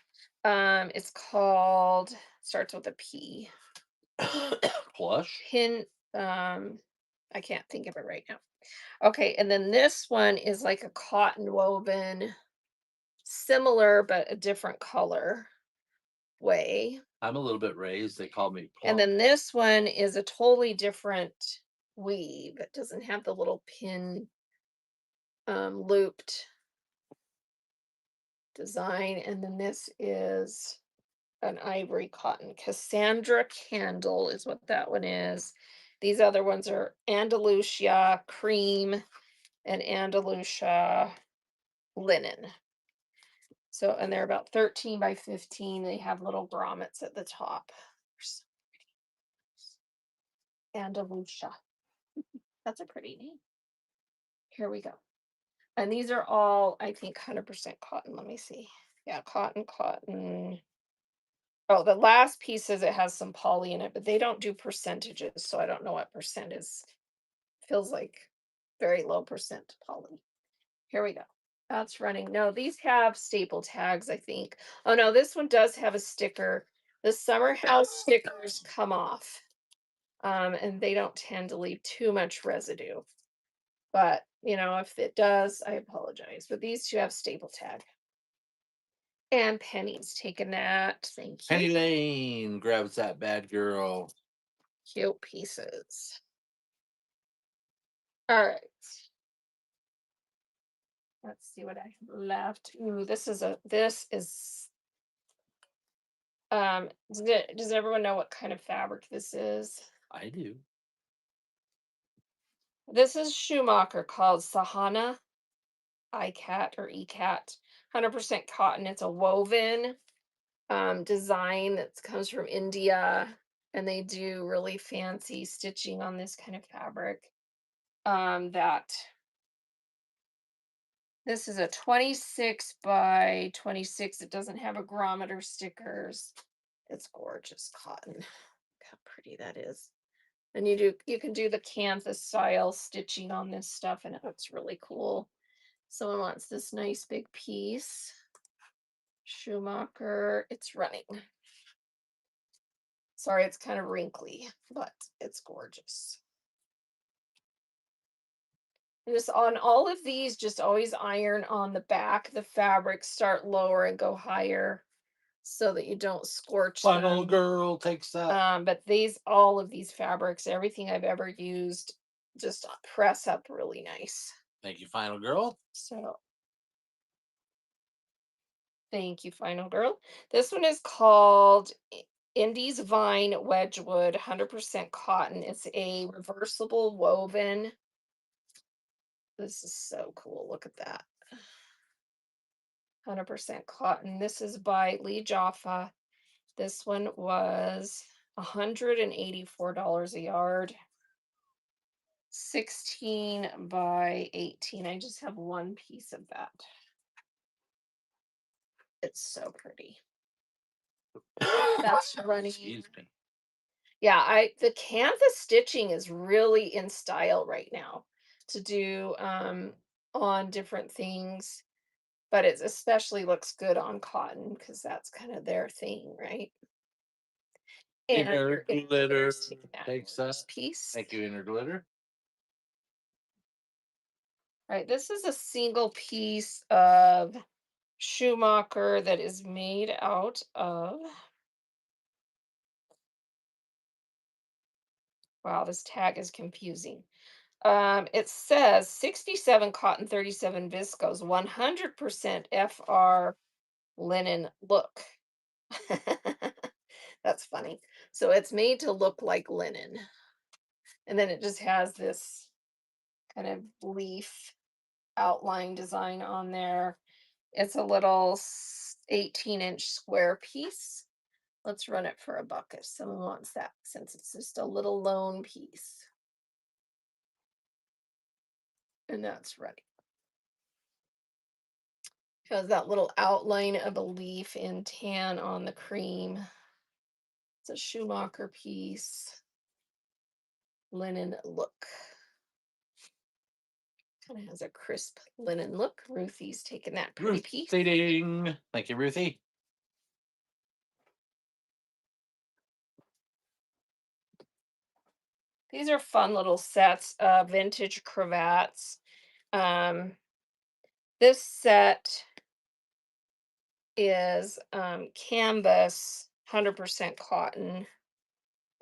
It's called starts with a P. Plush. Pin I can't think of it right now. Okay, and then this one is like a cotton woven, similar but a different color way. I'm a little bit raised. They call me And plump. then this one is a totally different weave. It doesn't have the little pin looped design. And then this is an ivory cotton. Cassandra Candle is what that one is. These other ones are Andalusia Cream and Andalusia Linen. So, and they're about 13 by 15. They have little grommets at the top. They're so pretty. Andalusia. That's a pretty name. Here we go. And these are all, I think, 100% cotton. Let me see. Yeah, cotton, cotton. Oh, the last piece is it has some poly in it, but they don't do percentages, so I don't know what percent is. Feels like very low percent poly. Here we go. That's running. No, these have staple tags, I think. Oh no, this one does have a sticker. The summer house stickers come off. And they don't tend to leave too much residue. But, if it does, I apologize. But these two have staple tag. And Penny's taken that. Thank you. Penny Lane grabs that bad girl. Cute pieces. All right. Let's see what I have left. Ooh, does everyone know what kind of fabric this is? I do. This is Schumacher called Sahana iCat or ECAT. 100% cotton. It's a woven design that comes from India, and they do really fancy stitching on this kind of fabric. That this is a 26 by 26. It doesn't have a grommeter stickers. It's gorgeous cotton. Look how pretty that is. And you can do the canvas style stitching on this stuff, and it looks really cool. Someone wants this nice big piece. Schumacher, it's running. Sorry, it's kind of wrinkly, but it's gorgeous. Just on all of these, just always iron on the back. The fabrics start lower and go higher so that you don't scorch Final them. girl takes that. But all of these fabrics, everything I've ever used, just press up really nice. Thank you, final girl. So thank you, Final Girl. This one is called Indies Vine Wedgwood, 100% cotton. It's a reversible woven. This is so cool. Look at that. 100% cotton. This is by Lee Jaffa. This one was $184 a yard. 16 by 18. I just have one piece of that. It's so pretty. That's running. Excuse me. Yeah, the canvas stitching is really in style right now to do on different things, but it especially looks good on cotton because that's kind of their thing, right? And Inner your inner glitter glitter's taking that takes gorgeous that. piece. Thank you, inner glitter. Right, this is a single piece of Schumacher that is made out of, wow, this tag is confusing. It says 67 cotton, 37 viscose, 100% FR linen look. That's funny. So it's made to look like linen. And then it just has this kind of leaf outline design on there. It's a little 18-inch square piece. Let's run it for a buck if someone wants that, since it's just a little lone piece. And that's ready. Has that little outline of a leaf in tan on the cream. It's a Schumacher piece. Linen look. Kind of has a crisp linen look. Ruthie's taking that pretty piece. Ding. Thank you, Ruthie. These are fun little sets of vintage cravats. This set is canvas, 100% cotton,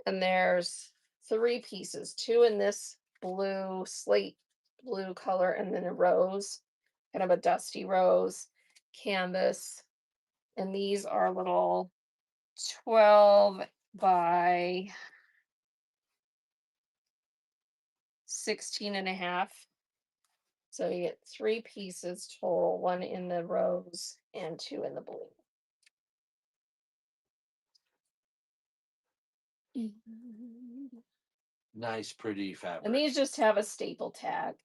and there's 3 pieces, 2 in this blue, slate blue color, and then a rose, kind of a dusty rose canvas. And these are little 12 by 16 and a half. So you get 3 pieces total, 1 in the rose and 2 in the blue. Nice, pretty fabric. And these just have a staple tag.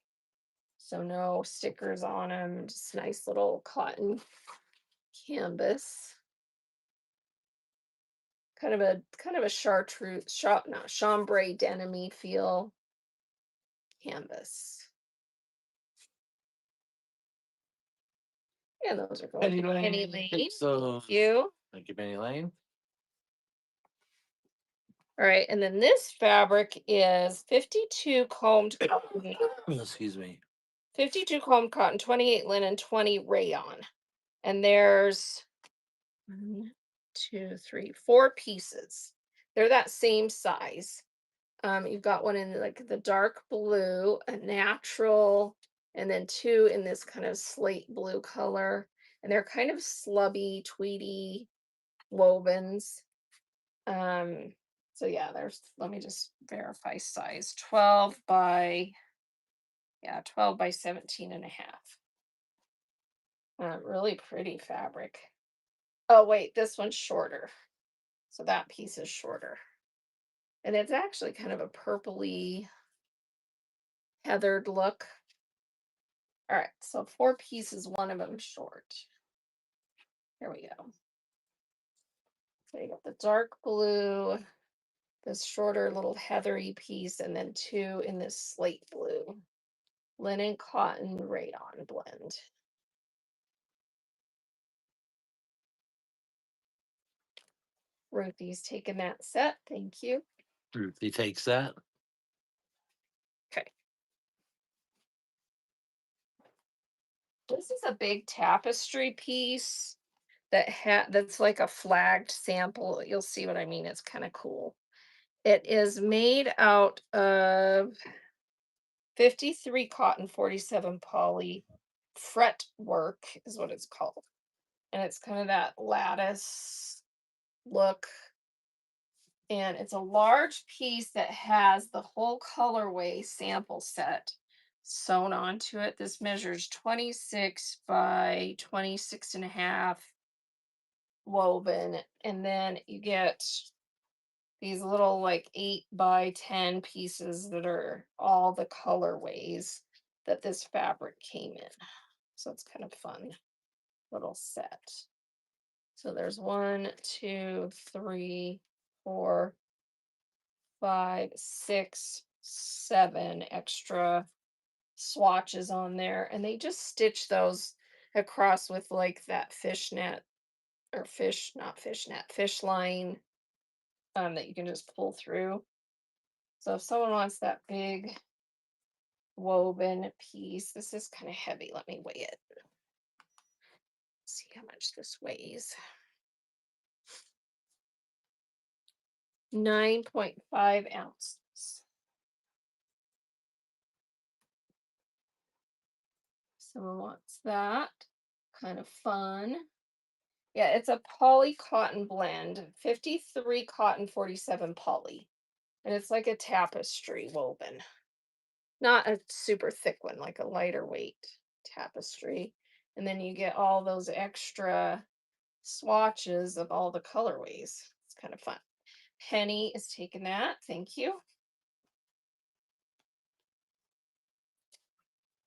So no stickers on them, just nice little cotton canvas. Kind of a chartreuse, not chambray denim feel canvas. And those are going Penny to Lane. Penny Lane. Takes those. Thank you. Thank you, Penny Lane. All right, and then this fabric is 52 combed cotton. Excuse me. 52 combed cotton, 28 linen, 20 rayon. And there's 1, 2, 3, 4 pieces. They're that same size. You've got one in like the dark blue, a natural, and then 2 in this kind of slate blue color. And they're kind of slubby, tweedy wovens. So yeah, let me just verify size. 12 by 17 and a half. Really pretty fabric. Oh wait, this one's shorter. So that piece is shorter. And it's actually kind of a purpley heathered look. All right, so 4 pieces, one of them short. Here we go. So you got the dark blue, this shorter little heathery piece, and then 2 in this slate blue. Linen cotton rayon blend. Ruthie's taking that set. Thank you. Ruthie takes that. Okay. This is a big tapestry piece that's like a flagged sample. You'll see what I mean. It's kind of cool. It is made out of 53 cotton, 47 poly. Fret work is what it's called. And it's kind of that lattice look. And it's a large piece that has the whole colorway sample set sewn onto it. This measures 26 by 26 and a half woven. And then you get these little like 8 by 10 pieces that are all the colorways that this fabric came in. So it's kind of fun little set. So there's 1, 2, 3, 4, 5, 6, 7 extra swatches on there, and they just stitch those across with like that fishnet or not fishnet, fish line that you can just pull through. So if someone wants that big woven piece, this is kind of heavy. Let me weigh it. See how much this weighs. 9.5 ounces. Someone wants that. Kind of fun. Yeah, it's a poly cotton blend, 53 cotton, 47 poly. And it's like a tapestry woven. Not a super thick one, like a lighter weight tapestry. And then you get all those extra swatches of all the colorways. It's kind of fun. Penny is taking that. Thank you.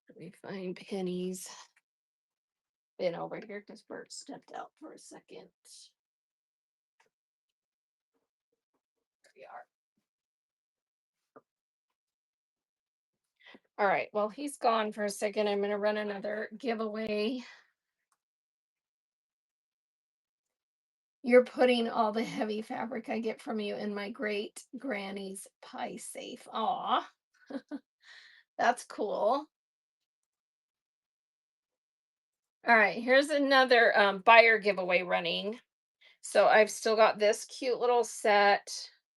Let me find Penny's bin over here because Bert stepped out for a second. There we are. All right. Well, he's gone for a second. I'm going to run another giveaway. You're putting all the heavy fabric I get from you in my great granny's pie safe. Aw, that's cool. All right, here's another buyer giveaway running. So I've still got this cute little set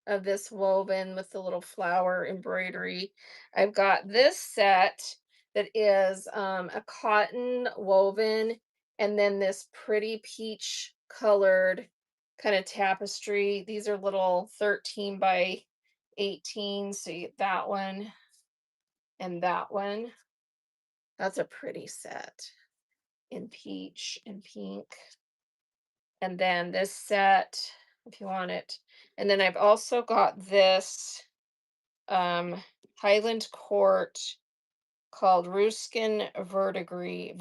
of this woven with the little flower embroidery. I've got this set that is a cotton woven and then this pretty peach colored kind of tapestry. These are little 13 by 18. So you get that one and that one. That's a pretty set in peach and pink. And then this set, if you want it. And then I've also got this Highland Court called Ruskin verdigris.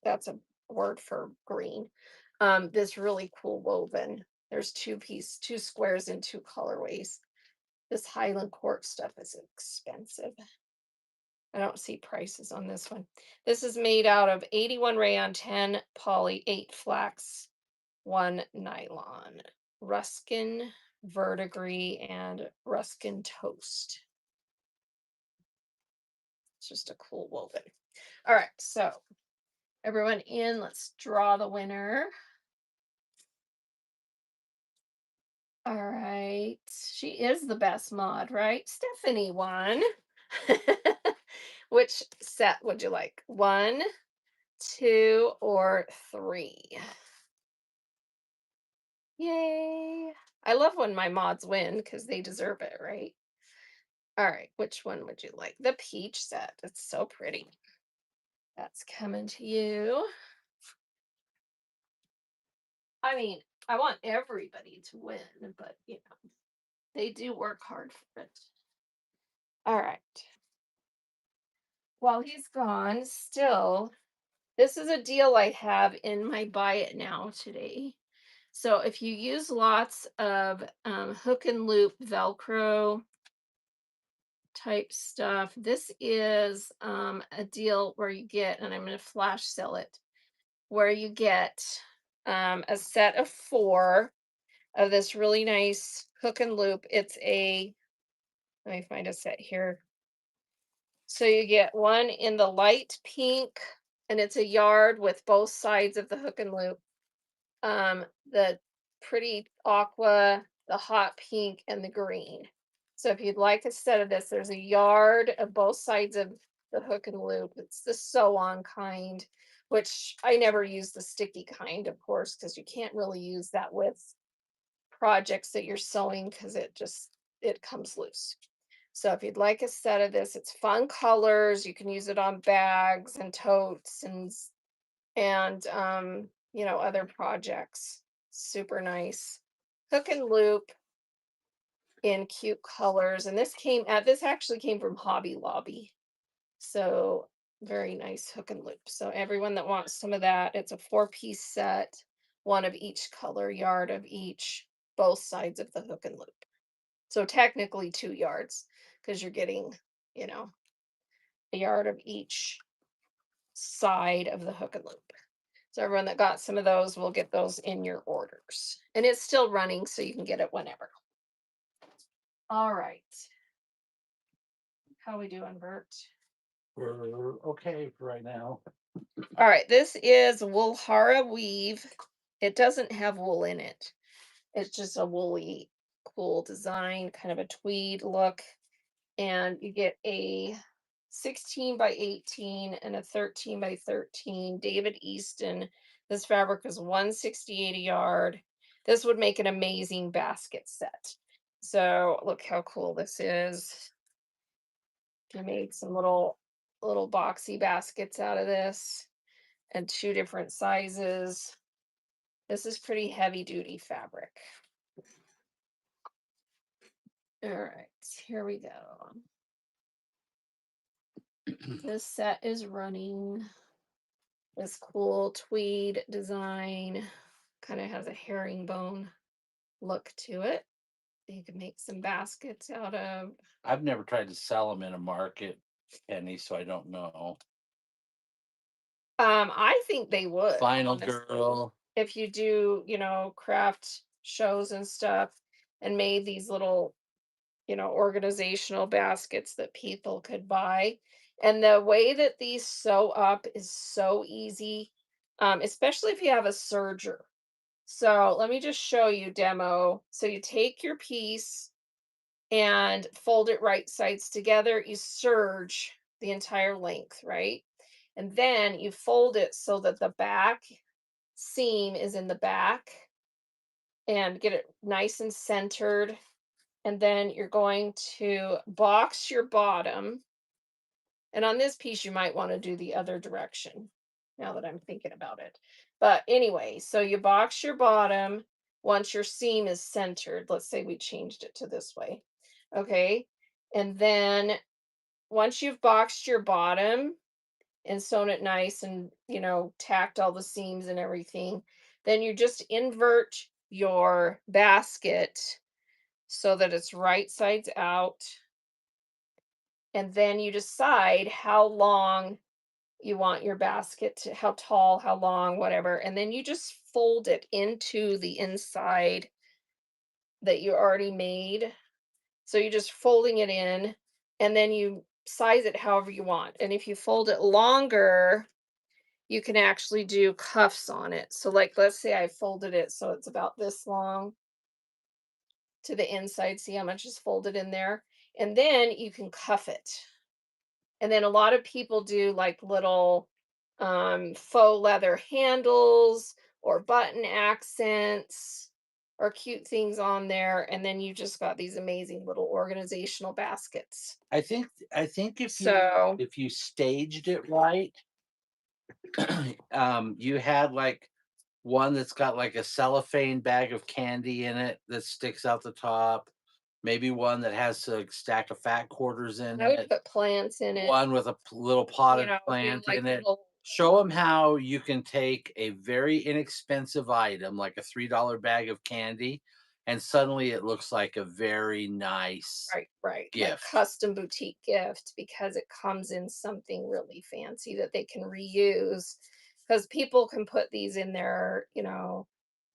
That's a word for green. This really cool woven. There's two squares in two colorways. This Highland Court stuff is expensive. I don't see prices on this one. This is made out of 81 rayon, 10 poly, 8 flax, 1 nylon. Ruskin verdigris and Ruskin toast. It's just a cool woven. All right, so everyone in, let's draw the winner. All right, she is the best mod, right? Stephanie won. Which set would you like? 1, 2, or 3? Yay. I love when my mods win because they deserve it, right? All right, which one would you like? The peach set. It's so pretty. That's coming to you. I mean, I want everybody to win, but you know, they do work hard for it. All right. While he's gone, still, this is a deal I have in my buy it now today. So if you use lots of hook and loop Velcro type stuff, this is a deal where you get, and I'm going to flash sell it, where you get a set of 4 of this really nice hook and loop. It's a, let me find a set here. So you get one in the light pink, and it's a yard with both sides of the hook and loop. The pretty aqua, the hot pink, and the green. So if you'd like a set of this, there's a yard of both sides of the hook and loop. It's the sew-on kind, which I never use the sticky kind, of course, because you can't really use that with projects that you're sewing because it comes loose. So if you'd like a set of this, it's fun colors. You can use it on bags and totes and you know, other projects. Super nice. Hook and loop in cute colors. And this actually came from Hobby Lobby. So very nice hook and loop. So everyone that wants some of that, it's a 4-piece set, one of each color, yard of each, both sides of the hook and loop. So technically 2 yards because you're getting, you know, a yard of each side of the hook and loop. So everyone that got some of those will get those in your orders. And it's still running, so you can get it whenever. All right. How we doing, Bert? We're okay for right now. All right, this is Woolhara Weave. It doesn't have wool in it. It's just a woolly, cool design, kind of a tweed look. And you get a 16 by 18 and a 13 by 13 David Easton. This fabric is 168 a yard. This would make an amazing basket set. So look how cool this is. You made some little little boxy baskets out of this and two different sizes. This is pretty heavy duty fabric. All right, here we go. This set is running this cool tweed design, kind of has a herringbone look to it. You can make some baskets out of. I've never tried to sell them in a market, Penny, so I don't know. I think they would, Final honestly. girl. If you do, craft shows and stuff and made these little, organizational baskets that people could buy. And the way that these sew up is so easy, especially if you have a serger. So let me just show you demo. So you take your piece and fold it right sides together. You serge the entire length, right? And then you fold it so that the back seam is in the back and get it nice and centered. And then you're going to box your bottom. And on this piece, you might want to do the other direction now that I'm thinking about it. But anyway, so you box your bottom once your seam is centered. Let's say we changed it to this way. Okay. And then once you've boxed your bottom and sewn it nice and, tacked all the seams and everything, then you just invert your basket so that it's right sides out. And then you decide how long you want your basket to, how tall, how long, whatever. And then you just fold it into the inside that you already made. So you're just folding it in and then you size it however you want. And if you fold it longer, you can actually do cuffs on it. So, like, let's say I folded it so it's about this long to the inside. See how much is folded in there? And then you can cuff it. And then a lot of people do like little faux leather handles or button accents or cute things on there. And then you just got these amazing little organizational baskets. I think So, if you staged it right, you had like one that's got like a cellophane bag of candy in it that sticks out the top. Maybe one that has a stack of fat quarters in I would it. put plants in it, One with a little potted do plant like in it. little, Show them how you can take a very inexpensive item, like a $3 bag of candy, and suddenly it looks like a very nice right, right, like gift. custom boutique gift because it comes in something really fancy that they can reuse. Because people can put these in their,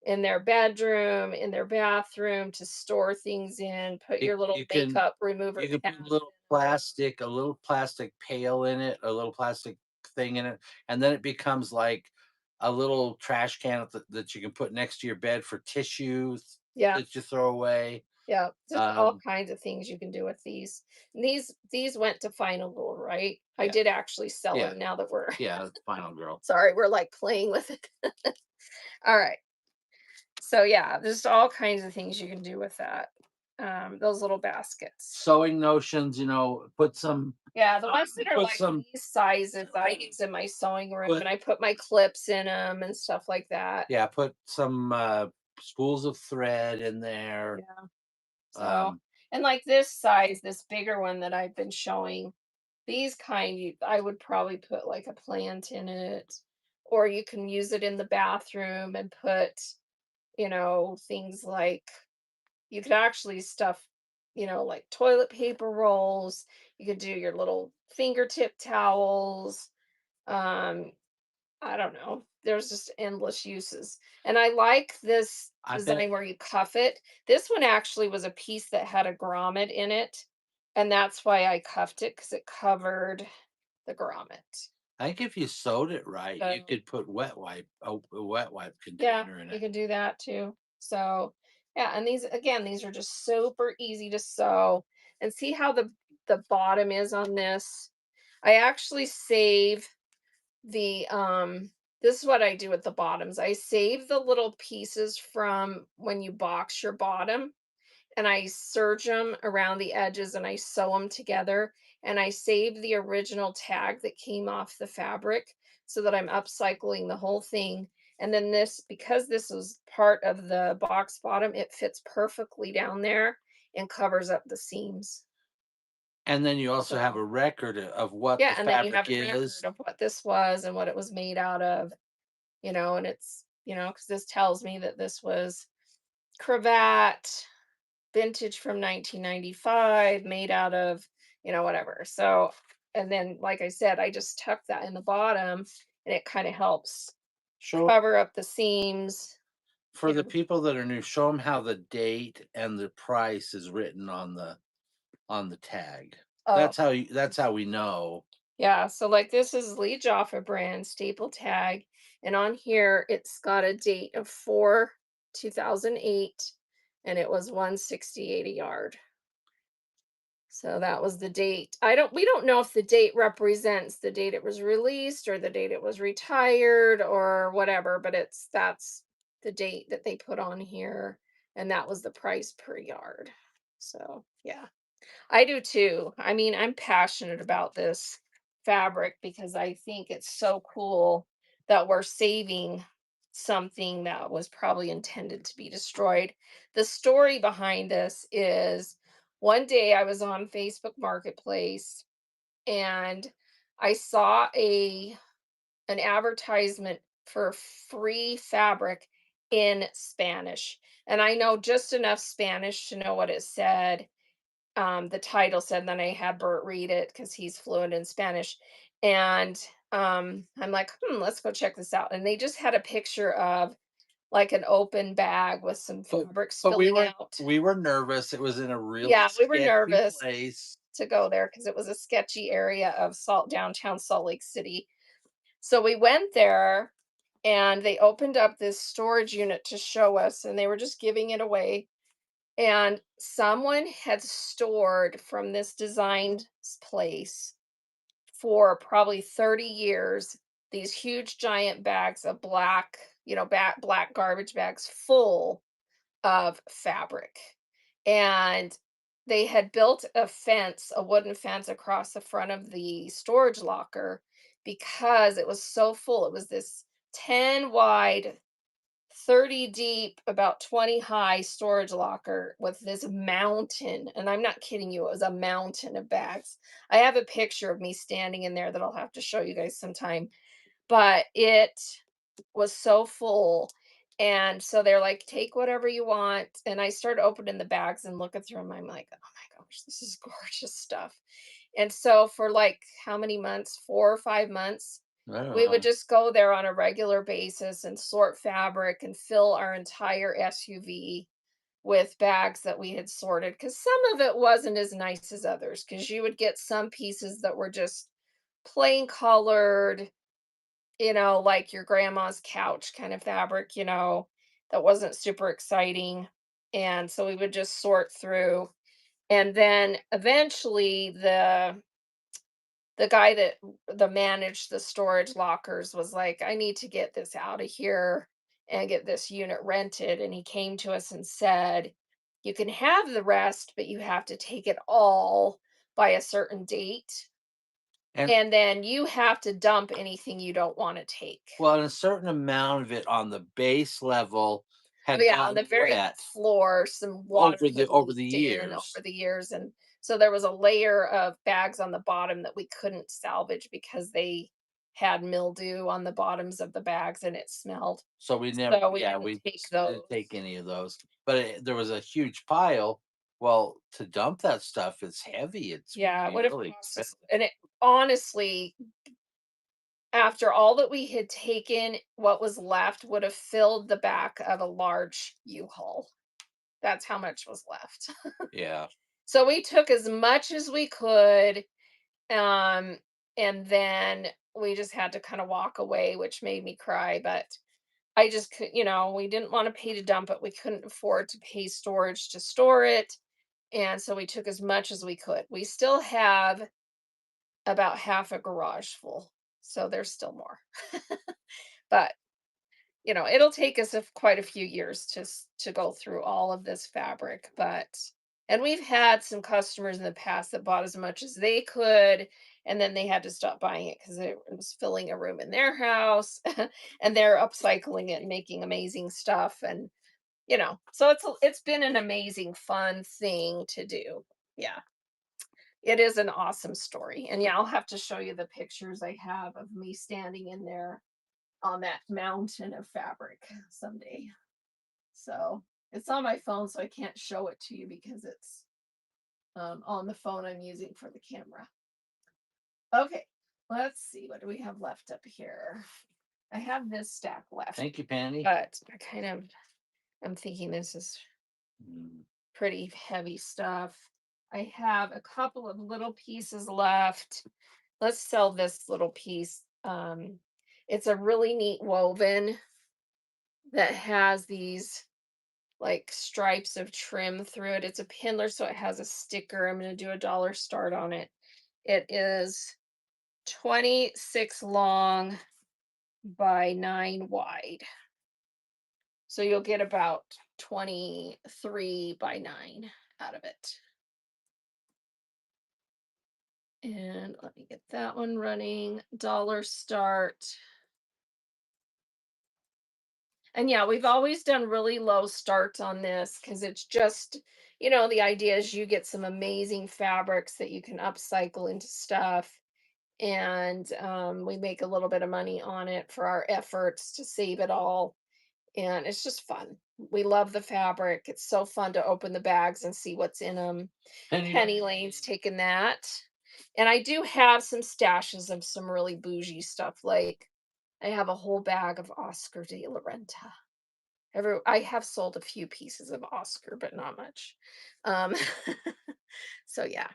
in their bedroom, in their bathroom to store things in, put It, your little you can makeup remover you can put tabs a little plastic pail in it, a little plastic thing in it, and then it becomes like a little trash can that you can put next to your bed for tissues yeah, that you throw away. yeah, just all Um, kinds of things you can do with these. And these went to Final Goal, right? I yeah, did actually sell yeah, them now that we're yeah. That's Final Girl. sorry, we're like playing with it. All right. So yeah, there's all kinds of things you can do with that. Those little baskets. Sewing notions, put some, Yeah, the ones that are put like some, these sizes I use in my sewing room, put and I put my clips in them and stuff like that. yeah, put some spools of thread in there. Yeah. So, Um, and like this size, this bigger one that I've been showing, these kind, I would probably put like a plant in it, or you can use it in the bathroom and put, things like you could actually stuff, like toilet paper rolls. You could do your little fingertip towels. Um, I don't know. There's just endless uses. And I like this I bet design where you cuff it. This one actually was a piece that had a grommet in it. And that's why I cuffed it because it covered the grommet. I think if you sewed it right, you So could put a wet wipe yeah, container in you it. can do that too. So yeah, and these again, these are just super easy to sew. And see how the bottom is on this? I actually save the this is what I do with the bottoms. I save the little pieces from when you box your bottom and I serge them around the edges and I sew them together, and I save the original tag that came off the fabric so that I'm upcycling the whole thing. And then this, because this is part of the box bottom, it fits perfectly down there and covers up the seams. And then you also have So, a record of what the yeah, and then you fabric have a record is. of what this was and what it was made out of, and it's, because this tells me that this was cravat, vintage from 1995, made out of, whatever. So, and then, like I said, I just tuck that in the bottom and it kind of helps Show cover up the seams. for the people that are new, show them how the date and the price is written on the tag. Oh, That's how we know. yeah. So, like, this is Lee Joffa brand staple tag. And on here, it's got a date of 4/2008, and it was 168 a yard. So that was the date. We don't know if the date represents the date it was released or the date it was retired or whatever, but that's the date that they put on here, and that was the price per yard. So, yeah. I do too. I mean, I'm passionate about this fabric because I think it's so cool that we're saving something that was probably intended to be destroyed. The story behind this is one day I was on Facebook Marketplace and I saw an advertisement for free fabric in Spanish. And I know just enough Spanish to know what it said, the title said, then I had Bert read it because he's fluent in Spanish. And I'm like, let's go check this out. And they just had a picture of like an open bag with some But fabric but spilling out. we were nervous. It was in a really Yeah, we were sketchy nervous place. to go there because it was a sketchy area of downtown Salt Lake City. So we went there and they opened up this storage unit to show us, and they were just giving it away. And someone had stored from this designed place for probably 30 years these huge giant bags of black, black garbage bags full of fabric. And they had built a wooden fence across the front of the storage locker because it was so full. It was this 10 wide, 30 deep, about 20 high storage locker with this mountain. And I'm not kidding you, it was a mountain of bags. I have a picture of me standing in there that I'll have to show you guys sometime. But it was so full. And so they're like, take whatever you want. And I started opening the bags and looking through them. I'm like, oh my gosh, this is gorgeous stuff. And so for like how many months? 4 or 5 months, I don't we would know. just go there on a regular basis and sort fabric and fill our entire SUV with bags that we had sorted. Because some of it wasn't as nice as others, because you would get some pieces that were just plain colored, like your grandma's couch kind of fabric, that wasn't super exciting. And so we would just sort through. And then eventually the guy that managed the storage lockers was like, I need to get this out of here and get this unit rented. And he came to us and said, you can have the rest, but you have to take it all by a certain date. And And then you have to dump anything you don't want to take. well, and a certain amount of it on the base level Oh, had yeah, on the gotten very wet floor, some water had over the leaked in years. over the years, and so there was a layer of bags on the bottom that we couldn't salvage because they had mildew on the bottoms of the bags and it smelled. So we never, So we yeah, didn't we take didn't those. take any of those. But there was a huge pile. Well, to dump that stuff, it's heavy. It's Yeah, it be would have really cost us, expensive. and it honestly, after all that we had taken, what was left would have filled the back of a large U-Haul. That's how much was left. Yeah. So we took as much as we could. Um, and then we just had to kind of walk away, which made me cry. But I just could, we didn't want to pay to dump it. We couldn't afford to pay storage to store it. And so we took as much as we could. We still have about half a garage full. So there's still more. But it'll take us quite a few years to go through all of this fabric, and we've had some customers in the past that bought as much as they could, and then they had to stop buying it because it was filling a room in their house, and they're upcycling it and making amazing stuff, and so it's been an amazing, fun thing to do. Yeah, it is an awesome story, and yeah, I'll have to show you the pictures I have of me standing in there on that mountain of fabric someday. So it's on my phone, so I can't show it to you because it's on the phone I'm using for the camera. Okay, let's see. What do we have left up here? I have this stack left, Thank you, Penny. but I'm thinking this is Mm. pretty heavy stuff. I have a couple of little pieces left. Let's sell this little piece. It's a really neat woven that has these like stripes of trim through it. It's a Pindler, so it has a sticker. I'm going to do a dollar start on it. It is 26 long by 9 wide. So you'll get about 23 by 9 out of it. And let me get that one running. Dollar start. And yeah, we've always done really low starts on this because it's just, the idea is you get some amazing fabrics that you can upcycle into stuff. And we make a little bit of money on it for our efforts to save it all. And it's just fun. We love the fabric. It's so fun to open the bags and see what's in them. Penny Lane's taken that. And I do have some stashes of some really bougie stuff. Like I have a whole bag of Oscar de la Renta. I have sold a few pieces of Oscar, but not much. Um, so yeah.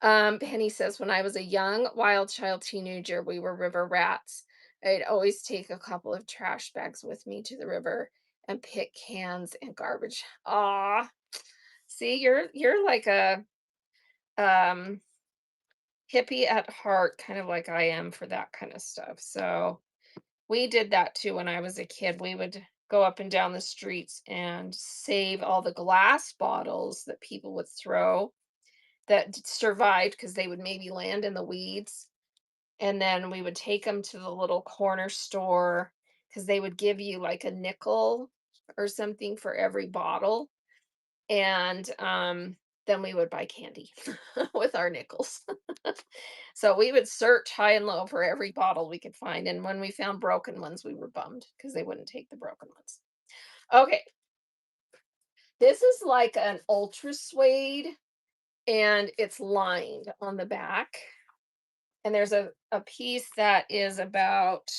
Penny says, when I was a young wild child teenager, we were river rats. I'd always take a couple of trash bags with me to the river and pick cans and garbage. Ah, see, you're like a um hippie at heart, kind of like I am for that kind of stuff. So we did that too when I was a kid. We would go up and down the streets and save all the glass bottles that people would throw that survived because they would maybe land in the weeds. And then we would take them to the little corner store because they would give you like a nickel or something for every bottle. And then we would buy candy with our nickels. So we would search high and low for every bottle we could find. And when we found broken ones, we were bummed because they wouldn't take the broken ones. Okay. This is like an ultra suede and it's lined on the back. And there's a piece that is about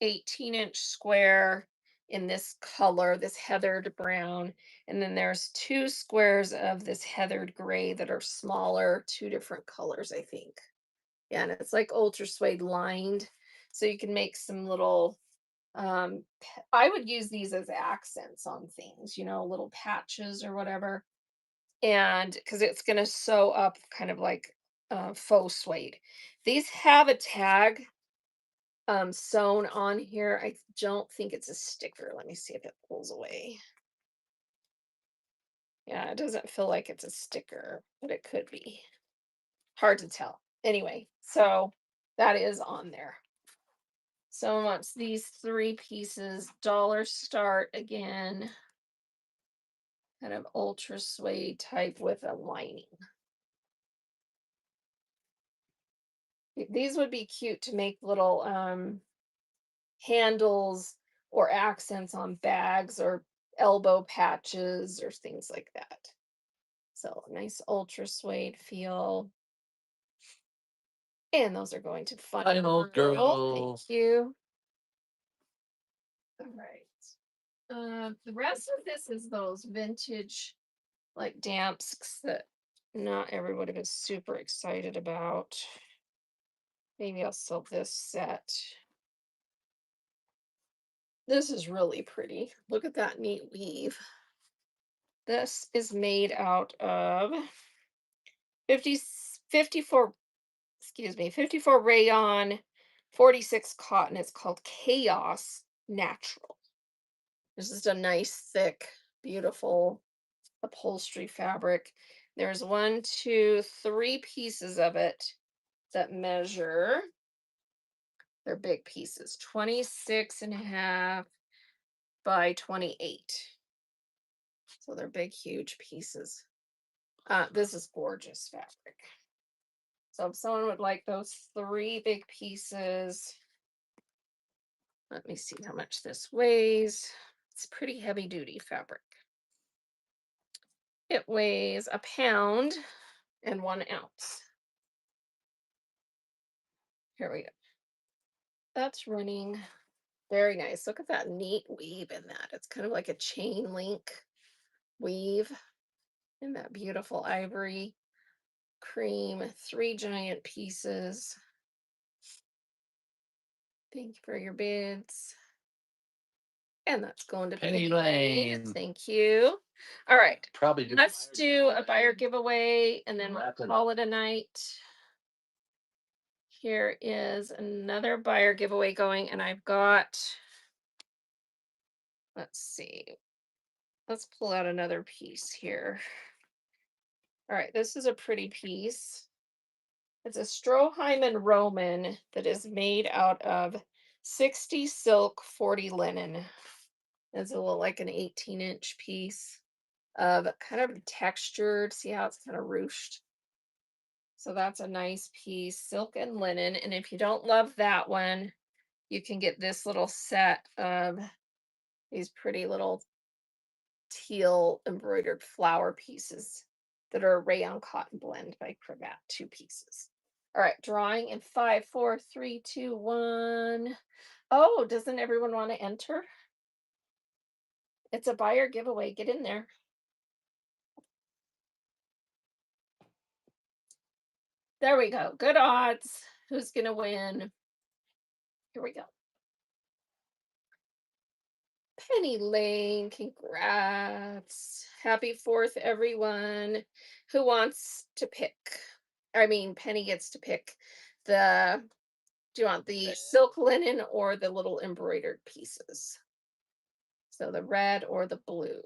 18-inch square in this color, this heathered brown. And then there's two squares of this heathered gray that are smaller, two different colors, I think. Yeah, and it's like ultra suede lined. So you can make some little I would use these as accents on things, little patches or whatever. And because it's gonna sew up kind of like faux suede. These have a tag sewn on here. I don't think it's a sticker. Let me see if it pulls away. Yeah, it doesn't feel like it's a sticker, but it could be. Hard to tell. Anyway, so that is on there. So once these three pieces, dollar start again, kind of ultra suede type with a lining. These would be cute to make little handles or accents on bags or elbow patches or things like that. So nice ultra suede feel. And those are going to Final girl. Thank you. All right. The rest of this is those vintage like damps that not everybody was super excited about. Maybe I'll sell this set. This is really pretty. Look at that neat weave. This is made out of 50, 54, excuse me, 54 rayon, 46 cotton. It's called Chaos Natural. This is a nice, thick, beautiful upholstery fabric. There's one, two, three pieces of it that measure, they're big pieces, 26 and a half by 28. So they're big, huge pieces. This is gorgeous fabric. So if someone would like those three big pieces, let me see how much this weighs. It's pretty heavy duty fabric. It weighs a pound and 1 ounce. Here we go. That's running very nice. Look at that neat weave in that. It's kind of like a chain link weave in that beautiful ivory cream. Three giant pieces. Thank you for your bids. And that's going to Penny Penny. Lane. Thank you. All right. Probably do Let's do a buyer giveaway and then we'll Wrap it call it a night. Here is another buyer giveaway going, and I've got, let's see, let's pull out another piece here. All right, this is a pretty piece. It's a Stroheim and Roman that is made out of 60 silk, 40 linen. It's a little like an 18-inch piece of kind of textured. See how it's kind of ruched? So that's a nice piece, silk and linen. And if you don't love that one, you can get this little set of these pretty little teal embroidered flower pieces that are a rayon cotton blend by Cravat, 2 pieces. All right, drawing in 5, 4, 3, 2, 1. Oh, doesn't everyone want to enter? It's a buyer giveaway. Get in there. There we go. Good odds. Who's going to win? Here we go. Penny Lane, congrats. Happy 4th, everyone. Who wants to pick? I mean, Penny gets to pick the, do you want the silk linen or the little embroidered pieces? So the red or the blue?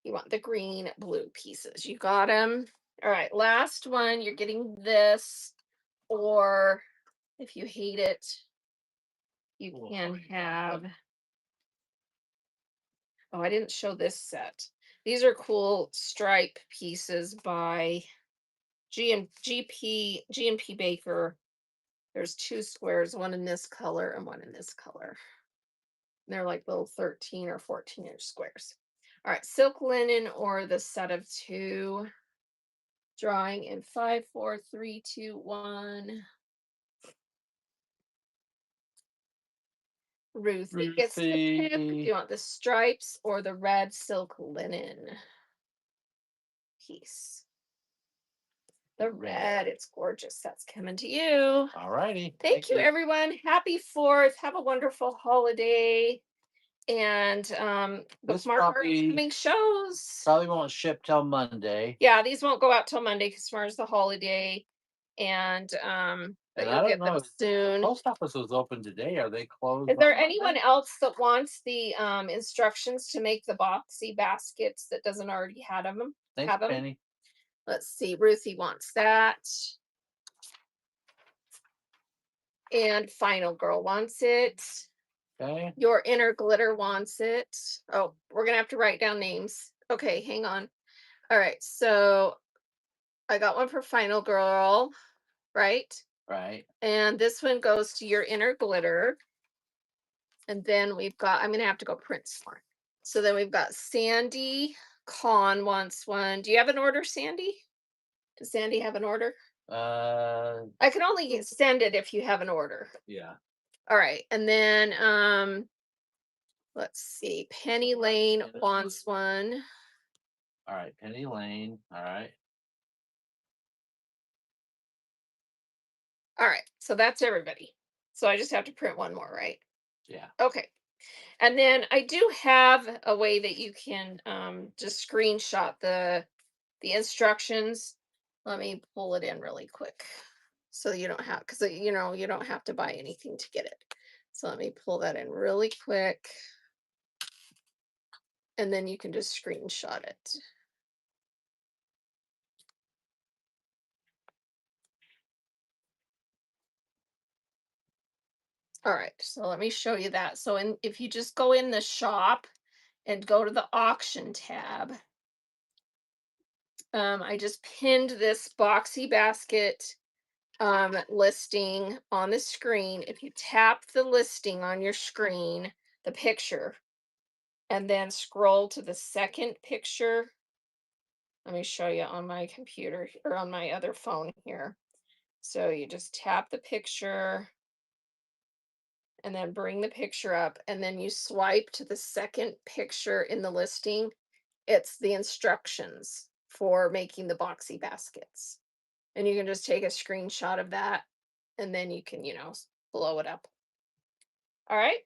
You want the green, blue pieces. You got them. All right, last one. You're getting this, or if you hate it, you can have, oh, I didn't show this set. These are cool stripe pieces by G&P Baker. There's 2 squares, one in this color and one in this color. They're like little 13 or 14-inch squares. All right, silk linen or the set of 2. Drawing in 5, 4, 3, 2, 1. Ruthie gets to pick. Do you want the stripes or the red silk linen piece? The red, it's gorgeous. That's coming to you. All righty. Thank you, everyone. Happy 4th. Have a wonderful holiday. And This bookmark our probably upcoming shows. probably won't ship till Monday. Yeah, these won't go out till Monday because tomorrow's the holiday. And but And you'll I get don't them know, soon. post office was open today. Are they closed Is there on anyone Monday? else that wants the instructions to make the boxy baskets that doesn't already Thanks, have them? Penny. Let's see. Ruthie wants that. And Final Girl wants it. Okay. Your Inner Glitter wants it. Oh, we're gonna have to write down names. Okay, hang on. All right, so I got one for Final Girl, right? Right. And this one goes to Your Inner Glitter. And then we've got, I'm gonna have to go print some more. So then we've got Sandy Kahn wants one. Do you have an order, Sandy? Does Sandy have an order? I can only send it if you have an order. Yeah. All right. And then let's see. Penny Lane wants one. All right. Penny Lane. All right. All right. So that's everybody. So I just have to print one more, right? Yeah. Okay. And then I do have a way that you can just screenshot the instructions. Let me pull it in really quick. So you don't have, because you don't have to buy anything to get it. So let me pull that in really quick, and then you can just screenshot it. All right, so let me show you that. So if you just go in the shop and go to the auction tab, I just pinned this boxy basket listing on the screen. If you tap the listing on your screen, the picture, and then scroll to the second picture. Let me show you on my computer or on my other phone here. So you just tap the picture and then bring the picture up, and then you swipe to the second picture in the listing. It's the instructions for making the boxy baskets. And you can just take a screenshot of that, and then you can, blow it up. All right.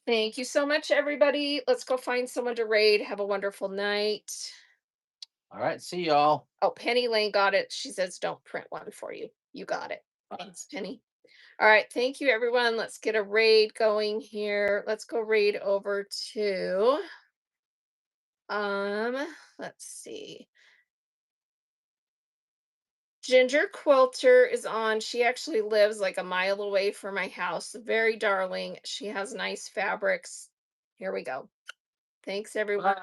Thank you so much, everybody. Let's go find someone to raid. Have a wonderful night. All right. See y'all. Oh, Penny Lane got it. She says, don't print one for you. You got it. Thanks, Penny. All right. Thank you, everyone. Let's get a raid going here. Let's go raid over to, let's see. Ginger Quilter is on. She actually lives like a mile away from my house. Very darling. She has nice fabrics. Here we go. Thanks, everyone. Bye.